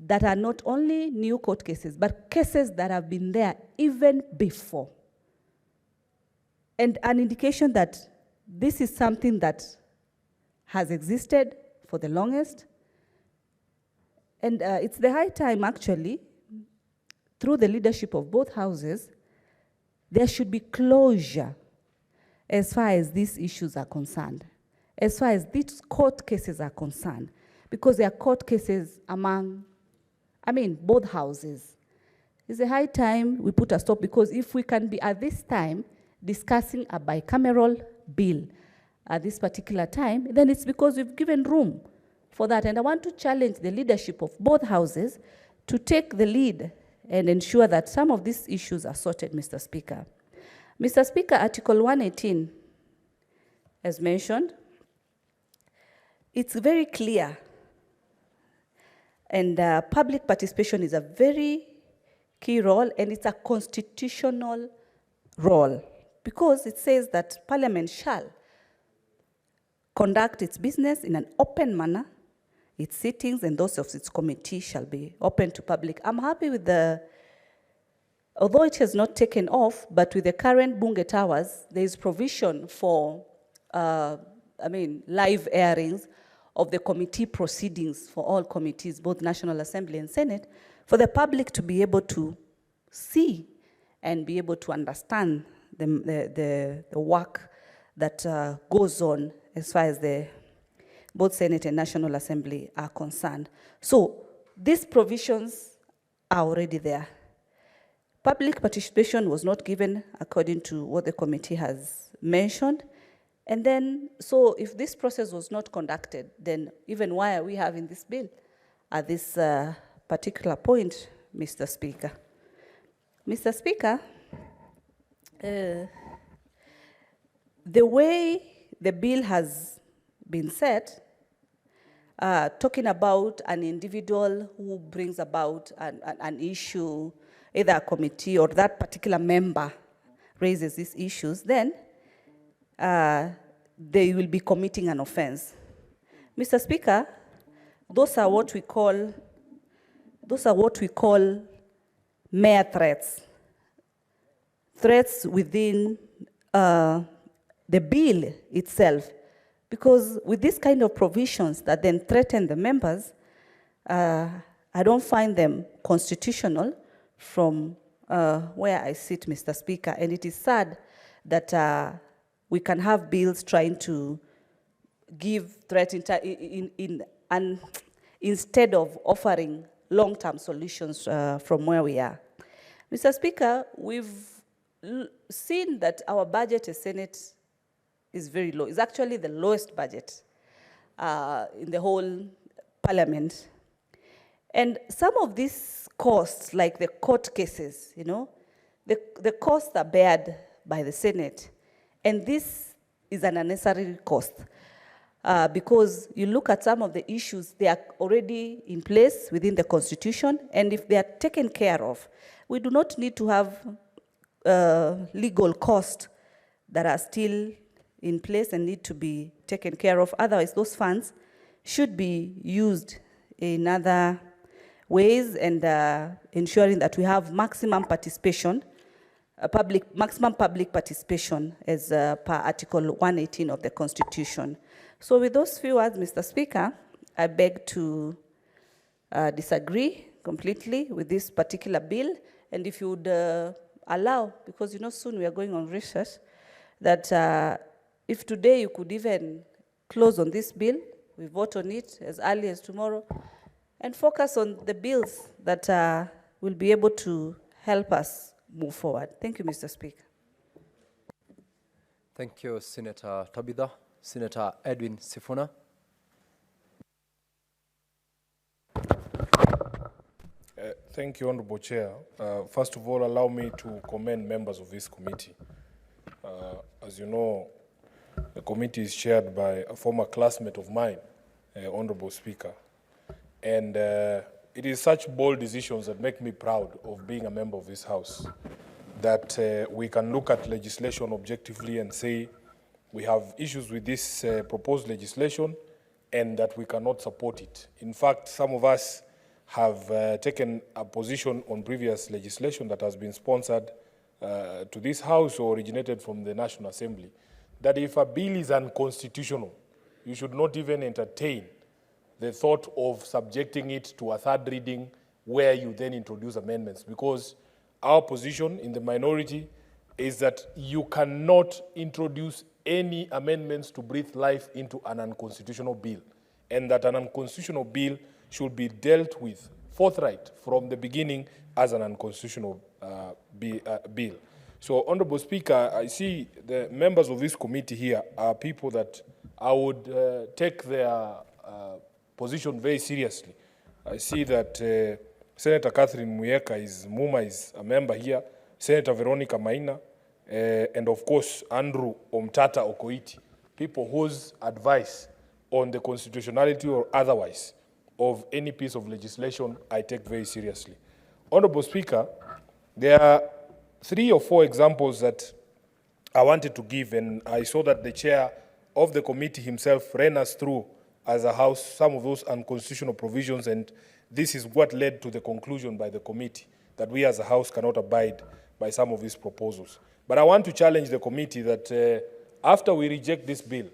that are not only new court cases, but cases that have been there even before. And an indication that this is something that has existed for the longest. And it's the high time, actually, through the leadership of both houses, there should be closure as far as these issues are concerned, as far as these court cases are concerned, because there are court cases among, both houses. It's a high time we put a stop, because if we can be at this time discussing a bicameral bill at this particular time, then it's because we've given room for that. And I want to challenge the leadership of both houses to take the lead and ensure that some of these issues are sorted, Mr. Speaker. Mr. Speaker, Article 118, as mentioned, it's very clear, and public participation is a very key role, and it's a constitutional role, because it says that Parliament shall conduct its business in an open manner. Its sittings and those of its committee shall be open to public. I'm happy with although it has not taken off, but with the current Bunge Towers, there is provision for, live airings of the committee proceedings for all committees, both National Assembly and Senate, for the public to be able to see and be able to understand the work that goes on as far as both Senate and National Assembly are concerned. So these provisions are already there. Public participation was not given according to what the committee has mentioned. And then, so if this process was not conducted, then even why are we having this bill at this particular point, Mr. Speaker? Mr. Speaker, the way the bill has been set, talking about an individual who brings about an issue, either a committee or that particular member raises these issues, then they will be committing an offense. Mr. Speaker, those are what we call mere threats. Threats within the bill itself. Because with this kind of provisions that then threaten the members, I don't find them constitutional from where I sit, Mr. Speaker. And it is sad that we can have bills trying to give threat instead of offering long-term solutions from where we are. Mr. Speaker, we've seen that our budget as Senate is very low. It's actually the lowest budget in the whole Parliament. And some of these costs, like the court cases, the costs are bared by the Senate. And this is an unnecessary cost because you look at some of the issues, they are already in place within the Constitution, and if they are taken care of, we do not need to have legal costs that are still in place and need to be taken care of. Otherwise, those funds should be used in other ways and ensuring that we have maximum participation, maximum public participation as per Article 118 of the Constitution. So with those few words, Mr. Speaker, I beg to disagree completely with this particular bill. And if you would allow, because soon we are going on recess, that if today you could even close on this bill, we vote on it as early as tomorrow, and focus on the bills that will be able to help us move forward. Thank you, Mr. Speaker. Thank you, Senator Tabitha. Senator Edwin Sifuna. Thank you, Honorable Chair. First of all, allow me to commend members of this committee. As you know, the committee is chaired by a former classmate of mine, Honorable Speaker. And it is such bold decisions that make me proud of being a member of this House, that we can look at legislation objectively and say we have issues with this proposed legislation and that we cannot support it. In fact, some of us have taken a position on previous legislation that has been sponsored to this House or originated from the National Assembly, that if a bill is unconstitutional, you should not even entertain the thought of subjecting it to a third reading where you then introduce amendments, because our position in the minority is that you cannot introduce any amendments to breathe life into an unconstitutional bill, and that an unconstitutional bill should be dealt with forthright from the beginning as an unconstitutional bill. So, Honorable Speaker, I see the members of this committee here are people that I would take their position very seriously. I see that Senator Catherine Muma is a member here, Senator Veronica Maina, and of course Andrew Omtata Okoiti, people whose advice on the constitutionality or otherwise of any piece of legislation I take very seriously. Honorable Speaker, there are 3 or 4 examples that I wanted to give, and I saw that the chair of the committee himself ran us through as a House some of those unconstitutional provisions, and this is what led to the conclusion by the committee that we as a House cannot abide by some of these proposals. But I want to challenge the committee that after we reject this bill,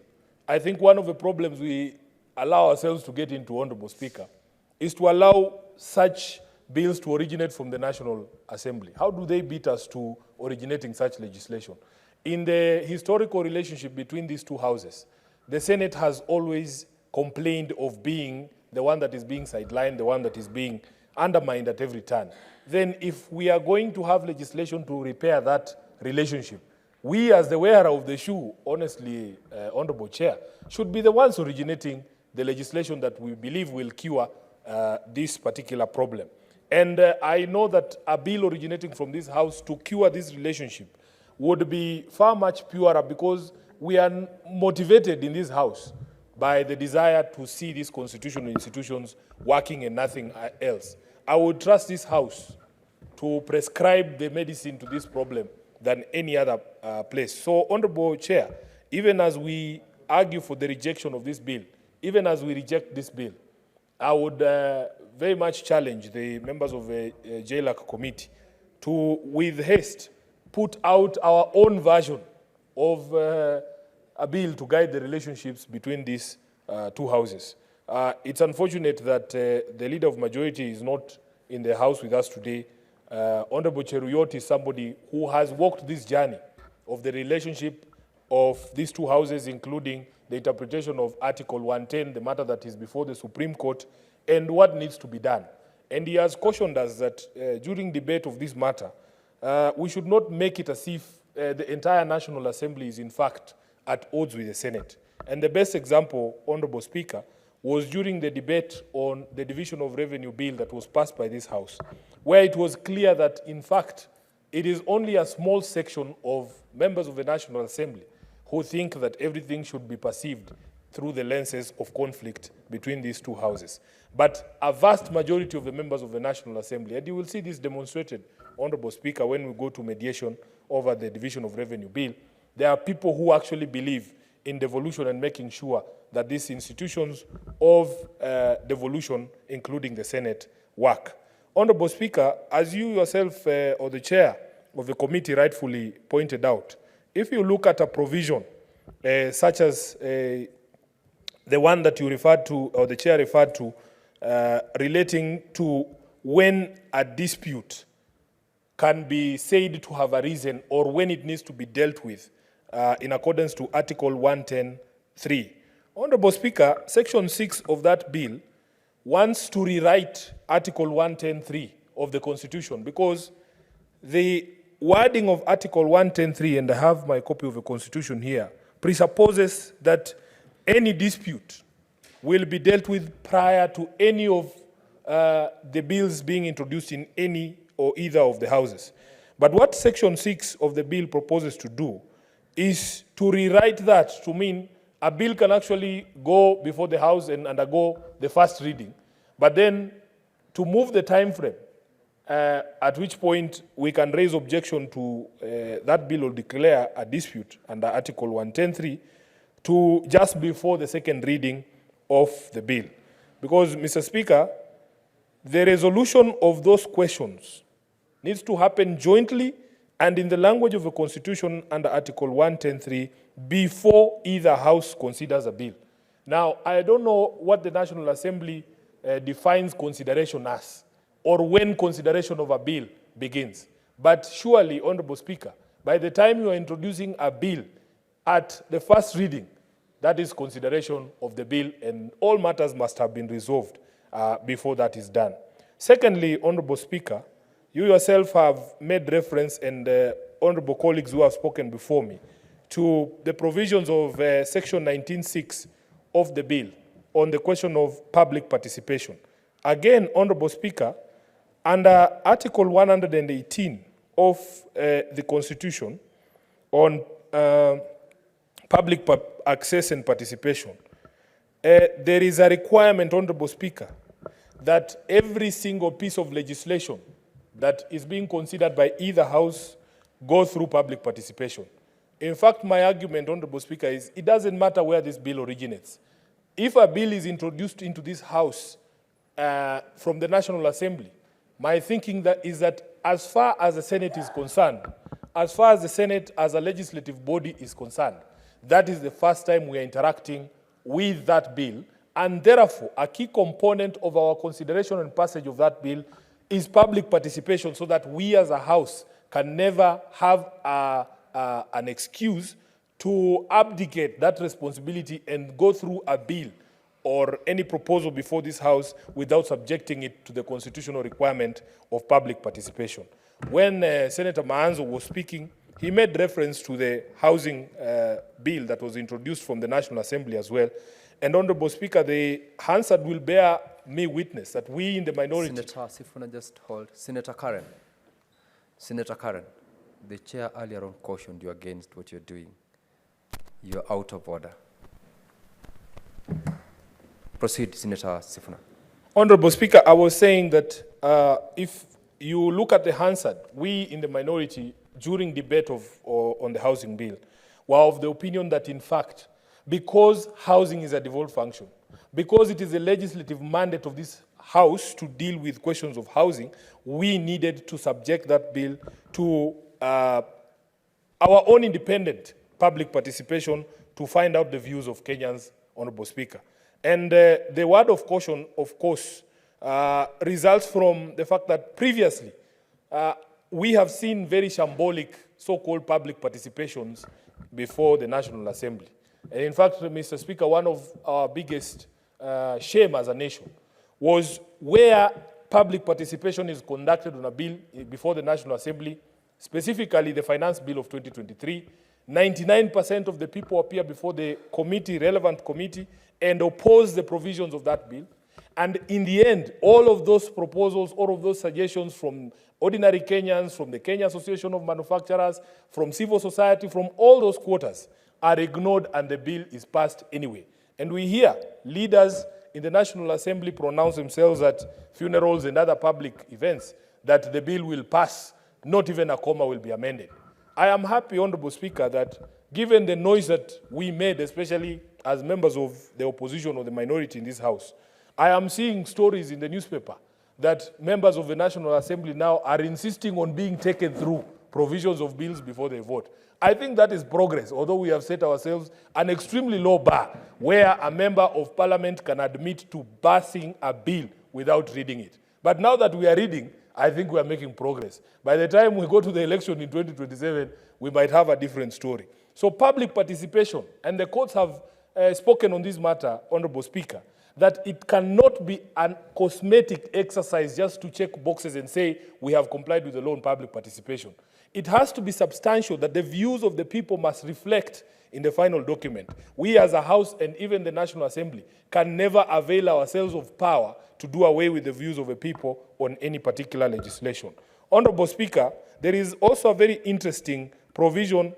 I think one of the problems we allow ourselves to get into, Honorable Speaker, is to allow such bills to originate from the National Assembly. How do they beat us to originating such legislation? In the historical relationship between these two houses, the Senate has always complained of being the one that is being sidelined, the one that is being undermined at every turn. Then if we are going to have legislation to repair that relationship, we as the wearer of the shoe, honestly, Honorable Chair, should be the ones originating the legislation that we believe will cure this particular problem. And I know that a bill originating from this House to cure this relationship would be far much purer, because we are motivated in this House by the desire to see these constitutional institutions working and nothing else. I would trust this House to prescribe the medicine to this problem than any other place. So, Honorable Chair, even as we argue for the rejection of this bill, even as we reject this bill, I would very much challenge the members of the JLAC committee to, with haste, put out our own version of a bill to guide the relationships between these two houses. It's unfortunate that the leader of majority is not in the House with us today. Honorable Cheruyot is somebody who has walked this journey of the relationship of these two houses, including the interpretation of Article 110, the matter that is before the Supreme Court, and what needs to be done. And he has cautioned us that during debate of this matter, we should not make it as if the entire National Assembly is in fact at odds with the Senate. And the best example, Honorable Speaker, was during the debate on the Division of Revenue Bill that was passed by this House, where it was clear that, in fact, it is only a small section of members of the National Assembly who think that everything should be perceived through the lenses of conflict between these two houses. But a vast majority of the members of the National Assembly, and you will see this demonstrated, Honorable Speaker, when we go to mediation over the Division of Revenue Bill, there are people who actually believe in devolution and making sure that these institutions of devolution, including the Senate, work. Honorable Speaker, as you yourself or the chair of the committee rightfully pointed out, if you look at a provision such as the one that you referred to, or the chair referred to, relating to when a dispute can be said to have arisen or when it needs to be dealt with in accordance to Article 110(3). Honorable Speaker, Section 6 of that bill wants to rewrite Article 110(3) of the Constitution, because the wording of Article 110(3), and I have my copy of the Constitution here, presupposes that any dispute will be dealt with prior to any of the bills being introduced in any or either of the houses. But what Section 6 of the bill proposes to do is to rewrite that to mean a bill can actually go before the House and undergo the first reading, but then to move the time frame, at which point we can raise objection to that bill or declare a dispute under Article 110.3 to just before the second reading of the bill. Because, Mr. Speaker, the resolution of those questions needs to happen jointly and in the language of the Constitution under Article 110.3 before either House considers a bill. Now, I don't know what the National Assembly defines consideration as, or when consideration of a bill begins. But surely, Honorable Speaker, by the time you are introducing a bill at the first reading, that is consideration of the bill, and all matters must have been resolved before that is done. Secondly, Honorable Speaker, you yourself have made reference, and honorable colleagues who have spoken before me, to the provisions of Section 19.6 of the bill on the question of public participation. Again, Honorable Speaker, under Article 118 of the Constitution on public access and participation, there is a requirement, Honorable Speaker, that every single piece of legislation that is being considered by either House go through public participation. In fact, my argument, Honorable Speaker, is it doesn't matter where this bill originates. If a bill is introduced into this House from the National Assembly, my thinking is that as far as the Senate is concerned, as far as the Senate as a legislative body is concerned, that is the first time we are interacting with that bill, and therefore a key component of our consideration and passage of that bill is public participation, so that we as a House can never have an excuse to abdicate that responsibility and go through a bill or any proposal before this House without subjecting it to the constitutional requirement of public participation. When Senator Maanzo was speaking, he made reference to the housing bill that was introduced from the National Assembly as well. And Honorable Speaker, the Hansard will bear me witness that we in the minority... Senator Sifuna, just hold. Senator Karen, the chair earlier on cautioned you against what you're doing. You're out of order. Proceed, Senator Sifuna. Honorable Speaker, I was saying that if you look at the Hansard, we in the minority, during debate on the housing bill, were of the opinion that, in fact, because housing is a devolved function, because it is a legislative mandate of this House to deal with questions of housing, we needed to subject that bill to our own independent public participation to find out the views of Kenyans, Honorable Speaker. And the word of caution, of course, results from the fact that previously we have seen very shambolic so-called public participations before the National Assembly. And in fact, Mr. Speaker, one of our biggest shame as a nation was where public participation is conducted on a bill before the National Assembly, specifically the Finance Bill of 2023. 99% of the people appear before the committee, relevant committee, and oppose the provisions of that bill. And in the end, all of those proposals, all of those suggestions from ordinary Kenyans, from the Kenya Association of Manufacturers, from civil society, from all those quarters, are ignored and the bill is passed anyway. And we hear leaders in the National Assembly pronounce themselves at funerals and other public events that the bill will pass, not even a comma will be amended. I am happy, Honorable Speaker, that given the noise that we made, especially as members of the opposition or the minority in this House, I am seeing stories in the newspaper that members of the National Assembly now are insisting on being taken through provisions of bills before they vote. I think that is progress, although we have set ourselves an extremely low bar where a member of parliament can admit to passing a bill without reading it. But now that we are reading, I think we are making progress. By the time we go to the election in 2027, we might have a different story. So public participation, and the courts have spoken on this matter, Honorable Speaker, that it cannot be a cosmetic exercise just to check boxes and say we have complied with the law on public participation. it has to be substantial that the views of the people must reflect in the final document. We as a House and even the National Assembly can never avail ourselves of power to do away with the views of the people on any particular legislation. Honorable Speaker, there is also a very interesting provision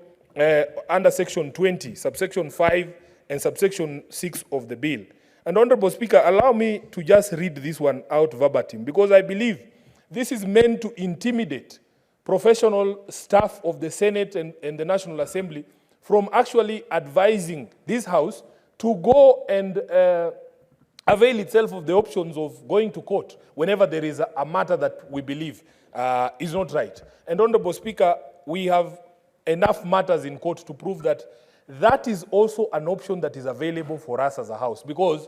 under Section 20, subsection 5 and subsection 6 of the bill. And Honorable Speaker, allow me to just read this one out verbatim, because I believe this is meant to intimidate professional staff of the Senate and the National Assembly from actually advising this House to go and avail itself of the options of going to court whenever there is a matter that we believe is not right. And Honorable Speaker, we have enough matters in court to prove that that is also an option that is available for us as a House, because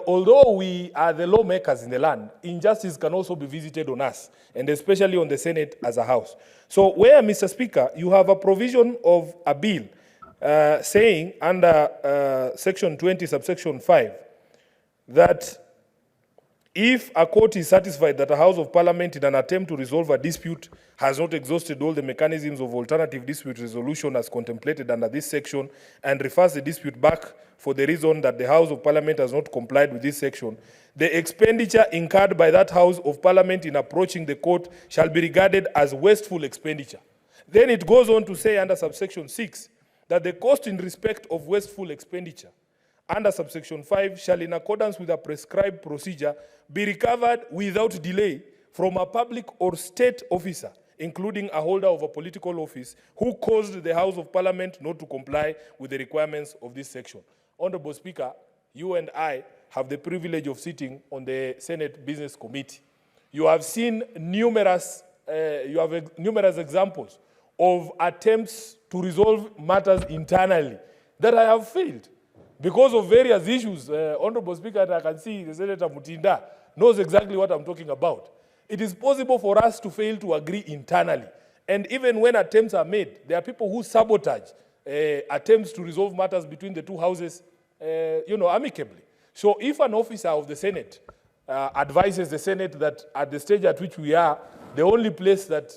although we are the lawmakers in the land, injustice can also be visited on us, and especially on the Senate as a House. So where, Mr. Speaker, you have a provision of a bill saying under Section 20, subsection 5, that if a court is satisfied that a House of Parliament in an attempt to resolve a dispute has not exhausted all the mechanisms of alternative dispute resolution as contemplated under this section and refers the dispute back for the reason that the House of Parliament has not complied with this section, the expenditure incurred by that House of Parliament in approaching the court shall be regarded as wasteful expenditure. Then it goes on to say under subsection 6 that the cost in respect of wasteful expenditure under subsection 5 shall, in accordance with a prescribed procedure, be recovered without delay from a public or state officer, including a holder of a political office, who caused the House of Parliament not to comply with the requirements of this section. Honorable Speaker, you and I have the privilege of sitting on the Senate Business Committee. You have seen numerous examples of attempts to resolve matters internally that I have failed. Because of various issues, Honorable Speaker, I can see the Senator Mutinda knows exactly what I'm talking about. It is possible for us to fail to agree internally. And even when attempts are made, there are people who sabotage attempts to resolve matters between the two houses, amicably. So if an officer of the Senate advises the Senate that at the stage at which we are, the only place that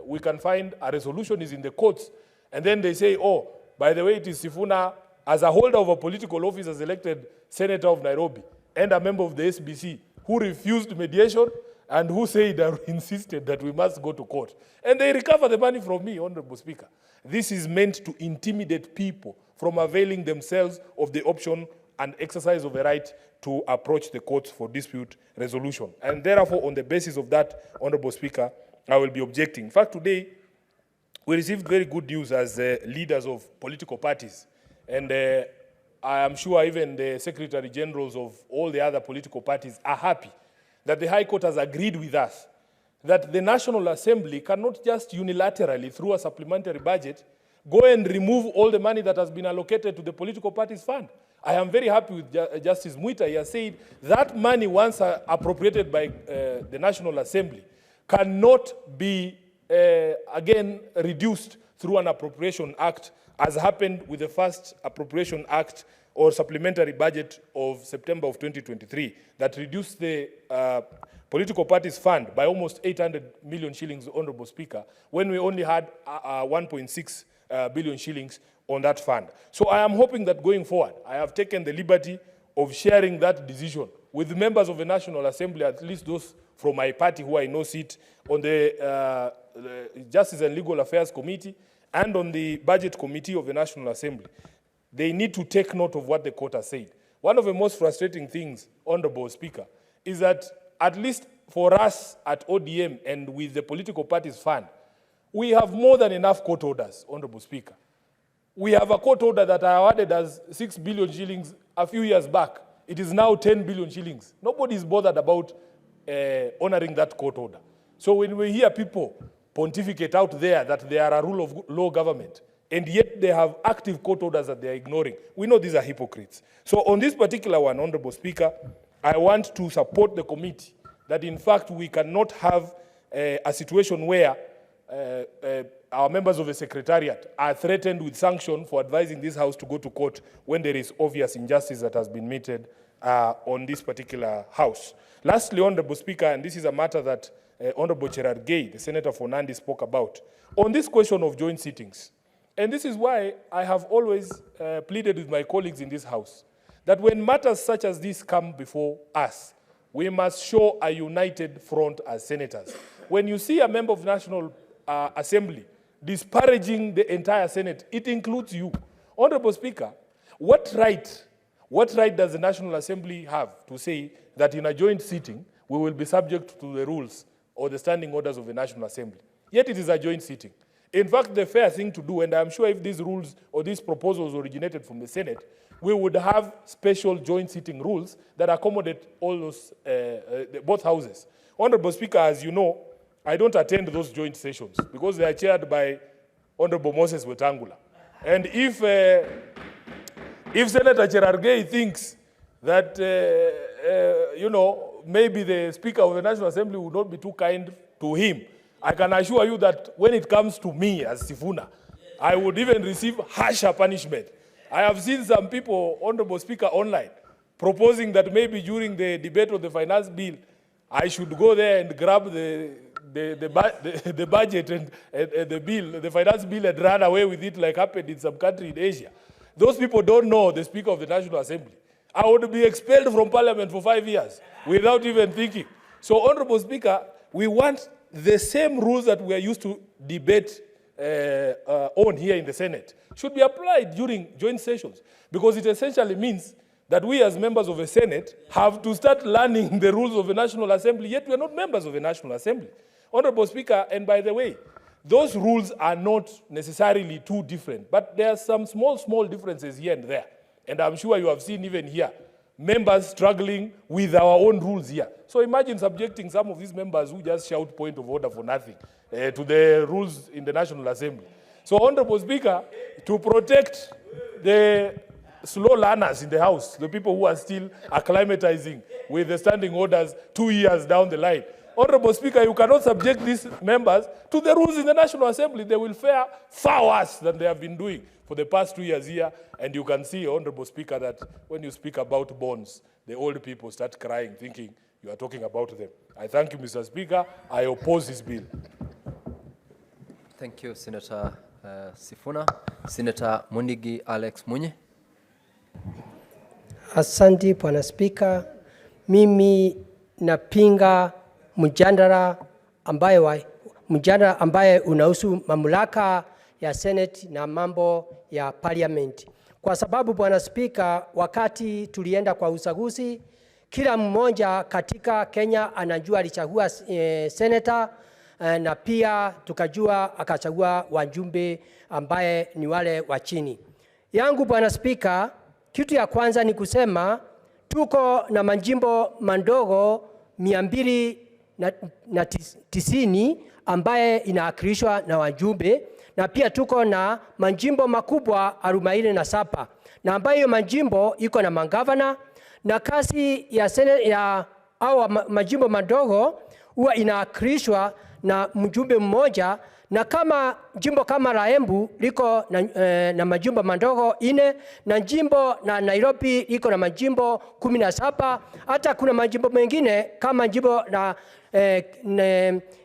we can find a resolution is in the courts, and then they say, oh, by the way, it is Sifuna, as a holder of a political office, as elected senator of Nairobi and a member of the SBC, who refused mediation and who said or insisted that we must go to court. And they recover the money from me, Honorable Speaker. This is meant to intimidate people from availing themselves of the option and exercise of a right to approach the courts for dispute resolution. And therefore, on the basis of that, Honorable Speaker, I will be objecting. In fact, today, we received very good news as leaders of political parties. And I am sure even the Secretary Generals of all the other political parties are happy that the High Court has agreed with us that the National Assembly cannot just unilaterally, through a supplementary budget, go and remove all the money that has been allocated to the political parties fund. I am very happy with Justice Muita. He has said that money, once appropriated by the National Assembly, cannot be again reduced through an appropriation act, as happened with the first appropriation act or supplementary budget of September of 2023 that reduced the political parties fund by almost 800 million shillings, Honorable Speaker, when we only had 1.6 billion shillings on that fund. So I am hoping that going forward, I have taken the liberty of sharing that decision with members of the National Assembly, at least those from my party who I know sit on the Justice and Legal Affairs Committee and on the Budget Committee of the National Assembly. They need to take note of what the court has said. One of the most frustrating things, Honorable Speaker, is that at least for us at ODM and with the political parties fund, we have more than enough court orders, Honorable Speaker. We have a court order that I awarded as 6 billion shillings a few years back. It is now 10 billion shillings. Nobody is bothered about honoring that court order. So when we hear people pontificate out there that they are a rule of law government, and yet they have active court orders that they are ignoring, we know these are hypocrites. So on this particular one, Honorable Speaker, I want to support the committee that in fact we cannot have a situation where our members of the Secretariat are threatened with sanction for advising this House to go to court when there is obvious injustice that has been meted on this particular House. Lastly, Honorable Speaker, and this is a matter that Honorable Gerard Gay, the senator for Nandi, spoke about, on this question of joint sittings. And this is why I have always pleaded with my colleagues in this House that when matters such as this come before us, we must show a united front as senators. When you see a member of the National Assembly disparaging the entire Senate, it includes you. Honorable Speaker, what right does the National Assembly have to say that in a joint sitting, we will be subject to the rules or the standing orders of the National Assembly? Yet it is a joint sitting. In fact, the fair thing to do, and I'm sure if these rules or these proposals originated from the Senate, we would have special joint sitting rules that accommodate all those, both houses. Honorable Speaker, as you know, I don't attend those joint sessions because they are chaired by Honorable Moses Wetangula. And if Senator Gerard Gay thinks that, maybe the Speaker of the National Assembly would not be too kind to him, I can assure you that when it comes to me as Sifuna, I would even receive harsher punishment. I have seen some people, Honorable Speaker, online, proposing that maybe during the debate of the finance bill, I should go there and grab the budget and the bill, the finance bill, and run away with it like happened in some country in Asia. Those people don't know the Speaker of the National Assembly. I would be expelled from Parliament for 5 years without even thinking. So, Honorable Speaker, we want the same rules that we are used to debate on here in the Senate should be applied during joint sessions, because it essentially means that we as members of the Senate have to start learning the rules of the National Assembly, yet we are not members of the National Assembly. Honorable Speaker, and by the way, those rules are not necessarily too different, but there are some small differences here and there. And I'm sure you have seen even here, members struggling with our own rules here. So imagine subjecting some of these members who just shout point of order for nothing to the rules in the National Assembly. So, Honorable Speaker, to protect the slow learners in the House, the people who are still acclimatizing with the standing orders 2 years down the line, Honorable Speaker, you cannot subject these members to the rules in the National Assembly. They will fare far worse than they have been doing for the past 2 years here. And you can see, Honorable Speaker, that when you speak about bonds, the old people start crying, thinking you are talking about them. I thank you, Mr. Speaker. I oppose this bill. Thank you, Senator Sifuna. Senator Munigi Alex Munye. Asante Bwana Spika, mimi napinga mjadala ambaye unahusu mamlaka ya Senate na mambo ya Parliament. Kwa sababu Bwana Spika, wakati tulienda kwa uchaguzi, kila mmoja katika Kenya anajua alichagua senator na pia tukajua akachagua wajumbe ambaye ni wale wa chini. Yangu Bwana Spika, kitu ya kwanza ni kusema tuko na majimbo mandogo 290 ambaye inaakilishwa na wajumbe, na pia tuko na majimbo makubwa 47 na ambayo majimbo iko na magavana, na kazi ya Senate ya au majimbo madogo huwa inaakilishwa na mjumbe mmoja, na kama jimbo kama la Embu liko na majimbo madogo 4, na jimbo na Nairobi liko na majimbo 17, hata kuna majimbo mengine kama jimbo la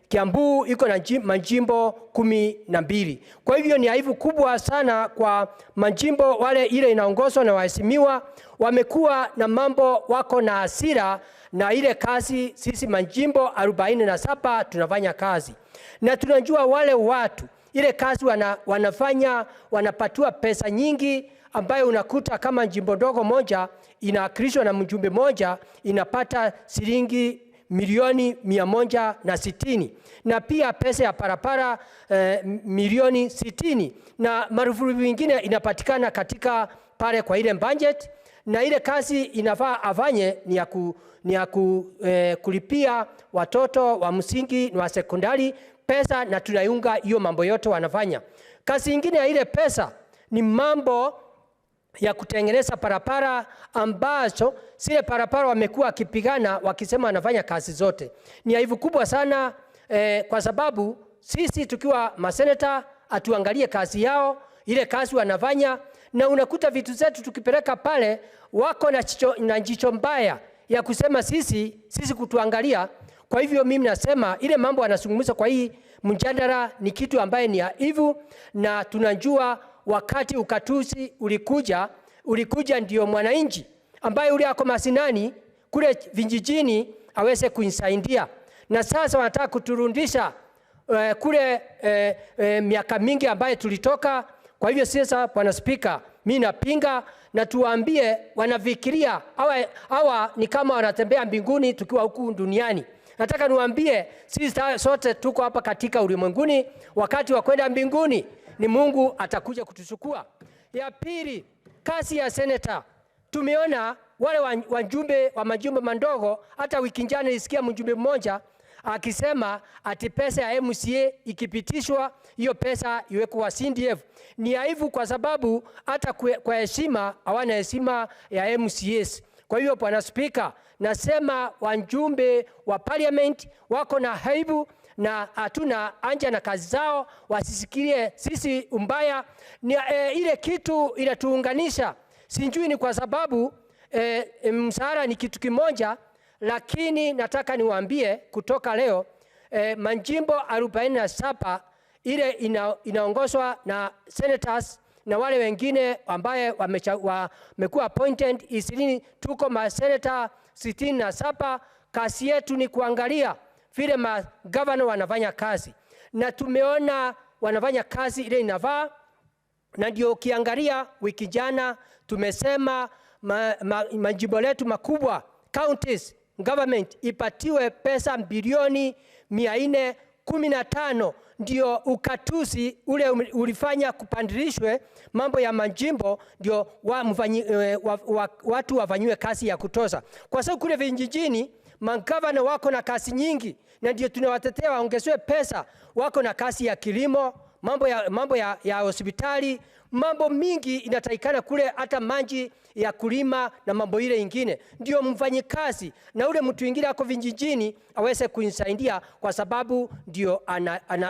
Kiambu iko na majimbo 12. Kwa hivyo ni aibu kubwa sana kwa majimbo wale ile inaongozwa na waheshimiwa, wamekuwa na mambo, wako na hasira na ile kazi. Sisi majimbo 47 tunafanya kazi, na tunajua wale watu ile kazi wanafanya, wanapatua pesa nyingi, ambayo unakuta kama jimbo dogo moja inaakilishwa na mjumbe moja inapata shilingi milioni 160, na pia pesa ya parapara milioni 60, na marufuku mengine inapatikana katika pale kwa ile budget, na ile kazi inafaa afanye ni ya kulipia watoto wa msingi na wa sekondari pesa, na tunaiunga hiyo mambo yote wanafanya. Kazi nyingine ya ile pesa ni mambo ya kutengeneza parapara, ambazo sile parapara wamekuwa wakipigana wakisema wanafanya kazi zote. Ni aibu kubwa sana kwa sababu sisi tukiwa maseneta atuangalie kazi yao, ile kazi wanafanya, na unakuta vitu zetu tukipeleka pale wako na jicho mbaya ya kusema sisi kutuangalia. Kwa hivyo mimi nasema ile mambo anazungumza kwa hii mjadala ni kitu ambaye ni aibu, na tunajua wakati ukatuzi ulikuja ndio mwananchi ambaye ule ako masinani kule vijijini aweze kuisaidia, na sasa wanataka kuturundisha kule miaka mingi ambaye tulitoka. Kwa hivyo sasa, Bwana Spika, mimi napinga, na tuwaambie wanafikiria hawa ni kama wanatembea mbinguni tukiwa huku duniani. Nataka niwaambie sisi sote tuko hapa katika ulimwenguni, wakati wa kwenda mbinguni ni Mungu atakuja kutuchukua. Ya pili, kazi ya seneta. Tumeona wale wajumbe wa majimbo mandogo, hata wiki jana nilisikia mjumbe mmoja akisema ati pesa ya MCA ikipitishwa hiyo pesa iwekwe kwa CDF. Ni aibu kwa sababu hata kwa heshima hawana heshima ya MCAs. Kwa hiyo Bwana Spika, nasema wajumbe wa parliament wako na aibu na hatuna anja na kazi zao, wasisikirie sisi umbaya. Ni ile kitu inatuunganisha. Sijui ni kwa sababu msara ni kitu kimoja, lakini nataka niwaambie kutoka leo majimbo 47 ile inaongozwa na senators na wale wengine ambaye wamekuwa appointed 20, tuko masenata 67. Kazi yetu ni kuangalia vile magavana wanafanya kazi, na tumeona wanafanya kazi ile inafaa, na ndio ukiangalia wiki jana tumesema majimbo letu makubwa counties government ipatiwe pesa bilioni 415, ndio ukatuzi ule ulifanya kupandilishwe mambo ya majimbo, ndio watu wafanyiwe kazi ya kutosha, kwa sababu kule vijijini magavana wako na kazi nyingi, na ndio tunawatetea waongezewe pesa. Wako na kazi ya kilimo, mambo ya hospitali, mambo mingi inatakikana kule, hata maji ya kulima na mambo ile ingine. Ndio mfanyikazi na ule mtu mwingine ako vijijini aweze kunisaidia, kwa sababu ndio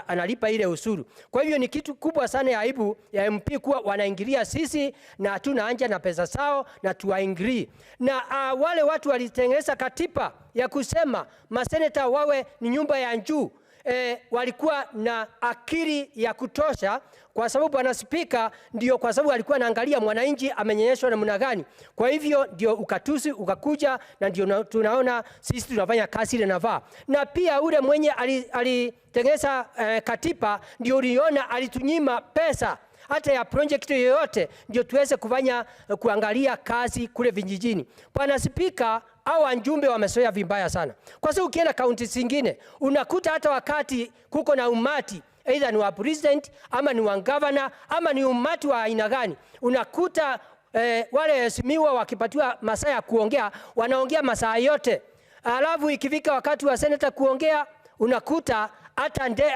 analipa ile usuru. Kwa hivyo ni kitu kubwa sana ya aibu ya MP kuwa wanaingilia sisi na hatuna anja na pesa zao na tuwaingilie. Na wale watu walitengeneza katiba ya kusema maseneta wawe ni nyumba ya juu. Walikuwa na akili ya kutosha, kwa sababu Bwana Spika, ndio kwa sababu alikuwa anaangalia mwananchi amenyeshwa namna gani. Kwa hivyo ndio ukatuzi ukakuja, na ndio tunaona sisi tunafanya kazi ile nafaa. Na pia ule mwenye alitengeneza katiba ndio uliona alitunyima pesa hata ya project yoyote ndio tuweze kuangalia kazi kule vijijini. Bwana Spika, hao wajumbe wamesoea vibaya sana, kwa sababu ukienda kaunti zingine unakuta hata wakati kuko na umati, either ni wa president ama ni wa governor ama ni umati wa aina gani, unakuta wale heshimiwa wakipatiwa masaa ya kuongea wanaongea masaa yote. Alafu ikifika wakati wa senator kuongea unakuta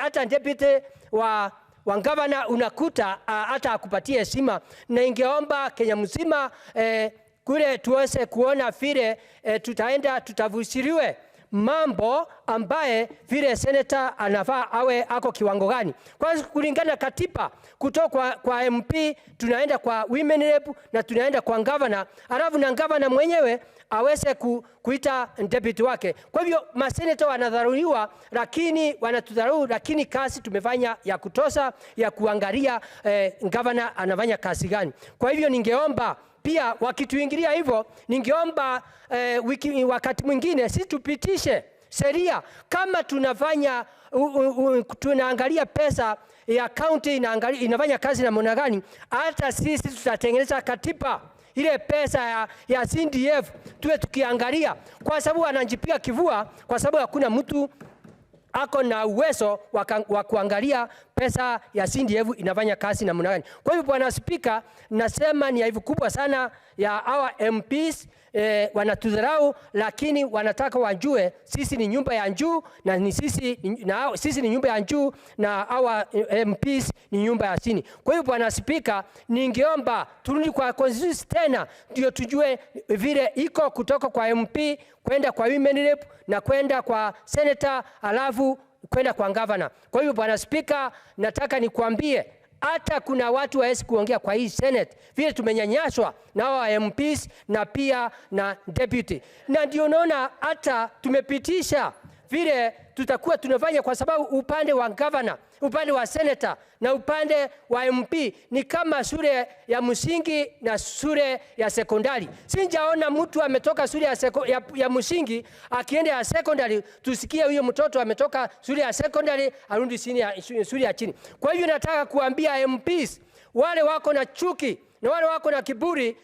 hata deputy wa governor unakuta hata akupatie heshima. Na ingeomba Kenya mzima kule tuweze kuona vile tutavusiriwe mambo ambaye vile senator anafaa awe ako kiwango gani. Kwa kulingana katiba, kutoka kwa MP tunaenda kwa women rep na tunaenda kwa governor, alafu na governor mwenyewe aweze kuita deputy wake. Kwa hivyo maseneta wanadharuriwa, lakini wanatudharau, lakini kazi tumefanya ya kutosha ya kuangalia governor anafanya kazi gani. Kwa hivyo ningeomba pia wakituingilia hivyo, ningeomba wakati mwingine sisi tupitishe sheria kama tunafanya tunaangalia pesa ya county inafanya kazi na namna gani, hata sisi tutatengeneza katiba ile pesa ya CDF tuwe tukiangalia, kwa sababu anajipia kivua, kwa sababu hakuna mtu ako na uwezo wa kuangalia pesa ya CDF inafanya kazi namna gani. Kwa hivyo Bwana Spika, nasema ni aibu kubwa sana ya our MPs, wanatudharau, lakini wanataka wajue sisi ni nyumba ya juu na sisi ni nyumba ya juu na our MPs ni nyumba ya chini. Kwa hivyo Bwana Spika, ningeomba turudi kwa constitution tena ndio tujue vile iko kutoka kwa MP kwenda kwa women rep na kwenda kwa senator alafu kwenda kwa governor. Kwa hivyo Bwana Spika, nataka nikuambie hata kuna watu waesi kuongea kwa hii Senate vile tumenyanyashwa na wa MPs na pia na deputy. Na ndio unaona hata tumepitisha vile tutakuwa tunafanya, kwa sababu upande wa governor, upande wa senator na upande wa MP ni kama shule ya msingi na shule ya sekondari. Sijaona mtu ametoka shule ya msingi akienda ya sekondari tusikie huyo mtoto ametoka shule ya sekondari arudi shule ya chini. Kwa hivyo nataka kuambia MPs wale wako na chuki na wale wako na kiburi,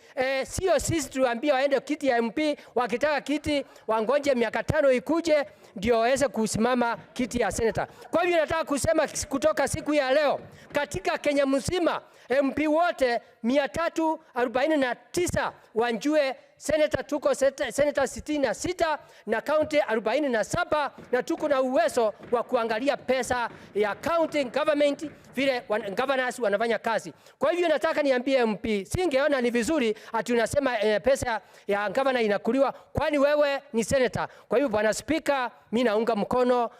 sio sisi tuambie waende kiti ya MP, wakitaka kiti wangoje miaka 5 ikuje ndio waweze kusimama kiti ya senator. Kwa hivyo nataka kusema kutoka siku ya leo katika Kenya mzima MP wote 349 wanjue senator, tuko senator 66 na county 47, na tuko na uwezo wa kuangalia pesa ya county government vile governors wanafanya kazi. Kwa hivyo nataka niambie MP, singeona ni vizuri ati unasema pesa ya governor inakuliwa, kwani wewe ni senator. Kwa hivyo Bwana Speaker, mimi naunga mkono,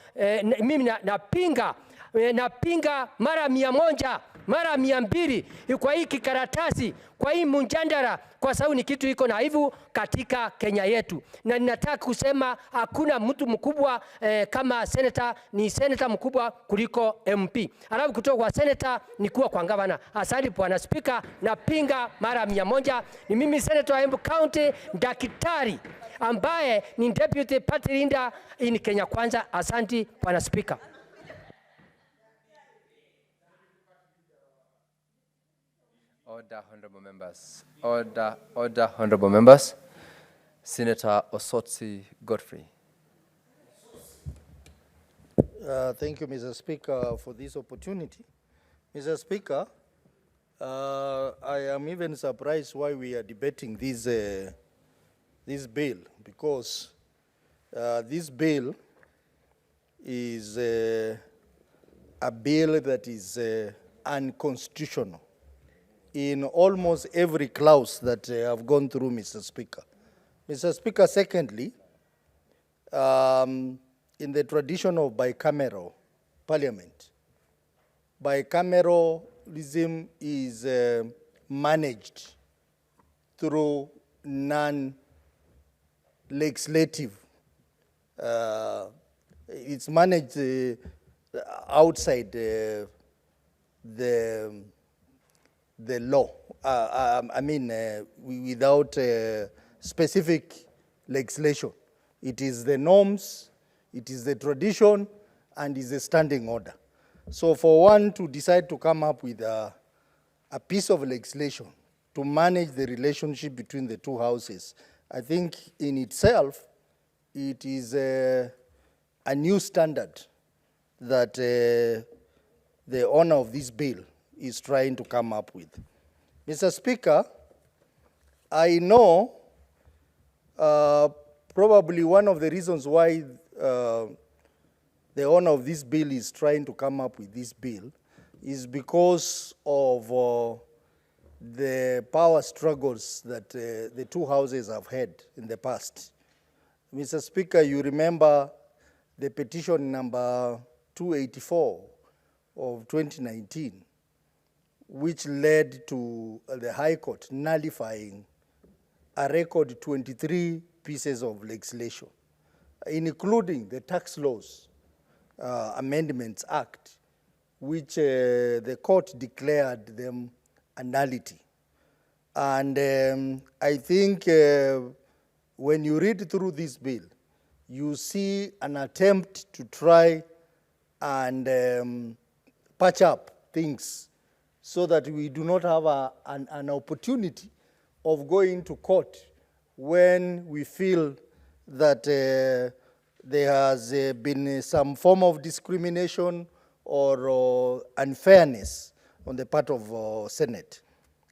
mimi napinga mara 100 mara 200 kwa hii kikaratasi, kwa hii mjadala, kwa sababu ni kitu iko na hivyo katika Kenya yetu, na ninataka kusema hakuna mtu mkubwa kama senator, ni senator mkubwa kuliko MP. Alafu kutoka kwa senator ni kuwa kwa governor. Asante Bwana Speaker, napinga mara 100. Ni mimi senator wa Embu County, daktari ambaye ni deputy party leader in Kenya Kwanza. Asante Bwana Speaker. Order, honorable members. Order, honorable members. Senator Osotsi Godfrey. Thank you, Mr. Speaker, for this opportunity. Mr. Speaker, I am even surprised why we are debating this bill, because this bill is a bill that is unconstitutional in almost every clause that I've gone through, Mr. Speaker. Mr. Speaker, secondly, in the tradition of bicameral parliament, bicameralism is managed through non-legislative. It's managed outside the law. Without specific legislation. It is the norms, it is the tradition, and is a standing order. So for one to decide to come up with a piece of legislation to manage the relationship between the two houses, I think in itself, it is a new standard that the owner of this bill is trying to come up with. Mr. Speaker, I know probably one of the reasons why the owner of this bill is trying to come up with this bill is because of the power struggles that the two houses have had in the past. Mr. Speaker, you remember the petition number 284 of 2019, which led to the High Court nullifying a record 23 pieces of legislation, including the Tax Laws Amendments Act, which the court declared them a nullity. And I think when you read through this bill, you see an attempt to try and patch up things so that we do not have an opportunity of going to court when we feel that there has been some form of discrimination or unfairness on the part of Senate.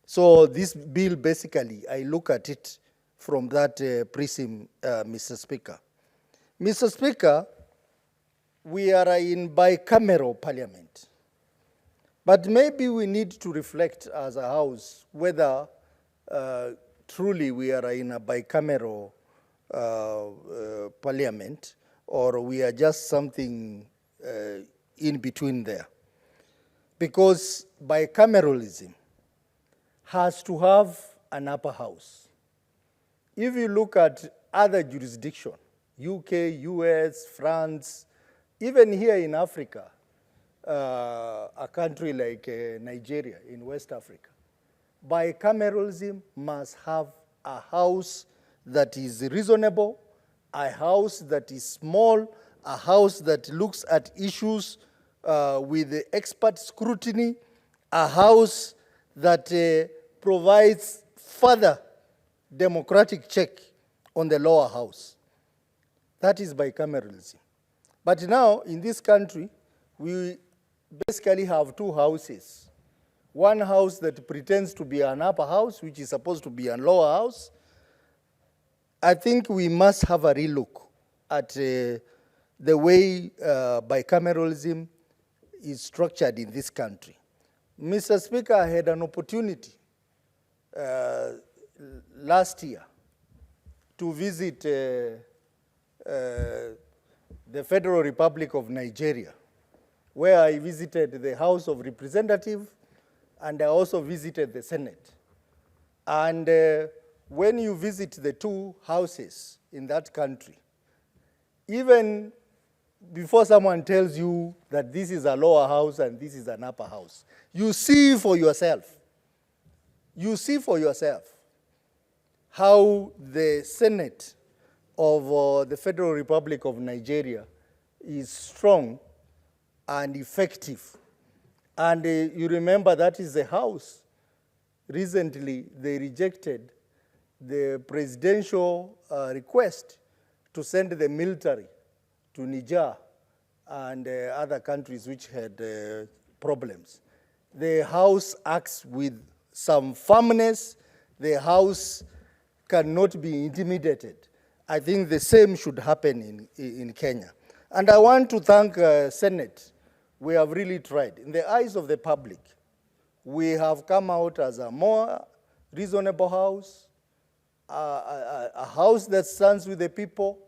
So this bill, basically, I look at it from that prism, Mr. Speaker. Mr. Speaker, we are in bicameral parliament. But maybe we need to reflect as a house whether truly we are in a bicameral parliament or we are just something in between there. Because bicameralism has to have an upper house. If you look at other jurisdictions UK, US, France, even here in Africa, a country like Nigeria in West Africa, bicameralism must have a house that is reasonable, a house that is small, a house that looks at issues with the expert scrutiny, a house that provides further democratic check on the lower house. That is bicameralism. But now, in this country, we basically have two houses. One house that pretends to be an upper house, which is supposed to be a lower house. I think we must have a relook at the way bicameralism is structured in this country. Mr. Speaker, I had an opportunity last year to visit the Federal Republic of Nigeria, where I visited the House of Representatives and I also visited the Senate. And when you visit the two houses in that country, even before someone tells you that this is a lower house and this is an upper house, you see for yourself. You see for yourself how the Senate of the Federal Republic of Nigeria is strong and effective. And you remember that is the House. Recently, they rejected the presidential request to send the military to Niger and other countries which had problems. The House acts with some firmness. The House cannot be intimidated. I think the same should happen in Kenya. And I want to thank Senate. We have really tried. In the eyes of the public, we have come out as a more reasonable house, a house that stands with the people,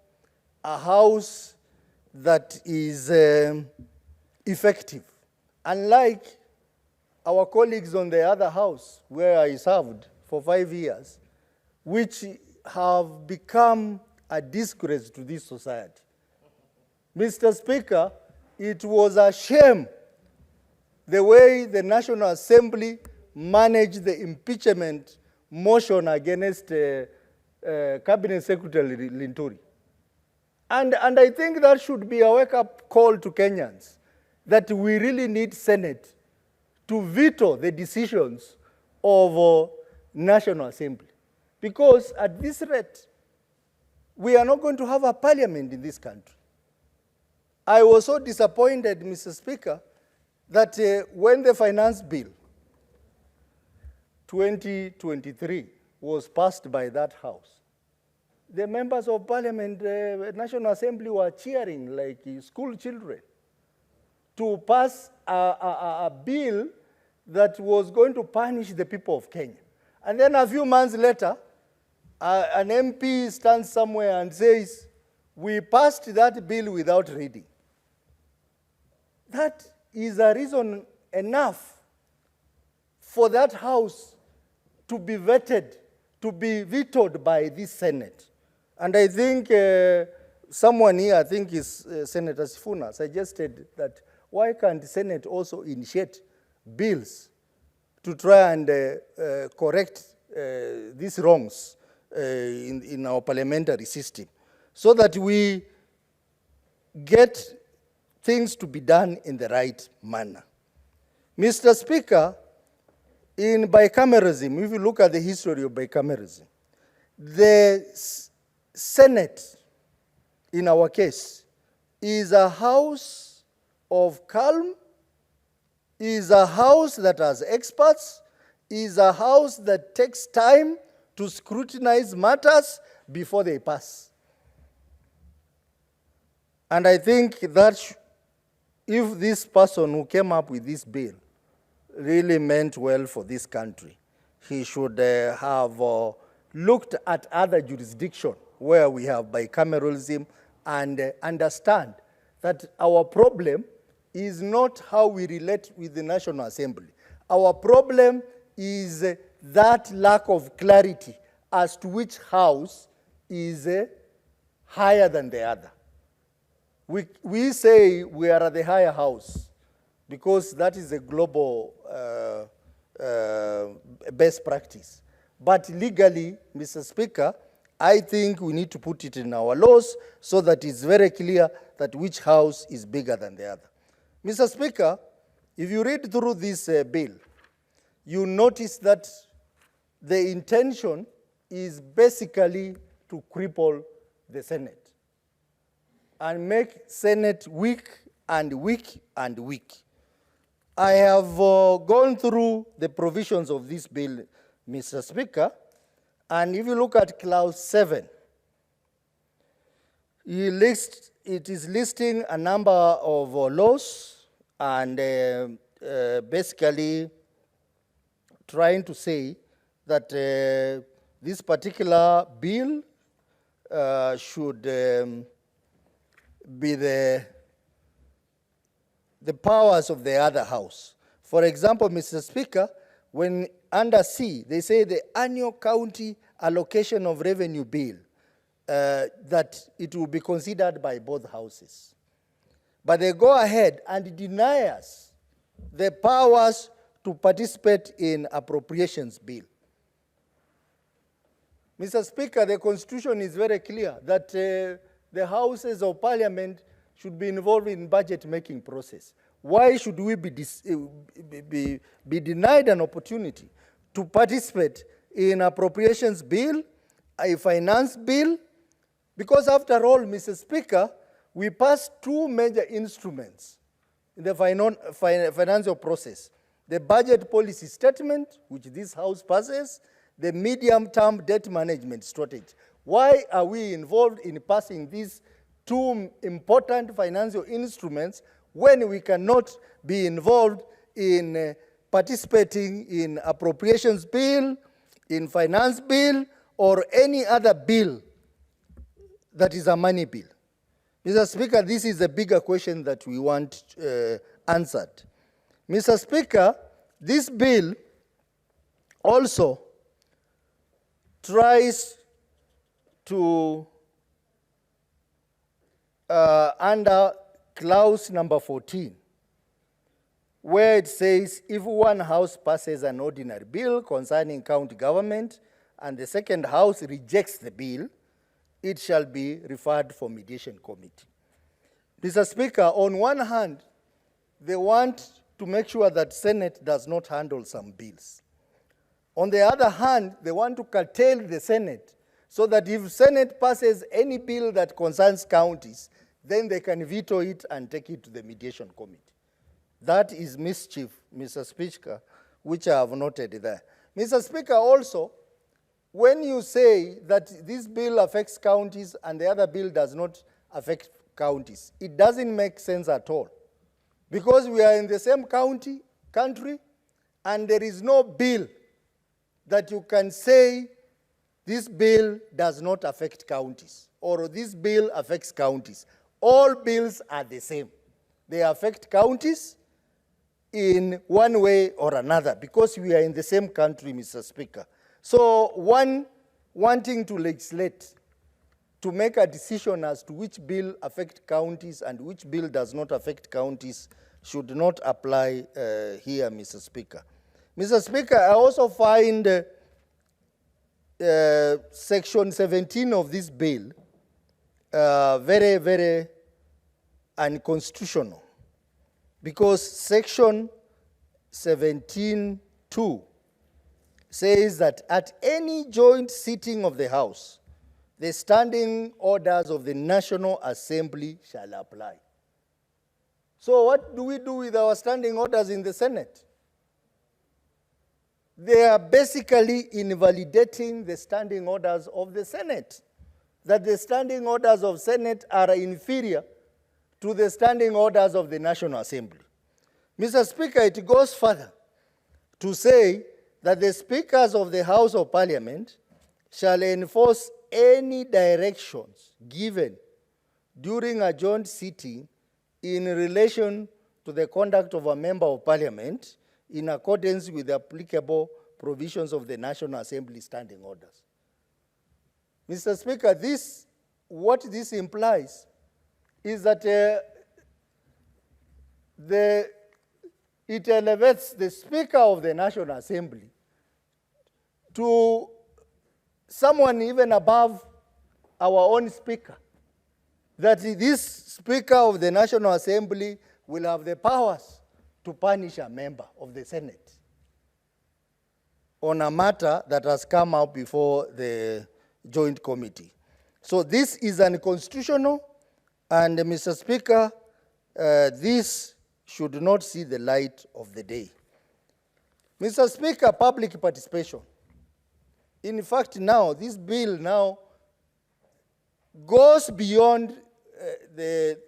a house that is effective. Unlike our colleagues on the other house, where I served for 5 years, which have become a disgrace to this society. Mr. Speaker, it was a shame the way the National Assembly managed the impeachment motion against Cabinet Secretary Linturi. And I think that should be a wake-up call to Kenyans, that we really need Senate to veto the decisions of National Assembly. Because at this rate, we are not going to have a parliament in this country. I was so disappointed, Mr. Speaker, that when the finance bill 2023 was passed by that house, the members of parliament, National Assembly were cheering like school children to pass a bill that was going to punish the people of Kenya. And then a few months later, an MP stands somewhere and says, we passed that bill without reading. That is a reason enough for that house to be vetted, to be vetoed by this Senate. And I think someone here, I think is Senator Sifuna, suggested that why can't the Senate also initiate bills to try and correct these wrongs in our parliamentary system, so that we get things to be done in the right manner. Mr. Speaker, in bicameralism, if you look at the history of bicameralism, the Senate, in our case, is a house of calm, is a house that has experts, is a house that takes time to scrutinize matters before they pass. And I think that if this person who came up with this bill really meant well for this country, he should have looked at other jurisdictions where we have bicameralism and understand that our problem is not how we relate with the National Assembly. Our problem is that lack of clarity as to which house is higher than the other. We say we are the higher house because that is a global best practice. But legally, Mr. Speaker, I think we need to put it in our laws so that it's very clear that which house is bigger than the other. Mr. Speaker, if you read through this bill, you notice that the intention is basically to cripple the Senate and make Senate weak and weak and weak. I have gone through the provisions of this bill, Mr. Speaker, and if you look at clause 7, it is listing a number of laws and basically trying to say that this particular bill should be the powers of the other house. For example, Mr. Speaker, when under C, they say the annual county allocation of revenue bill, that it will be considered by both houses. But they go ahead and deny us the powers to participate in appropriations bill. Mr. Speaker, the Constitution is very clear that the houses of parliament should be involved in budget-making process. Why should we be denied an opportunity to participate in appropriations bill, a finance bill? Because after all, Mr. Speaker, we passed two major instruments in the financial process. The budget policy statement, which this House passes, the medium-term debt management strategy. Why are we involved in passing these two important financial instruments when we cannot be involved in participating in appropriations bill, in finance bill, or any other bill that is a money bill? Mr. Speaker, this is a bigger question that we want answered. Mr. Speaker, this bill also tries to, under clause number 14, where it says, if one house passes an ordinary bill concerning county government and the second house rejects the bill, it shall be referred for mediation committee. Mr. Speaker, on one hand, they want to make sure that Senate does not handle some bills. On the other hand, they want to curtail the Senate so that if Senate passes any bill that concerns counties, then they can veto it and take it to the mediation committee. That is mischief, Mr. Speaker, which I have noted there. Mr. Speaker, also, when you say that this bill affects counties and the other bill does not affect counties, it doesn't make sense at all. Because we are in the same country, and there is no bill that you can say this bill does not affect counties or this bill affects counties. All bills are the same. They affect counties in one way or another because we are in the same country, Mr. Speaker. So one wanting to legislate to make a decision as to which bill affects counties and which bill does not affect counties should not apply here, Mr. Speaker. Mr. Speaker, I also find section 17 of this bill very, very unconstitutional because section 17(2) says that at any joint sitting of the House, the standing orders of the National Assembly shall apply. So what do we do with our standing orders in the Senate? They are basically invalidating the standing orders of the Senate, that the standing orders of Senate are inferior to the standing orders of the National Assembly. Mr. Speaker, it goes further to say that the speakers of the House of Parliament shall enforce any directions given during a joint sitting in relation to the conduct of a member of Parliament in accordance with the applicable provisions of the National Assembly standing orders. Mr. Speaker, this what this implies is that it elevates the Speaker of the National Assembly to someone even above our own Speaker. That this Speaker of the National Assembly will have the powers to punish a member of the Senate on a matter that has come out before the Joint Committee. So this is unconstitutional, and Mr. Speaker, this should not see the light of the day. Mr. Speaker, public participation. In fact, now, this bill now goes beyond the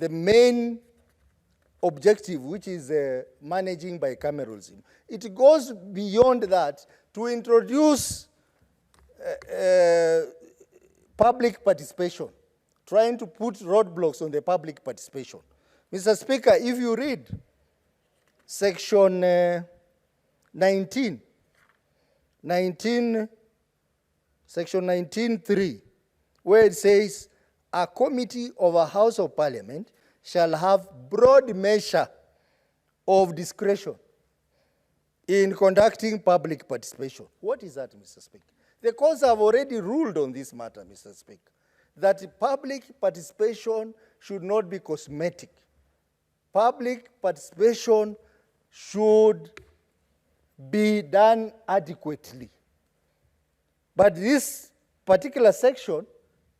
main objective, which is managing bicameralism. It goes beyond that to introduce public participation, trying to put roadblocks on the public participation. Mr. Speaker, if you read section 19, section 19.3, where it says, a committee of a House of Parliament shall have broad measure of discretion in conducting public participation. What is that, Mr. Speaker? The courts have already ruled on this matter, Mr. Speaker, that public participation should not be cosmetic. Public participation should be done adequately. But this particular section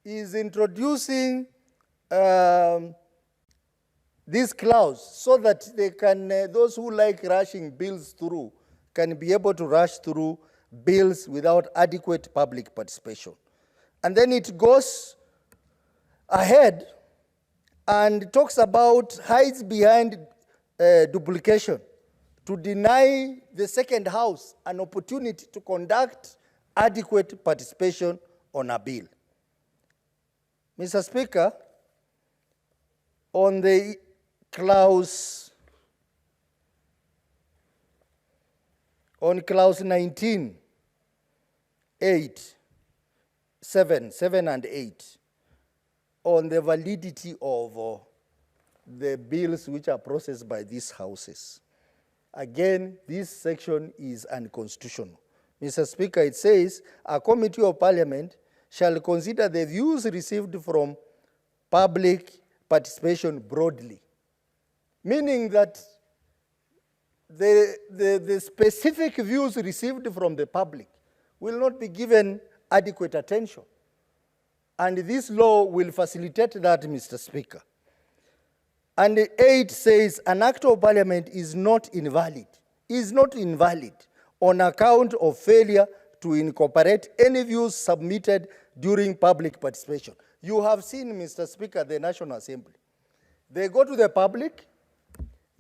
is introducing this clause so that they can, those who like rushing bills through can be able to rush through bills without adequate public participation. And then it goes ahead and talks about, hides behind duplication, to deny the second house an opportunity to conduct adequate participation on a bill. Mr. Speaker, on the clause 19, 7 and 8, on the validity of the bills which are processed by these houses. Again, this section is unconstitutional. Mr. Speaker, it says, a committee of parliament shall consider the views received from public participation broadly, meaning that the specific views received from the public will not be given adequate attention. And this law will facilitate that, Mr. Speaker. And 8 says, an act of parliament is not invalid on account of failure to incorporate any views submitted during public participation. You have seen, Mr. Speaker, the National Assembly. They go to the public,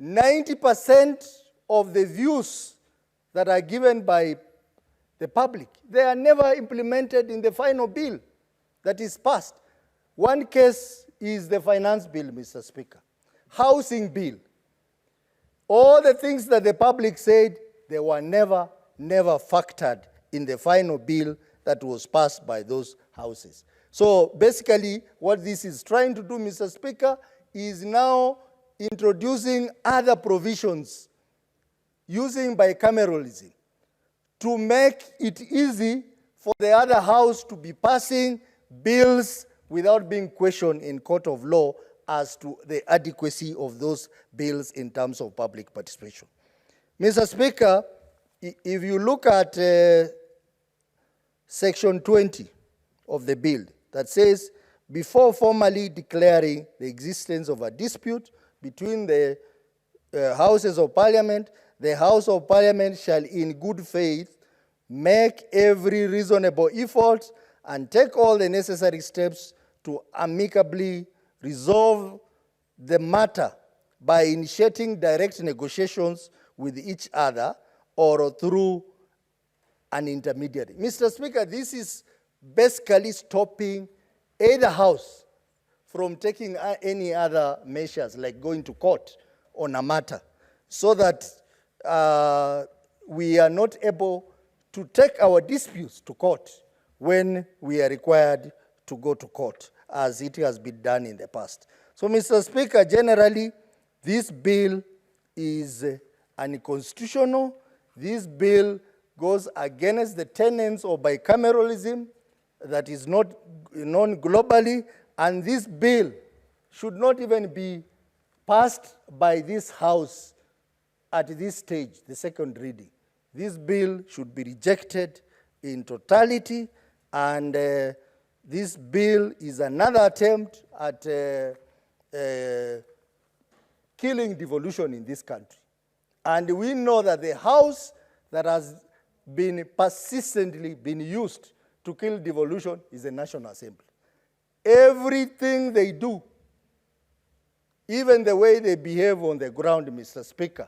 90% of the views that are given by the public, they are never implemented in the final bill that is passed. One case is the finance bill, Mr. Speaker. Housing bill. All the things that the public said, they were never factored in the final bill that was passed by those houses. So basically, what this is trying to do, Mr. Speaker, is now introducing other provisions using bicameralism to make it easy for the other house to be passing bills without being questioned in court of law as to the adequacy of those bills in terms of public participation. Mr. Speaker, if you look at section 20 of the bill that says, before formally declaring the existence of a dispute between the houses of parliament, the House of Parliament shall in good faith make every reasonable effort and take all the necessary steps to amicably resolve the matter by initiating direct negotiations with each other or through an intermediary. Mr. Speaker, this is basically stopping either house from taking any other measures like going to court on a matter, so that we are not able to take our disputes to court when we are required to go to court, as it has been done in the past. So, Mr. Speaker, generally, this bill is unconstitutional. This bill goes against the tenets of bicameralism that is not known globally, and this bill should not even be passed by this House at this stage, the second reading. This bill should be rejected in totality, and this bill is another attempt at killing devolution in this country. And we know that the House that has been persistently been used to kill devolution is the National Assembly. Everything they do, even the way they behave on the ground, Mr. Speaker,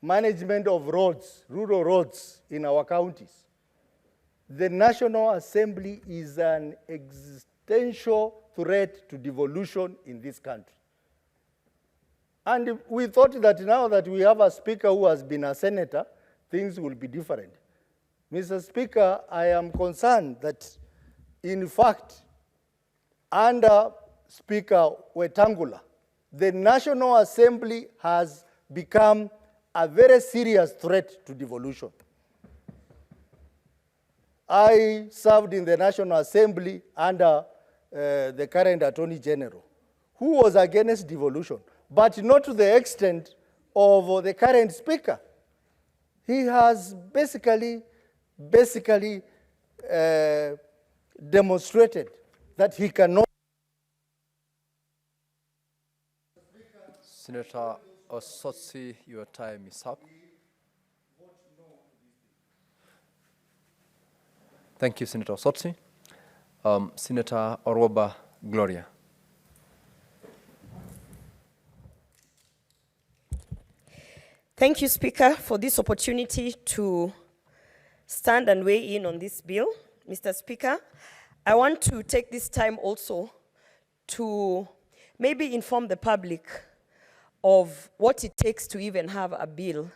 management of roads, rural roads in our counties, the National Assembly is an existential threat to devolution in this country. And we thought that now that we have a speaker who has been a senator, things will be different. Mr. Speaker, I am concerned that, in fact, under Speaker Wetangula, the National Assembly has become a very serious threat to devolution. I served in the National Assembly under the current Attorney General, who was against devolution, but not to the extent of the current Speaker. He has basically demonstrated that he cannot. Senator Osotsi, your time is up. Thank you, Senator Osotsi. Senator Oroba Gloria. Thank you, Speaker, for this opportunity to stand and weigh in on this bill. Mr. Speaker, I want to take this time also to maybe inform the public of what it takes to even have a bill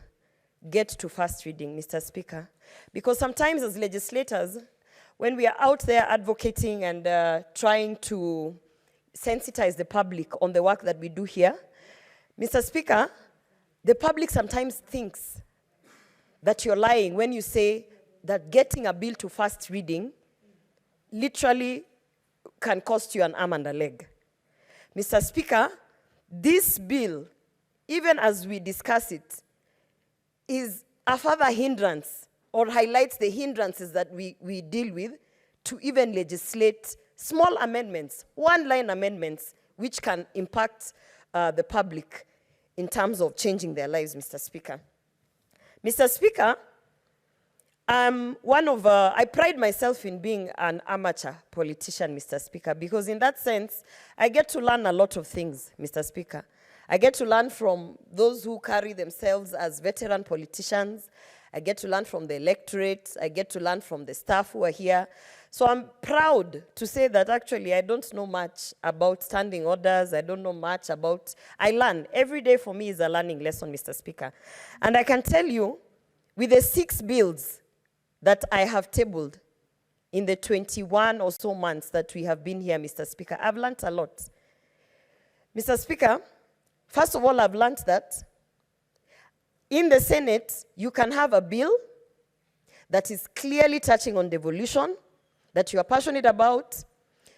get to first reading, Mr. Speaker. Because sometimes as legislators, when we are out there advocating and trying to sensitize the public on the work that we do here, Mr. Speaker, the public sometimes thinks that you're lying when you say that getting a bill to first reading literally can cost you an arm and a leg. Mr. Speaker, this bill, even as we discuss it, is a further hindrance or highlights the hindrances that we deal with to even legislate small amendments, one-line amendments, which can impact the public in terms of changing their lives, Mr. Speaker. Mr. Speaker, I pride myself in being an amateur politician, Mr. Speaker, because in that sense, I get to learn a lot of things, Mr. Speaker. I get to learn from those who carry themselves as veteran politicians. I get to learn from the electorate. I get to learn from the staff who are here. So I'm proud to say that actually I don't know much about standing orders. I don't know much about, I learn. Every day for me is a learning lesson, Mr. Speaker. And I can tell you, with the 6 bills that I have tabled in the 21 or so months that we have been here, Mr. Speaker, I've learned a lot. Mr. Speaker, first of all, I've learned that in the Senate, you can have a bill that is clearly touching on devolution, that you are passionate about,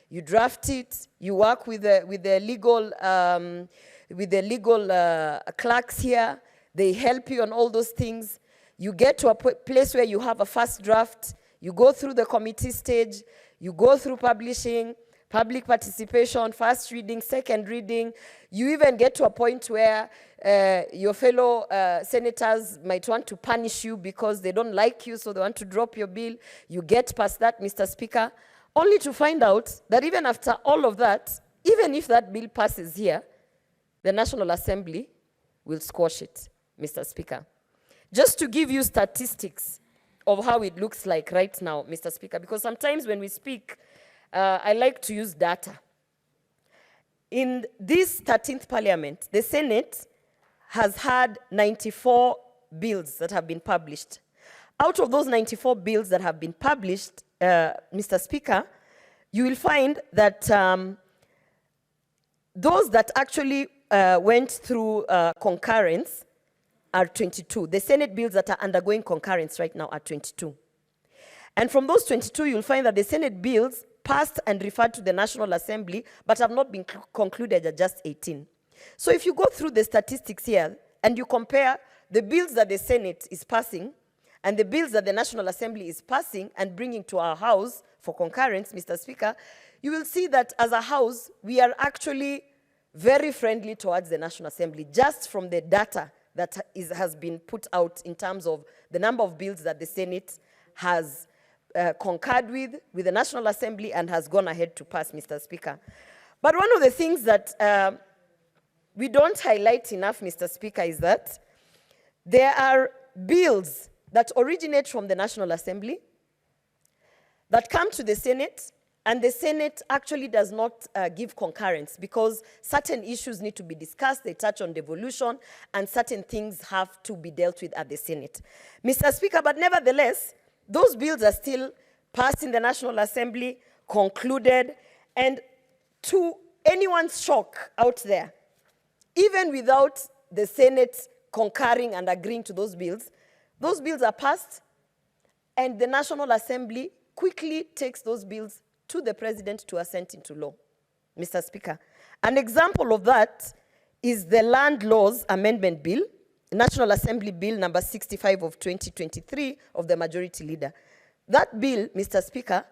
you draft it, you work with the legal clerks here, they help you on all those things. You get to a place where you have a first draft, you go through the committee stage, you go through publishing, public participation, first reading, second reading. You even get to a point where your fellow senators might want to punish you because they don't like you, so they want to drop your bill. You get past that, Mr. Speaker, only to find out that even after all of that, even if that bill passes here, the National Assembly will squash it, Mr. Speaker. Just to give you statistics of how it looks like right now, Mr. Speaker, because sometimes when we speak, I like to use data. In this 13th Parliament, the Senate has had 94 bills that have been published. out of those 94 bills that have been published, Mr. Speaker, you will find that those that actually went through concurrence are 22. The Senate bills that are undergoing concurrence right now are 22. And from those 22, you'll find that the Senate bills passed and referred to the National Assembly, but have not been concluded at just 18. So if you go through the statistics here, and you compare the bills that the Senate is passing and the bills that the National Assembly is passing and bringing to our House for concurrence, Mr. Speaker, you will see that as a House, we are actually very friendly towards the National Assembly, just from the data that has been put out in terms of the number of bills that the Senate has concurred with the National Assembly and has gone ahead to pass, Mr. Speaker. But one of the things that we don't highlight enough, Mr. Speaker, is that there are bills that originate from the National Assembly that come to the Senate, and the Senate actually does not give concurrence because certain issues need to be discussed, they touch on devolution, and certain things have to be dealt with at the Senate. Mr. Speaker, but nevertheless, those bills are still passed in the National Assembly, concluded, and to anyone's shock out there, even without the Senate concurring and agreeing to those bills are passed, and the National Assembly quickly takes those bills to the President to assent into law, Mr. Speaker. An example of that is the Land Laws Amendment Bill, National Assembly Bill number 65 of 2023 of the Majority Leader. That bill, Mr. Speaker,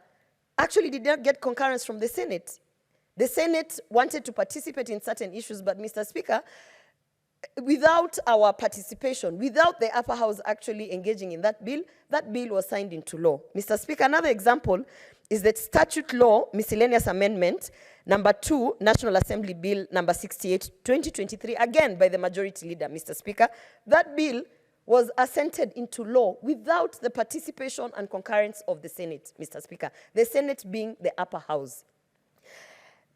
actually did not get concurrence from the Senate. The Senate wanted to participate in certain issues, but Mr. Speaker, without our participation, without the upper house actually engaging in that bill was signed into law. Mr. Speaker, another example is that Statute Law Miscellaneous Amendment number 2, National Assembly Bill number 68, 2023, again by the Majority Leader, Mr. Speaker. That bill was assented into law without the participation and concurrence of the Senate, Mr. Speaker, the Senate being the upper house.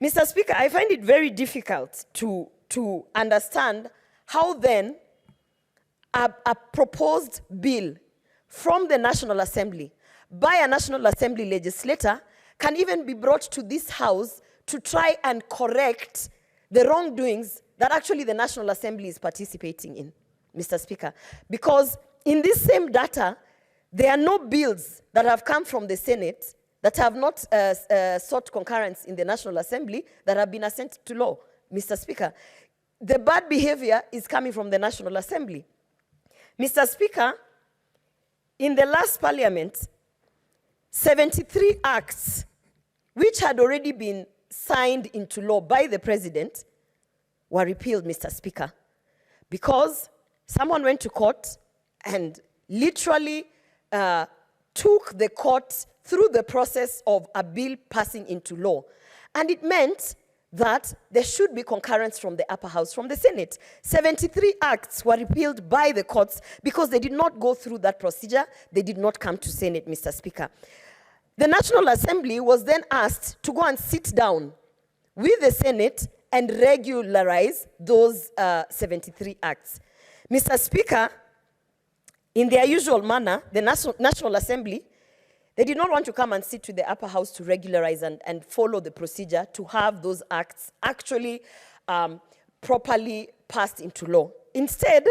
Mr. Speaker, I find it very difficult to understand how then a proposed bill from the National Assembly by a National Assembly legislator can even be brought to this House to try and correct the wrongdoings that actually the National Assembly is participating in, Mr. Speaker. Because in this same data, there are no bills that have come from the Senate that have not sought concurrence in the National Assembly that have been assented to law, Mr. Speaker. The bad behavior is coming from the National Assembly. Mr. Speaker, in the last parliament, 73 acts which had already been signed into law by the President were repealed, Mr. Speaker, because someone went to court and literally took the court through the process of a bill passing into law. And it meant that there should be concurrence from the upper house, from the Senate. 73 acts were repealed by the courts because they did not go through that procedure. They did not come to Senate, Mr. Speaker. The National Assembly was then asked to go and sit down with the Senate and regularize those 73 acts. Mr. Speaker, in their usual manner, the National Assembly, they did not want to come and sit with the upper house to regularize and follow the procedure to have those acts actually properly passed into law. Instead,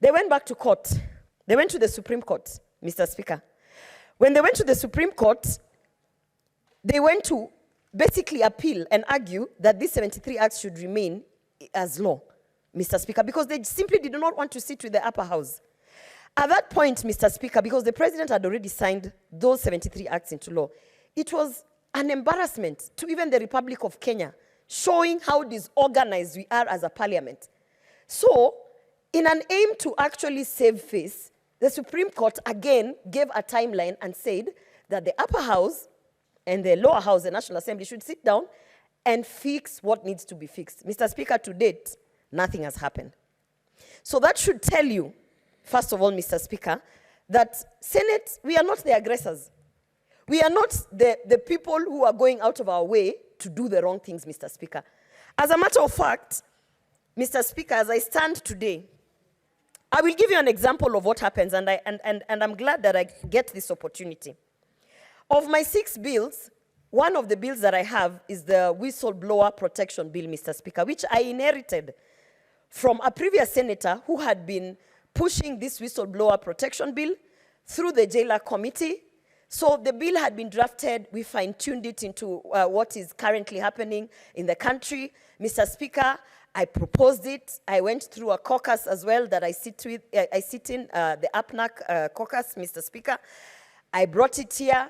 they went back to court. They went to the Supreme Court, Mr. Speaker. When they went to the Supreme Court, they went to basically appeal and argue that these 73 acts should remain as law, Mr. Speaker, because they simply did not want to sit with the upper house. At that point, Mr. Speaker, because the President had already signed those 73 acts into law, it was an embarrassment to even the Republic of Kenya, showing how disorganized we are as a parliament. So, in an aim to actually save face, the Supreme Court again gave a timeline and said that the upper house and the lower house, the National Assembly, should sit down and fix what needs to be fixed. Mr. Speaker, to date, nothing has happened. So that should tell you, first of all, Mr. Speaker, that Senate, we are not the aggressors. We are not the people who are going out of our way to do the wrong things, Mr. Speaker. As a matter of fact, Mr. Speaker, as I stand today, I will give you an example of what happens, and I'm glad that I get this opportunity. Of my 6 bills, one of the bills that I have is the whistleblower protection bill, Mr. Speaker, which I inherited from a previous senator who had been pushing this whistleblower protection bill through the jailer committee. So the bill had been drafted, we fine-tuned it into what is currently happening in the country. Mr. Speaker, I proposed it. I went through a caucus as well that I sit in, the APNAC caucus, Mr. Speaker. I brought it here.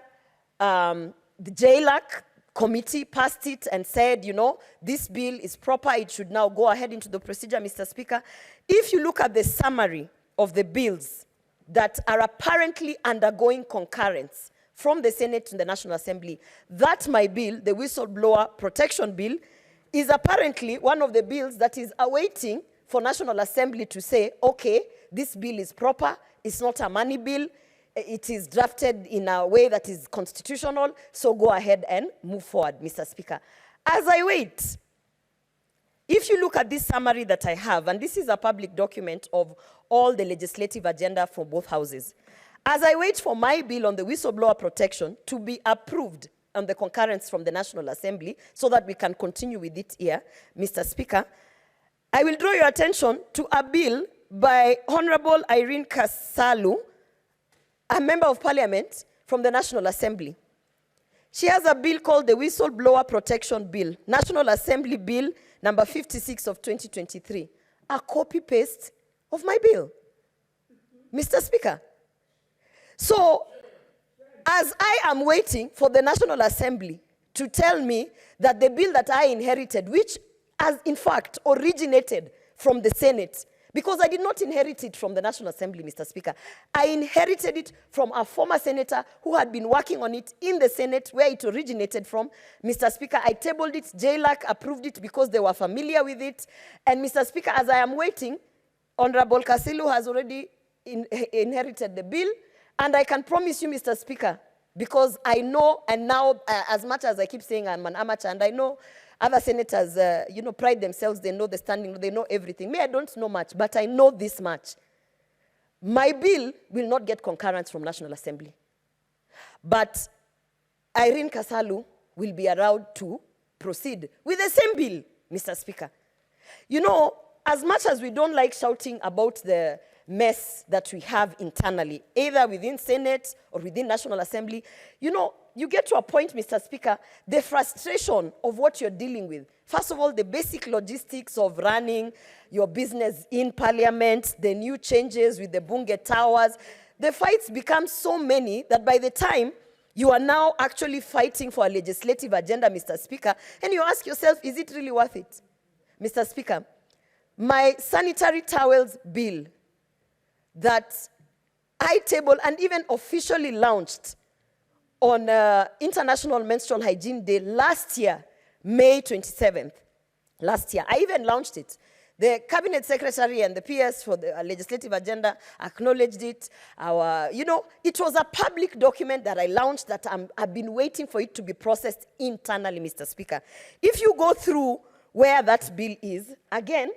The JLAC committee passed it and said, you know, this bill is proper. It should now go ahead into the procedure, Mr. Speaker. If you look at the summary of the bills that are apparently undergoing concurrence from the Senate to the National Assembly, that my bill, the whistleblower protection bill, is apparently one of the bills that is awaiting for National Assembly to say, okay, this bill is proper, it's not a money bill, it is drafted in a way that is constitutional, so go ahead and move forward, Mr. Speaker. As I wait, if you look at this summary that I have, and this is a public document of all the legislative agenda from both houses, as I wait for my bill on the whistleblower protection to be approved on the concurrence from the National Assembly so that we can continue with it here, Mr. Speaker, I will draw your attention to a bill by Honorable Irene Kasalu, a member of parliament from the National Assembly. She has a bill called the Whistleblower Protection Bill, National Assembly Bill number 56 of 2023, a copy-paste of my bill, Mr. Speaker. So, as I am waiting for the National Assembly to tell me that the bill that I inherited, which has in fact originated from the Senate, because I did not inherit it from the National Assembly, Mr. Speaker. I inherited it from a former senator who had been working on it in the Senate where it originated from. Mr. Speaker, I tabled it, JLAC approved it because they were familiar with it. And Mr. Speaker, as I am waiting, Honorable Kasilu has already inherited the bill. And I can promise you, Mr. Speaker, because I know, and now, as much as I keep saying I'm an amateur, and I know other senators, pride themselves, they know the standing, they know everything. Me, I don't know much, but I know this much. My bill will not get concurrence from National Assembly. But Irene Kasalu will be allowed to proceed with the same bill, Mr. Speaker. You know, as much as we don't like shouting about the mess that we have internally, either within Senate or within National Assembly, you know, you get to a point, Mr. Speaker, the frustration of what you're dealing with. First of all, the basic logistics of running your business in Parliament, the new changes with the Bunge Towers, the fights become so many that by the time you are now actually fighting for a legislative agenda, Mr. Speaker, and you ask yourself, is it really worth it? Mr. Speaker, my sanitary towels bill that I tabled and even officially launched on International Menstrual Hygiene Day last year, May 27th, last year. I even launched it. The Cabinet Secretary and the PS for the legislative agenda acknowledged it. It was a public document that I launched that I've been waiting for it to be processed internally, Mr. Speaker. If you go through where that bill is, again,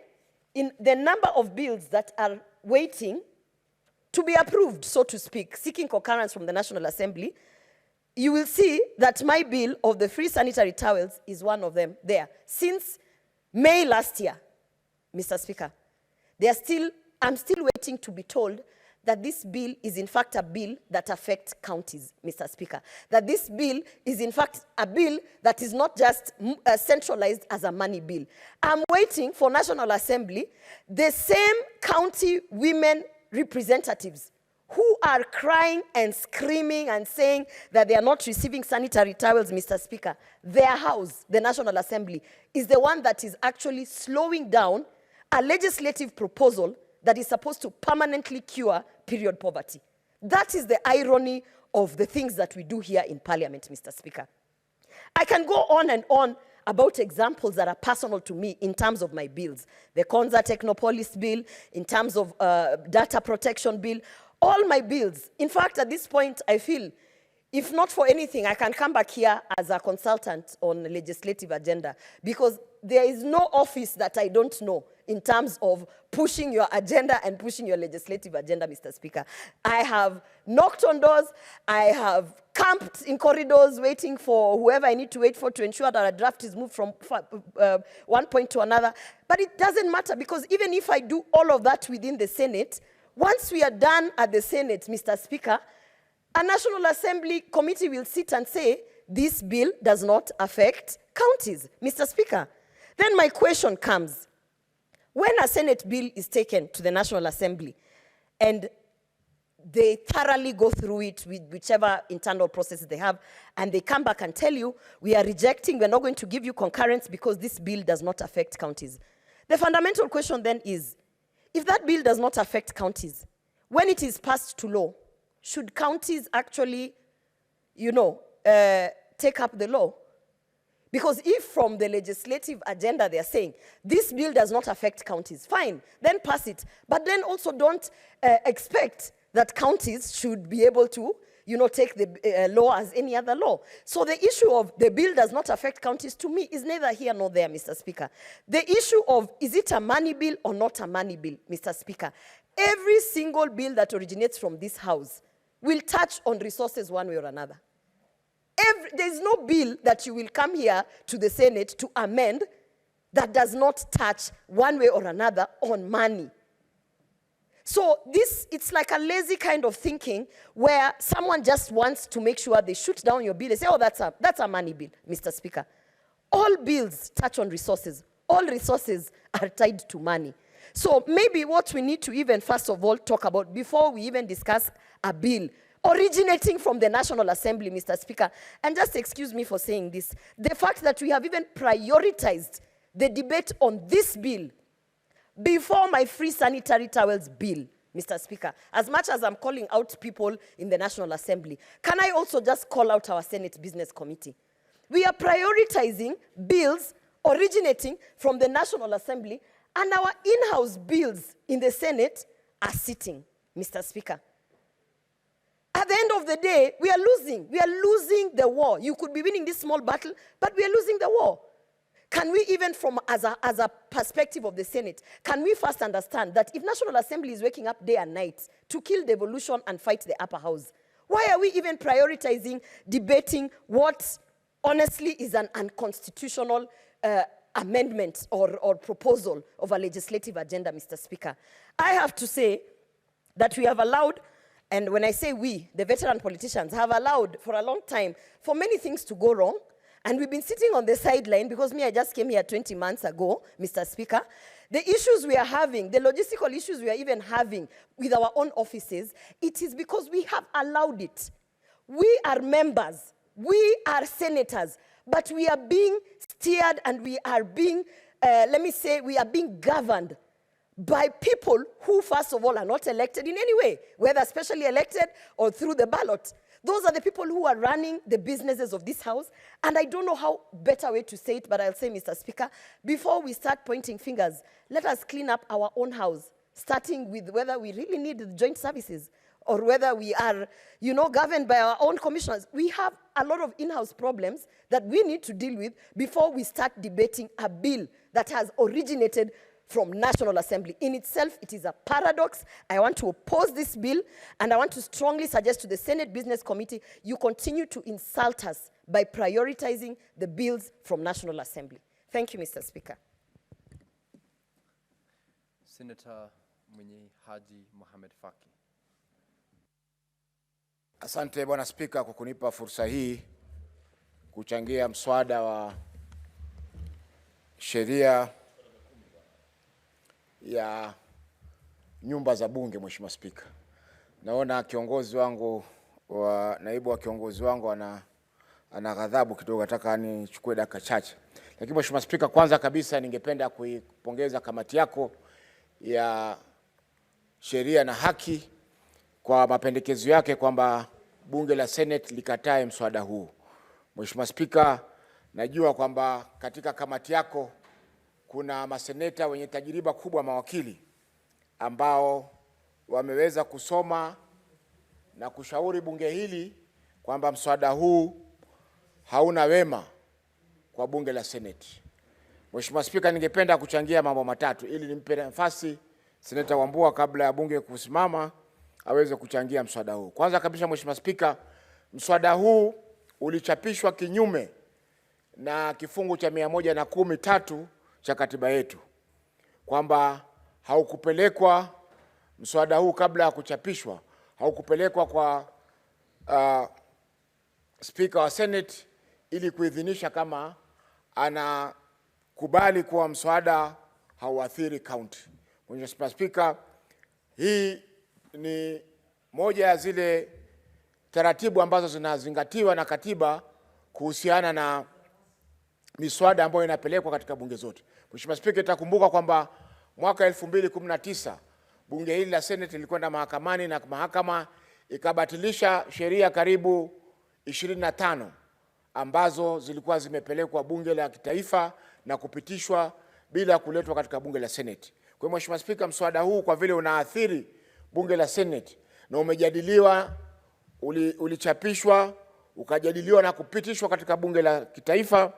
in the number of bills that are waiting to be approved, so to speak, seeking concurrence from the National Assembly, you will see that my bill of the free sanitary towels is one of them there. Since May last year, Mr. Speaker, I'm still waiting to be told that this bill is in fact a bill that affects counties, Mr. Speaker. That this bill is in fact a bill that is not just centralized as a money bill. I'm waiting for National Assembly, the same county women representatives who are crying and screaming and saying that they are not receiving sanitary towels, Mr. Speaker. Their house, the National Assembly, is the one that is actually slowing down a legislative proposal that is supposed to permanently cure period poverty. That is the irony of the things that we do here in Parliament, Mr. Speaker. I can go on and on about examples that are personal to me in terms of my bills. The Konza Technopolis bill, in terms of data protection bill, all my bills. In fact, at this point, I feel, if not for anything, I can come back here as a consultant on the legislative agenda because there is no office that I don't know in terms of pushing your agenda and pushing your legislative agenda, Mr. Speaker. I have knocked on doors. I have camped in corridors waiting for whoever I need to wait for to ensure that a draft is moved from one point to another. But it doesn't matter, because even if I do all of that within the Senate, once we are done at the Senate, Mr. Speaker, a National Assembly committee will sit and say, this bill does not affect counties, Mr. Speaker. Then my question comes, when a Senate bill is taken to the National Assembly and they thoroughly go through it with whichever internal processes they have, and they come back and tell you, we are rejecting, we're not going to give you concurrence because this bill does not affect counties. The fundamental question then is, if that bill does not affect counties, when it is passed to law, should counties actually, take up the law? Because if from the legislative agenda they are saying, this bill does not affect counties, fine, then pass it. But then also don't expect that counties should be able to, take the law as any other law. So the issue of the bill does not affect counties, to me, is neither here nor there, Mr. Speaker. The issue of, is it a money bill or not a money bill, Mr. Speaker? Every single bill that originates from this House will touch on resources one way or another. There's no bill that you will come here to the Senate to amend that does not touch one way or another on money. So it's like a lazy kind of thinking where someone just wants to make sure they shoot down your bill. They say, oh, that's a money bill, Mr. Speaker. All bills touch on resources. All resources are tied to money. So maybe what we need to even first of all talk about before we even discuss a bill originating from the National Assembly, Mr. Speaker, and just excuse me for saying this, the fact that we have even prioritized the debate on this bill before my free sanitary towels bill, Mr. Speaker, as much as I'm calling out people in the National Assembly, can I also just call out our Senate Business Committee? We are prioritizing bills originating from the National Assembly, and our in-house bills in the Senate are sitting, Mr. Speaker. At the end of the day, we are losing. We are losing the war. You could be winning this small battle, but we are losing the war. Can we even as a perspective of the Senate, can we first understand that if National Assembly is waking up day and night to kill devolution and fight the upper house, why are we even prioritizing debating what honestly is an unconstitutional amendment or proposal of a legislative agenda, Mr. Speaker? I have to say that we have allowed, and when I say we, the veteran politicians have allowed for a long time for many things to go wrong. And we've been sitting on the sideline because I just came here 20 months ago, Mr. Speaker. The issues we are having, the logistical issues we are even having with our own offices, it is because we have allowed it. We are members, we are senators, but we are being steered and we are being, we are being governed by people who, first of all, are not elected in any way, whether specially elected or through the ballot. Those are the people who are running the businesses of this House. And I don't know how better way to say it, but I'll say, Mr. Speaker, before we start pointing fingers, let us clean up our own house, starting with whether we really need the joint services or whether we are, governed by our own commissioners. We have a lot of in-house problems that we need to deal with before we start debating a bill that has originated from National Assembly. In itself, it is a paradox. I want to oppose this bill, and I want to strongly suggest to the Senate Business Committee, you continue to insult us by prioritizing the bills from National Assembly. Thank you, Mr. Speaker. Senator Mwenye Haji Mohamed Faki. Asante Bwana Spika kwa kunipa fursa hii kuchangia mswada wa sheria ya nyumba za bunge. Mheshimiwa Spika, naona kiongozi wangu naibu wa kiongozi wangu ana ghadhabu kidogo, nataka nichukue dakika chache. Lakini Mheshimiwa Spika, kwanza kabisa ningependa kuipongeza kamati yako ya sheria na haki kwa mapendekezo yake kwamba bunge la Senate likatae mswada huu. Mheshimiwa Spika, najua kwamba katika kamati yako kuna maseneta wenye tajiriba kubwa, mawakili ambao wameweza kusoma na kushauri bunge hili kwamba mswada huu hauna wema kwa bunge la Senate. Mheshimiwa Spika, ningependa kuchangia mambo matatu ili nimpe nafasi Seneta Wambua kabla ya bunge kusimama aweze kuchangia mswada huu. Kwanza kabisa, Mheshimiwa Spika, mswada huu ulichapishwa kinyume na kifungu cha 113 cha katiba yetu, kwamba haukupelekwa mswada huu kabla ya kuchapishwa, haukupelekwa kwa Speaker wa Senate ili kuidhinisha kama anakubali kuwa mswada hauathiri county. Mheshimiwa Spika, hii ni moja ya zile taratibu ambazo zinazingatiwa na katiba kuhusiana na miswada ambayo inapelekwa katika bunge zote. Mheshimiwa Spika, itakumbuka kwamba mwaka 2019 bunge hili la Senate lilikwenda mahakamani na mahakama ikabatilisha sheria karibu 25 ambazo zilikuwa zimepelekwa bunge la kitaifa na kupitishwa bila kuletwa katika bunge la Senate. Kwa hiyo Mheshimiwa Spika, mswada huu kwa vile unaathiri bunge la Senate na umejadiliwa, ulichapishwa, ukajadiliwa na kupitishwa katika bunge la kitaifa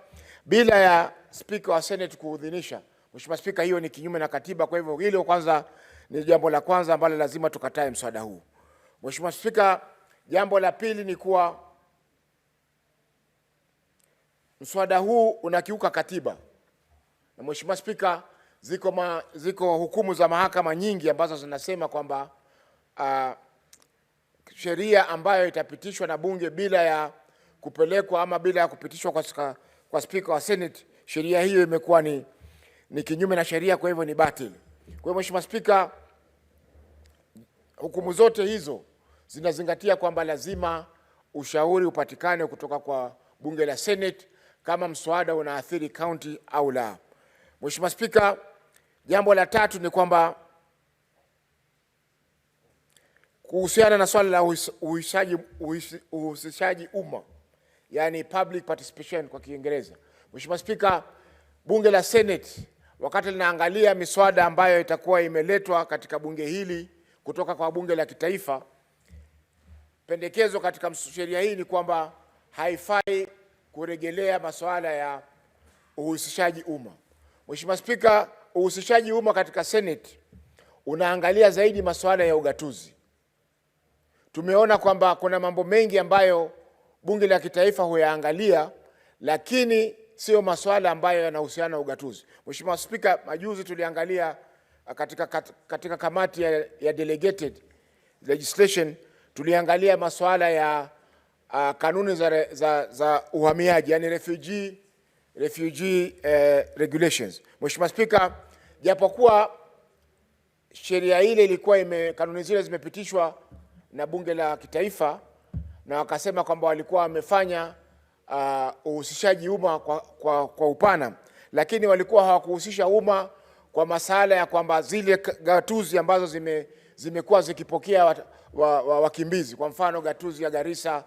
bila ya Speaker wa Senate kuudhinisha, Mheshimiwa Spika, hiyo ni kinyume na katiba. Kwa hivyo hilo kwanza ni jambo la kwanza ambalo lazima tukatae mswada huu. Mheshimiwa Spika, jambo la pili ni kuwa mswada huu unakiuka katiba. Na Mheshimiwa Spika, ziko hukumu za mahakama nyingi ambazo zinasema kwamba sheria ambayo itapitishwa na bunge bila ya kupelekwa ama bila ya kupitishwa kwa Speaker wa Senate, sheria hiyo imekuwa ni kinyume na sheria, kwa hivyo ni batili. Kwa hiyo Mheshimiwa Spika, hukumu zote hizo zinazingatia kwamba lazima ushauri upatikane kutoka kwa bunge la Senate kama mswada unaathiri county au la. Mheshimiwa Spika, jambo la tatu ni kwamba kuhusiana na swala la uhusishaji umma, yani public participation kwa Kiingereza. Mheshimiwa Spika, bunge la Senate wakati linaangalia miswada ambayo itakuwa imeletwa katika bunge hili kutoka kwa bunge la kitaifa, pendekezo katika sheria hii ni kwamba haifai kurejelea masuala ya uhusishaji umma. Mheshimiwa Spika, uhusishaji umma katika Senate unaangalia zaidi masuala ya ugatuzi. Tumeona kwamba kuna mambo mengi ambayo bunge la kitaifa huyaangalia, lakini sio masuala ambayo yanahusiana na ugatuzi. Mheshimiwa Spika, majuzi tuliangalia katika kamati ya delegated legislation, tuliangalia masuala ya kanuni za uhamiaji, yani refugee regulations. Mheshimiwa Spika, japokuwa sheria ile ilikuwa kanuni zile zimepitishwa na bunge la kitaifa na wakasema kwamba walikuwa wamefanya uhusishaji umma kwa upana, lakini walikuwa hawakuhusisha umma kwa masala ya kwamba zile gatuzi ambazo zimekuwa zikipokea wakimbizi, kwa mfano gatuzi ya Garissa,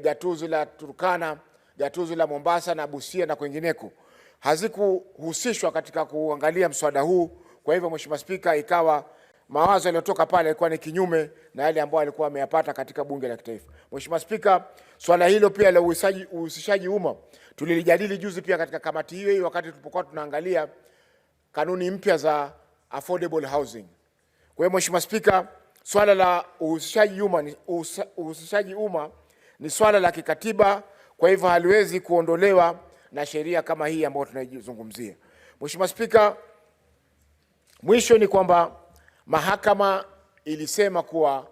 gatuzi la Turkana, gatuzi la Mombasa na Busia na kwengineko, hazikuhusishwa katika kuangalia mswada huu. Kwa hivyo Mheshimiwa Spika, ikawa mawazo yaliyotoka pale yalikuwa ni kinyume na yale ambayo alikuwa ameyapata katika bunge la kitaifa. Mheshimiwa Spika, swala hilo pia la uhusishaji umma tulilijadili juzi pia katika kamati hiyo wakati tulipokuwa tunaangalia kanuni mpya za affordable housing. Kwa hiyo Mheshimiwa Spika, swala la uhusishaji umma ni swala la kikatiba, kwa hivyo haliwezi kuondolewa na sheria kama hii ambayo tunaizungumzia. Mheshimiwa Spika, mwisho ni kwamba mahakama ilisema kuwa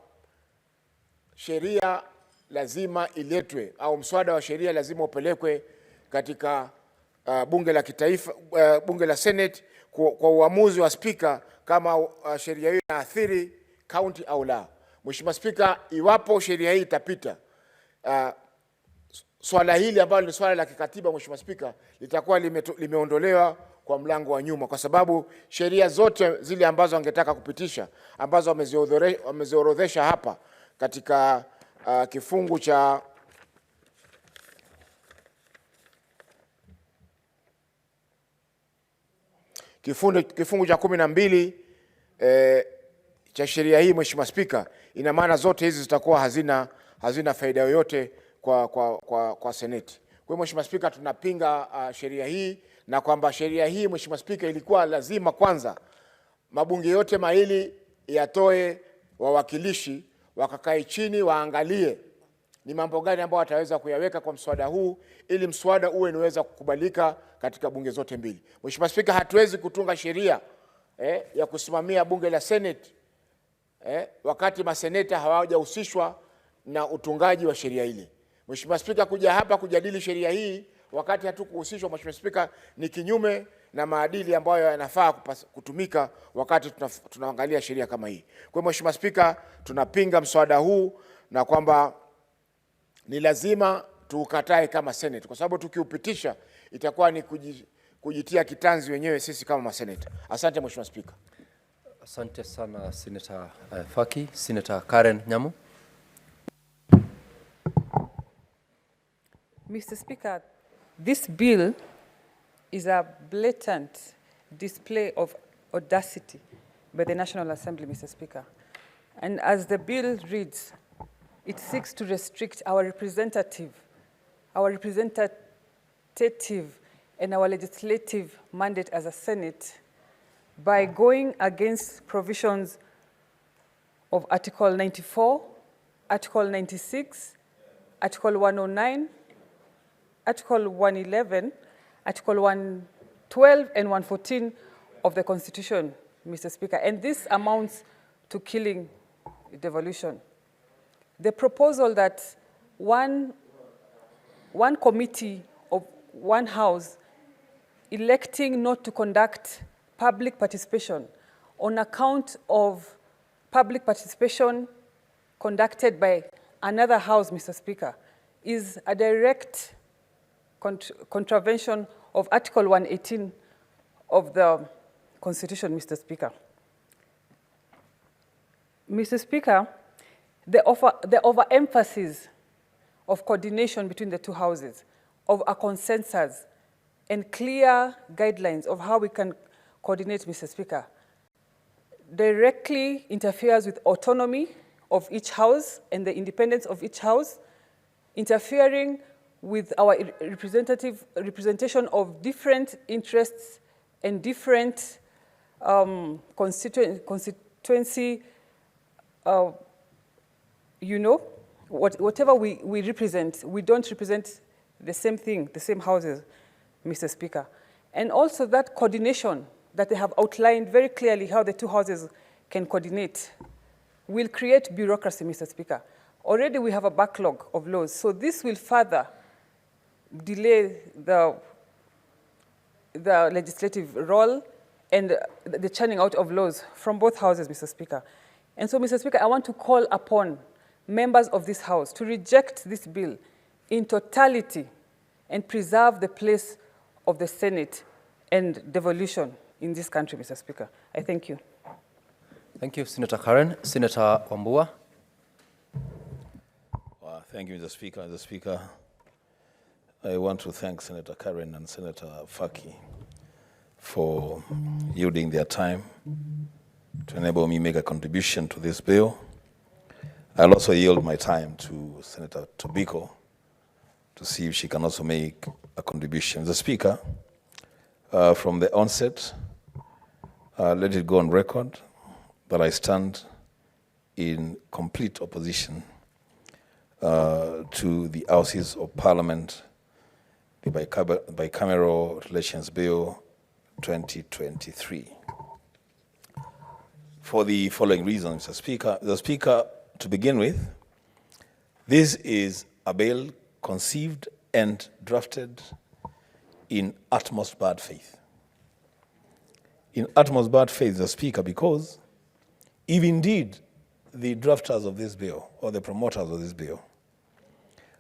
sheria lazima iletwe au mswada wa sheria lazima upelekwe katika bunge la kitaifa, bunge la Senate kwa uamuzi wa Spika kama sheria hiyo inaathiri county au la. Mheshimiwa Spika, iwapo sheria hii itapita, swala hili ambalo ni swala la kikatiba, Mheshimiwa Spika, litakuwa limeondolewa kwa mlango wa nyuma, kwa sababu sheria zote zile ambazo wangetaka kupitisha ambazo wameziorodhesha hapa katika kifungu cha kifungu cha 12 cha sheria hii, Mheshimiwa Spika, ina maana zote hizi zitakuwa hazina faida yoyote kwa Seneti. Kwa hiyo Mheshimiwa Spika, tunapinga sheria hii na kwamba sheria hii, Mheshimiwa Spika, ilikuwa lazima kwanza mabunge yote mawili yatoe wawakilishi wakakae chini waangalie ni mambo gani ambayo wataweza kuyaweka kwa mswada huu ili mswada uwe unaweza kukubalika katika bunge zote mbili. Mheshimiwa Spika, hatuwezi kutunga sheria ya kusimamia bunge la Senate wakati maseneta hawajahusishwa na utungaji wa sheria ile. Mheshimiwa Spika, kuja hapa kujadili sheria hii wakati hatukuhusishwa, Mheshimiwa Spika, ni kinyume na maadili ambayo yanafaa kutumika wakati tunaangalia sheria kama hii. Kwa Mheshimiwa Spika, tunapinga mswada huu na kwamba ni lazima tuukatae kama Senate, kwa sababu tukiupitisha itakuwa ni kujitia kitanzi wenyewe sisi kama maseneta. Asante Mheshimiwa Spika. Asante sana Senator Faki. Senator Karen Nyamu. Mr. Speaker, this bill is a blatant display of audacity by the National Assembly, Mr. Speaker. And as the bill reads, it seeks to restrict our representative and our legislative mandate as a Senate by going against provisions of Article 94, Article 96, Article 109, Article 111, Article 112 and 114 of the Constitution, Mr. Speaker. And this amounts to killing devolution. The proposal that one committee of one house electing not to conduct public participation on account of public participation conducted by another house, Mr. Speaker, is a direct contravention of Article 118 of the Constitution, Mr. Speaker. Mr. Speaker, the overemphasis of coordination between the two houses, of a consensus and clear guidelines of how we can coordinate, Mr. Speaker, directly interferes with autonomy of each house and the independence of each house, interfering with our representation of different interests and different constituency, whatever we represent, we don't represent the same thing, the same houses, Mr. Speaker. And also that coordination that they have outlined very clearly how the two houses can coordinate will create bureaucracy, Mr. Speaker. Already we have a backlog of laws, so this will further delay the legislative role and the churning out of laws from both houses, Mr. Speaker. And so, Mr. Speaker, I want to call upon members of this House to reject this bill in totality and preserve the place of the Senate and devolution in this country, Mr. Speaker. I thank you. Thank you, Senator Karen. Senator Wambua. Thank you, Mr. Speaker. Mr. Speaker, I want to thank Senator Karen and Senator Faki for yielding their time to enable me make a contribution to this bill. I'll also yield my time to Senator Tobiko to see if she can also make a contribution. Mr. Speaker, from the onset, let it go on record that I stand in complete opposition to the Houses of Parliament, the Bicameral Relations Bill 2023. For the following reasons, Mr. Speaker. Mr. Speaker, to begin with, this is a bill conceived and drafted in utmost bad faith. In utmost bad faith, Mr. Speaker, because if indeed the drafters of this bill or the promoters of this bill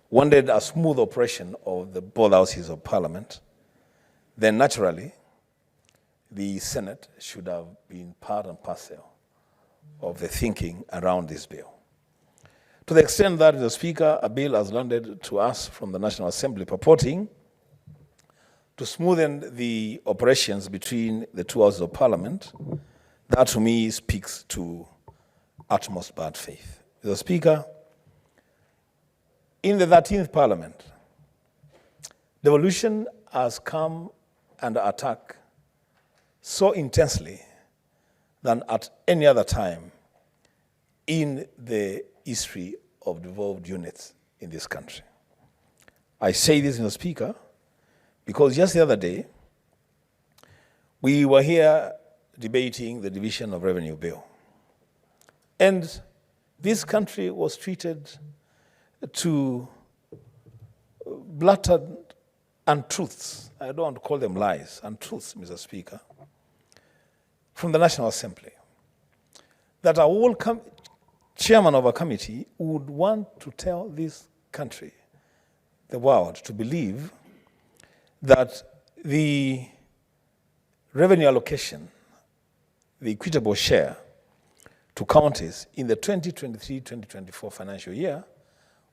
wanted a smooth operation of the both houses of Parliament, then naturally the Senate should have been part and parcel of the thinking around this bill. To the extent that, the Speaker, a bill has landed to us from the National Assembly purporting to smoothen the operations between the two houses of Parliament, that to me speaks to utmost bad faith. The Speaker, in the 13th Parliament, devolution has come under attack so intensely than at any other time in the history of devolved units in this country. I say this, Mr. Speaker, because just the other day, we were here debating the Division of Revenue Bill. And this country was treated to blatant untruths. I don't want to call them lies, untruths, Mr. Speaker, from the National Assembly. That our whole chairman of a committee would want to tell this country, the world, to believe that the revenue allocation, the equitable share to counties in the 2023-2024 financial year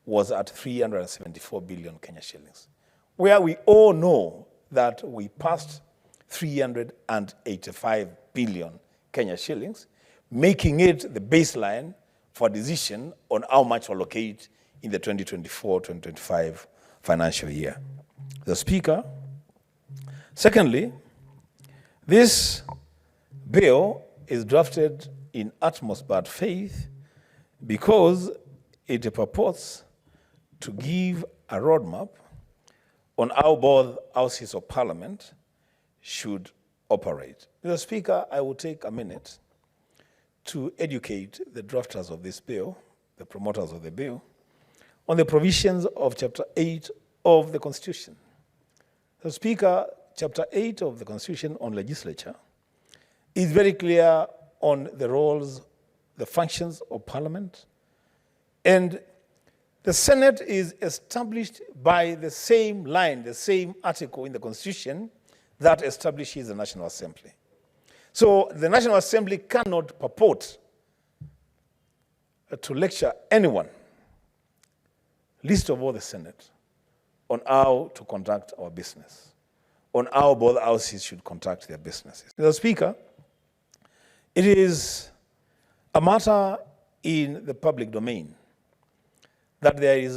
was at 374 billion Kenya shillings, where we all know that we passed 385 billion Kenya shillings, making it the baseline for decision on how much to allocate in the 2024-2025 financial year. The Speaker, secondly, this bill is drafted in utmost bad faith because it purports to give a roadmap on how both houses of parliament should operate. Mr. Speaker, I will take a minute to educate the drafters of this bill, the promoters of the bill, on the provisions of Chapter 8 of the Constitution. Mr. Speaker, Chapter 8 of the Constitution on legislature is very clear on the roles, the functions of Parliament, and the Senate is established by the same line, the same article in the Constitution that establishes the National Assembly. So the National Assembly cannot purport to lecture anyone, least of all the Senate, on how to conduct our business, on how both houses should conduct their businesses. Mr. Speaker, it is a matter in the public domain that there is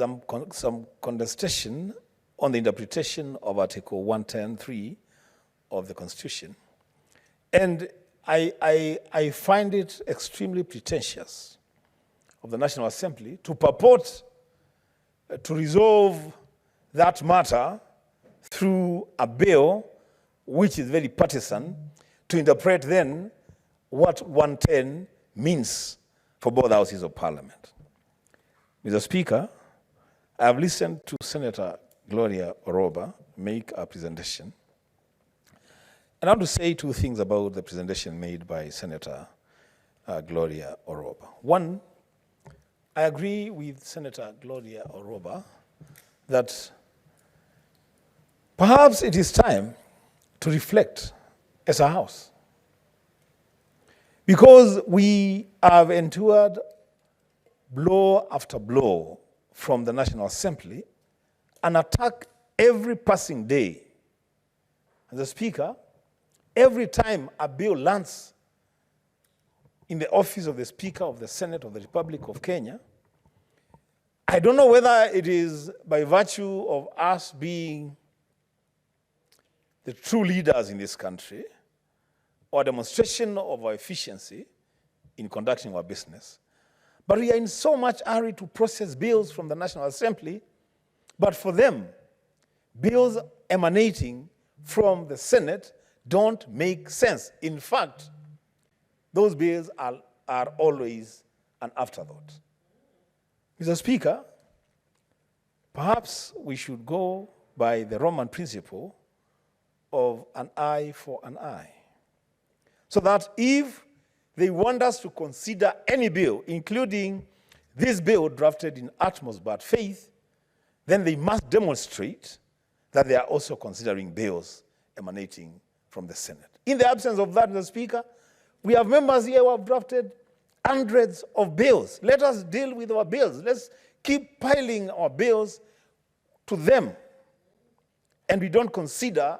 some contestation on the interpretation of Article 110(3) of the Constitution. And I find it extremely pretentious of the National Assembly to purport to resolve that matter through a bill which is very partisan, to interpret then what 110 means for both houses of Parliament. Mr. Speaker, I have listened to Senator Gloria Oroba make a presentation. And I want to say two things about the presentation made by Senator Gloria Oroba. One, I agree with Senator Gloria Oroba that perhaps it is time to reflect as a House, because we have endured blow after blow from the National Assembly, an attack every passing day. As a Speaker, every time a bill lands in the office of the Speaker of the Senate of the Republic of Kenya, I don't know whether it is by virtue of us being the true leaders in this country or a demonstration of our efficiency in conducting our business, but we are in so much hurry to process bills from the National Assembly, but for them, bills emanating from the Senate don't make sense. In fact, those bills are always an afterthought. Mr. Speaker, perhaps we should go by the Roman principle of an eye for an eye, so that if they want us to consider any bill, including this bill drafted in utmost bad faith, then they must demonstrate that they are also considering bills emanating from the Senate. In the absence of that, Mr. Speaker, we have members here who have drafted hundreds of bills. Let us deal with our bills. Let's keep piling our bills to them. And we don't consider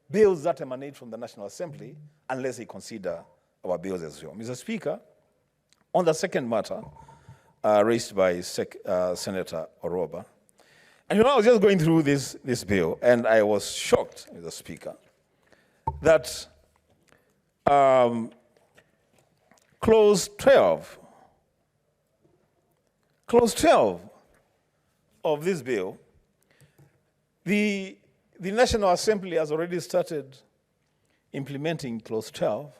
bills that emanate from the National Assembly unless they consider our bills as well. Mr. Speaker, on the second matter raised by Senator Oroba, And I was just going through this bill, and I was shocked, Mr. Speaker, that clause 12 of this bill, the National Assembly has already started implementing clause 12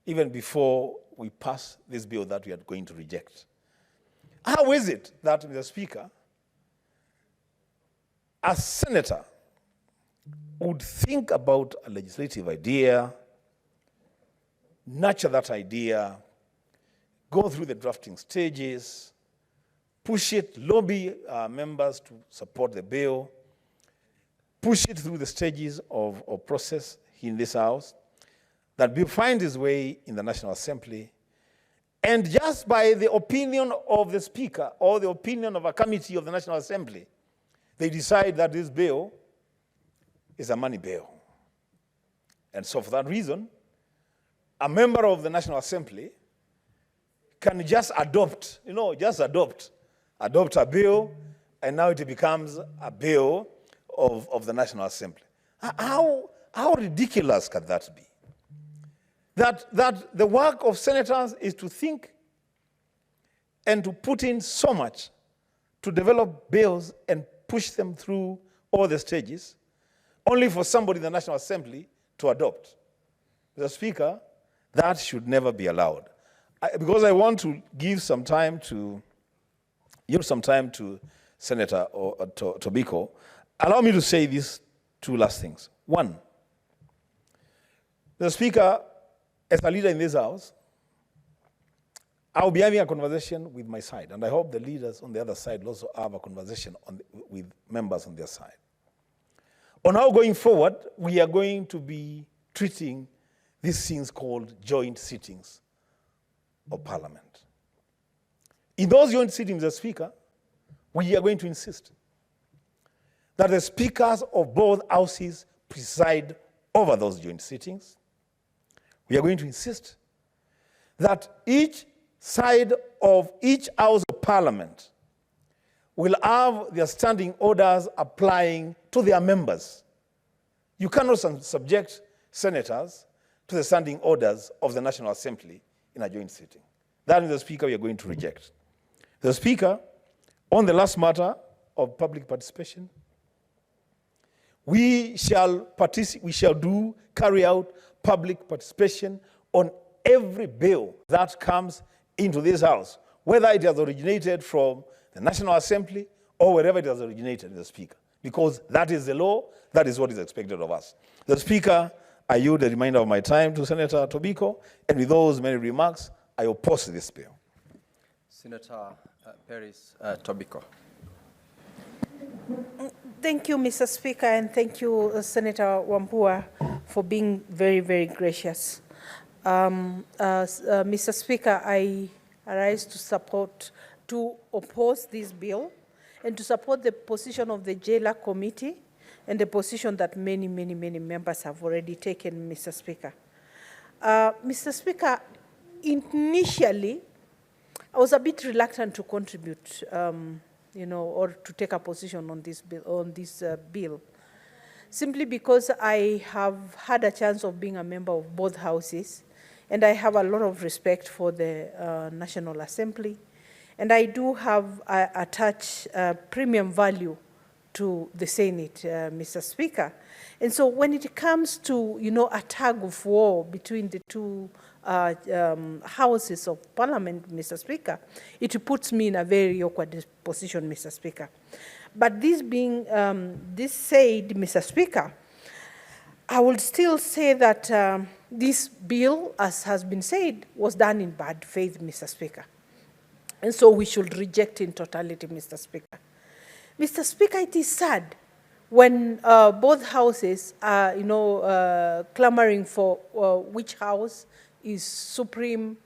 even before we pass this bill that we are going to reject. How is it that, Mr. Speaker, a senator would think about a legislative idea, nurture that idea, go through the drafting stages, push it, lobby members to support the bill, push it through the stages of process in this House, that bill finds its way in the National Assembly, and just by the opinion of the Speaker or the opinion of a committee of the National Assembly, they decide that this bill is a money bill. And so for that reason, a member of the National Assembly can just adopt, adopt a bill, and now it becomes a bill of the National Assembly. How ridiculous can that be? That the work of senators is to think and to put in so much to develop bills and push them through all the stages, only for somebody in the National Assembly to adopt. Mr. Speaker, that should never be allowed. Because I want to give some time to Senator Tobiko, allow me to say these two last things. One, Mr. Speaker, as a leader in this House, I'll be having a conversation with my side, and I hope the leaders on the other side will also have a conversation with members on their side. On how going forward, we are going to be treating these things called joint sittings of Parliament. In those joint sittings, Mr. Speaker, we are going to insist that the speakers of both houses preside over those joint sittings. We are going to insist that each side of each house of Parliament will have their standing orders applying to their members. You cannot subject senators to the standing orders of the National Assembly in a joint sitting. That is the Speaker we are going to reject. The Speaker, on the last matter of public participation, we shall carry out public participation on every bill that comes into this House, whether it has originated from the National Assembly or wherever it has originated, Mr. Speaker, because that is the law, that is what is expected of us. The Speaker, I yield the remainder of my time to Senator Tobiko, and with those many remarks, I oppose this bill. Senator Paris Tobiko. Thank you, Mr. Speaker, and thank you, Senator Wambua, for being very, very gracious. Mr. Speaker, I arise to oppose this bill and to support the position of the Jailer Committee and the position that many, many, many members have already taken, Mr. Speaker. Mr. Speaker, initially, I was a bit reluctant to contribute, or to take a position on this bill, simply because I have had a chance of being a member of both houses, and I have a lot of respect for the National Assembly, and I do have attach premium value to the Senate, Mr. Speaker. And so when it comes to, a tug of war between the two houses of Parliament, Mr. Speaker, it puts me in a very awkward position, Mr. Speaker. But this being this said, Mr. Speaker, I would still say that this bill, as has been said, was done in bad faith, Mr. Speaker. And so we should reject in totality, Mr. Speaker. Mr. Speaker, it is sad when both houses are, clamoring for which house is supreme,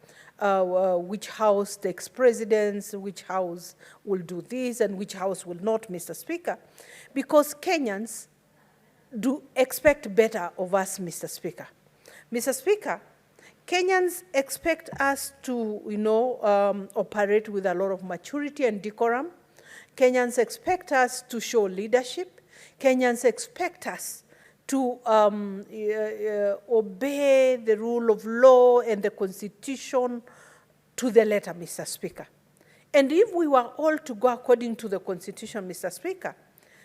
which house takes precedence, which house will do this, and which house will not, Mr. Speaker, because Kenyans do expect better of us, Mr. Speaker. Mr. Speaker, Kenyans expect us to, operate with a lot of maturity and decorum. Kenyans expect us to show leadership. Kenyans expect us to obey the rule of law and the Constitution to the letter, Mr. Speaker. And if we were all to go according to the Constitution, Mr. Speaker,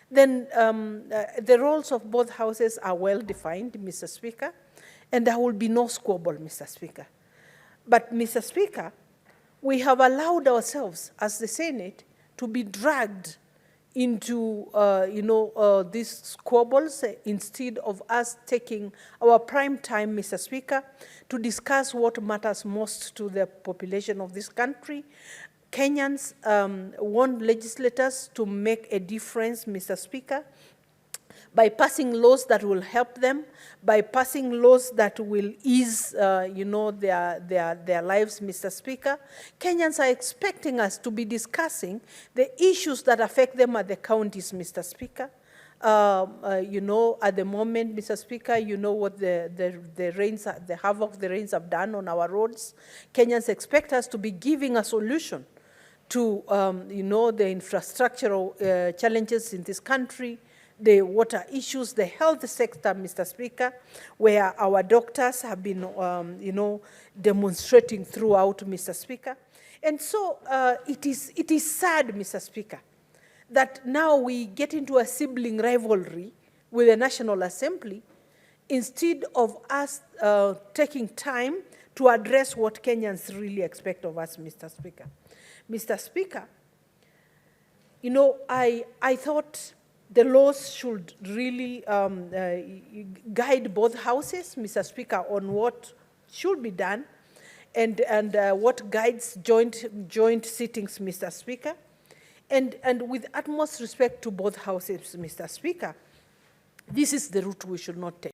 then the roles of both houses are well defined, Mr. Speaker, and there will be no squabble, Mr. Speaker. But, Mr. Speaker, we have allowed ourselves, as the Senate, to be dragged into, these squabbles instead of us taking our prime time, Mr. Speaker, to discuss what matters most to the population of this country. Kenyans want legislators to make a difference, Mr. Speaker, by passing laws that will help them, by passing laws that will ease, their lives, Mr. Speaker. Kenyans are expecting us to be discussing the issues that affect them at the counties, Mr. Speaker. At the moment, Mr. Speaker, you know what the rains, the havoc the rains have done on our roads. Kenyans expect us to be giving a solution to, the infrastructural challenges in this country, the water issues, the health sector, Mr. Speaker, where our doctors have been, demonstrating throughout, Mr. Speaker. And so it is sad, Mr. Speaker, that now we get into a sibling rivalry with the National Assembly instead of us taking time to address what Kenyans really expect of us, Mr. Speaker. Mr. Speaker, I thought the laws should really guide both houses, Mr. Speaker, on what should be done and what guides joint sittings, Mr. Speaker. And with utmost respect to both houses, Mr. Speaker, this is the route we should not take.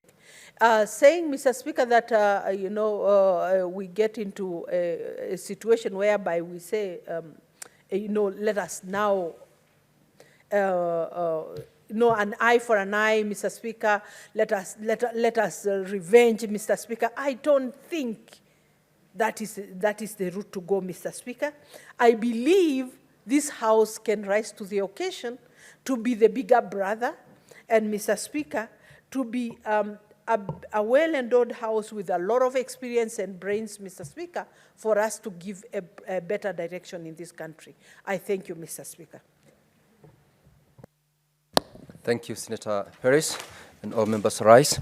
Saying, Mr. Speaker, that, we get into a situation whereby we say, let us now, an eye for an eye, Mr. Speaker, let us revenge, Mr. Speaker. I don't think that is the route to go, Mr. Speaker. I believe this House can rise to the occasion to be the bigger brother, and, Mr. Speaker, to be a well-endowed House with a lot of experience and brains, Mr. Speaker, for us to give a better direction in this country. I thank you, Mr. Speaker. Thank you, Senator Harris, and all members rise.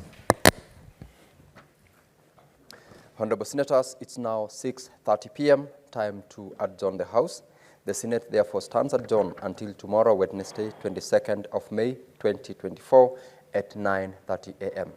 Honorable Senators, it's now 6:30 p.m., time to adjourn the House. The Senate therefore stands adjourned until tomorrow, Wednesday, 22nd of May, 2024, at 9:30 a.m.